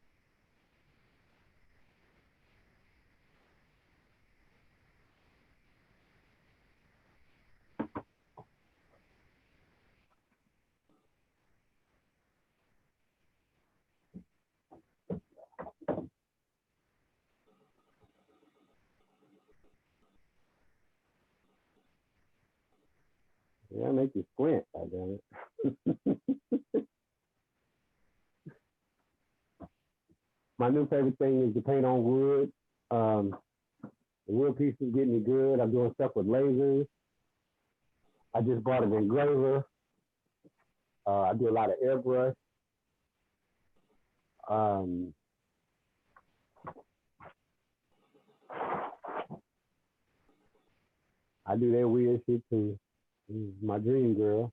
A: Yeah, make you squint, goddamn it. My new favorite thing is to paint on wood. The wood piece is getting me good. I'm doing stuff with lasers. I just bought an engraver. I do a lot of airbrush. I do that weird shit too. My dream girl.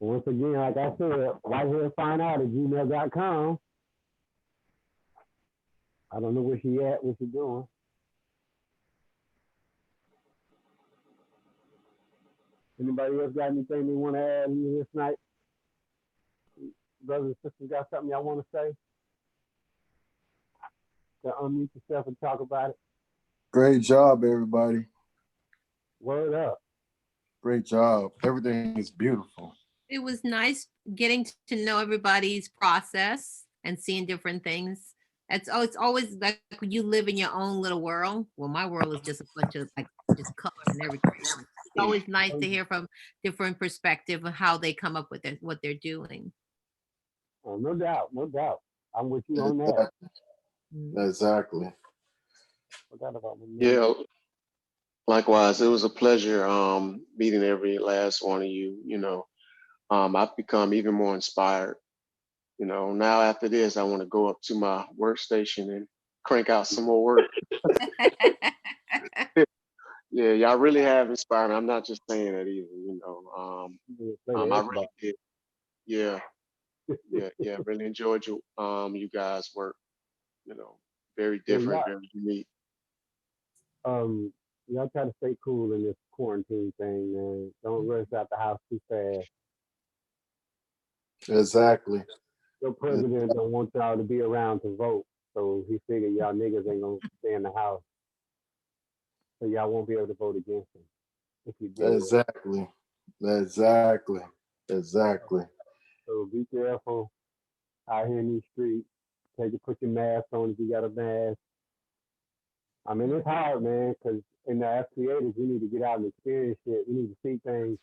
A: Once again, like I said, whitehairfineart@gmail.com. I don't know where she at, what she doing. Anybody else got anything they want to add in this night? Brothers and sisters, got something y'all want to say? To unmute yourself and talk about it.
H: Great job, everybody.
A: Word up.
H: Great job. Everything is beautiful.
F: It was nice getting to know everybody's process and seeing different things. It's always like you live in your own little world. Well, my world is just a bunch of like just color and everything. It's always nice to hear from different perspective of how they come up with what they're doing.
A: Oh, no doubt, no doubt. I'm with you on that.
H: Exactly.
A: Forgot about
E: Yeah. Likewise, it was a pleasure meeting every last one of you. You know, I've become even more inspired. You know, now after this, I want to go up to my workstation and crank out some more work. Yeah, y'all really have inspired me. I'm not just saying that either. You know, I really did. Yeah, yeah. Really enjoyed you guys' work. You know, very different, very unique.
A: Y'all try to stay cool in this quarantine thing, man. Don't rush out the house too fast.
H: Exactly.
A: Your president don't want y'all to be around to vote, so he figured y'all niggas ain't gonna stay in the house, so y'all won't be able to vote against him if you do.
H: Exactly. Exactly. Exactly.
A: So be careful out here in these streets. Put your mask on if you got a mask. I mean, it's hard, man, because as creators, we need to get out and experience shit. We need to see things,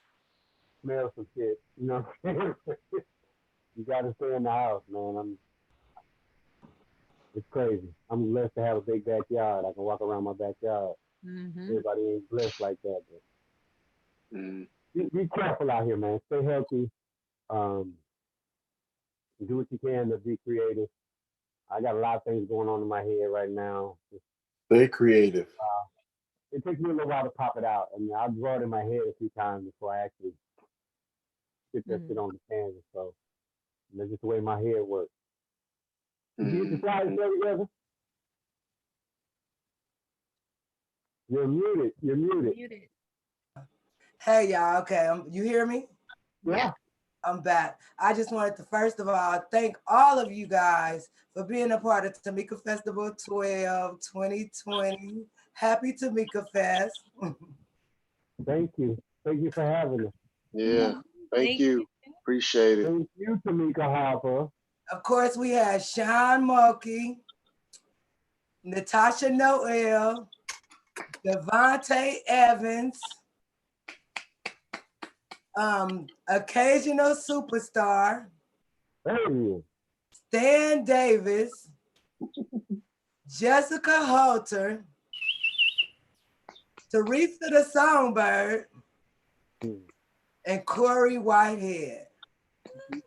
A: smell some shit. You know what I'm saying? You got to stay in the house, man. It's crazy. I'm blessed to have a big backyard. I can walk around my backyard. Mm-hmm. Everybody ain't blessed like that. But be careful out here, man. Stay healthy. Do what you can to be creative. I got a lot of things going on in my head right now.
H: Stay creative.
A: It takes me a little while to pop it out. I mean, I draw it in my head a few times before I actually get that shit on the canvas. So that's just the way my head works. Did you get the slides together? You're muted. You're muted.
B: Hey, y'all. Okay, you hear me?
A: Yeah.
B: I'm back. I just wanted to, first of all, thank all of you guys for being a part of Tamika Festival 12 2020. Happy Tamika Fest.
A: Thank you. Thank you for having us.
E: Yeah, thank you. Appreciate it.
A: Thank you, Tamika Harper.
B: Of course, we had Sean Mulkey, Natasha Noel, Devante Evans, occasional superstar, Stan Davis, Jessica Holter, Teresa the Songbird, and Corey Whitehead.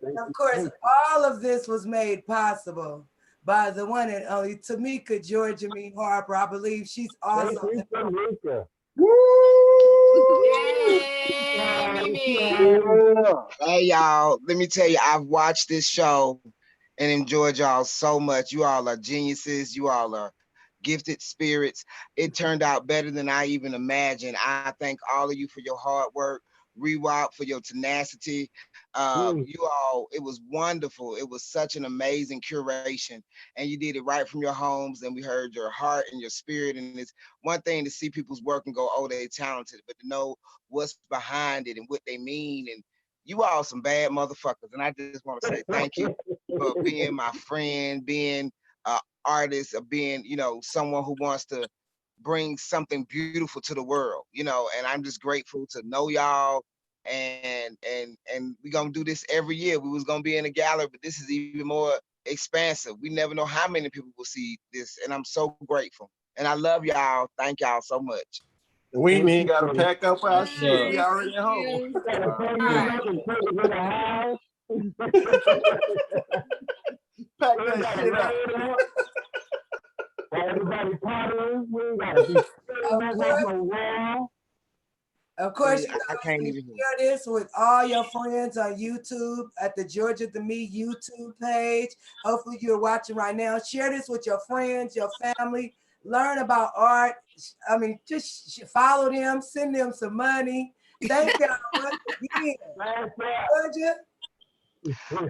B: And of course, all of this was made possible by the one and only Tamika Georgia Me Harper. I believe she's also.
J: Hey y'all, let me tell you, I've watched this show and enjoyed y'all so much. You all are geniuses. You all are gifted spirits. It turned out better than I even imagined. I thank all of you for your hard work. Rewalk for your tenacity. You all, it was wonderful. It was such an amazing curation, and you did it right from your homes, and we heard your heart and your spirit. And it's one thing to see people's work and go, oh, they're talented, but to know what's behind it and what they mean. And you all some bad motherfuckers. And I just want to say thank you for being my friend, being artist, of being, you know, someone who wants to bring something beautiful to the world, you know, and I'm just grateful to know y'all. And we're gonna do this every year. We was gonna be in a gallery, but this is even more expansive. We never know how many people will see this, and I'm so grateful. And I love y'all. Thank y'all so much.
H: We ain't even gotta pack up our shit. We
F: Thank
H: already at home.
F: you.
H: Pack that shit up.
A: Everybody pottering, we ain't gotta be back off no wall.
B: Of course, you
J: I
B: guys
J: can't
B: can
J: even.
B: share this with all your friends on YouTube at the Georgia to Me YouTube page. Hopefully you're watching right now. Share this with your friends, your family. Learn about art. I mean, just follow them, send them some money. Thank y'all once again. Georgia.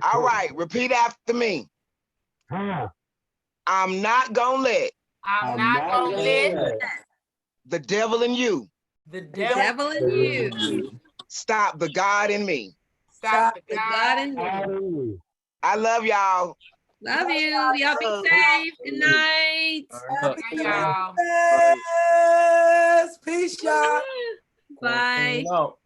J: All right, repeat after me. I'm not gonna let
C: I'm not gonna let
J: the devil in you
C: the
F: Devil in you.
J: stop the God in me.
C: stop the
F: God
C: God.
F: in me.
J: I love y'all.
F: Love you. Y'all be safe. Good night.
B: Happy
C: Y'all.
B: Christmas. Peace, y'all.
F: Bye.
H: No.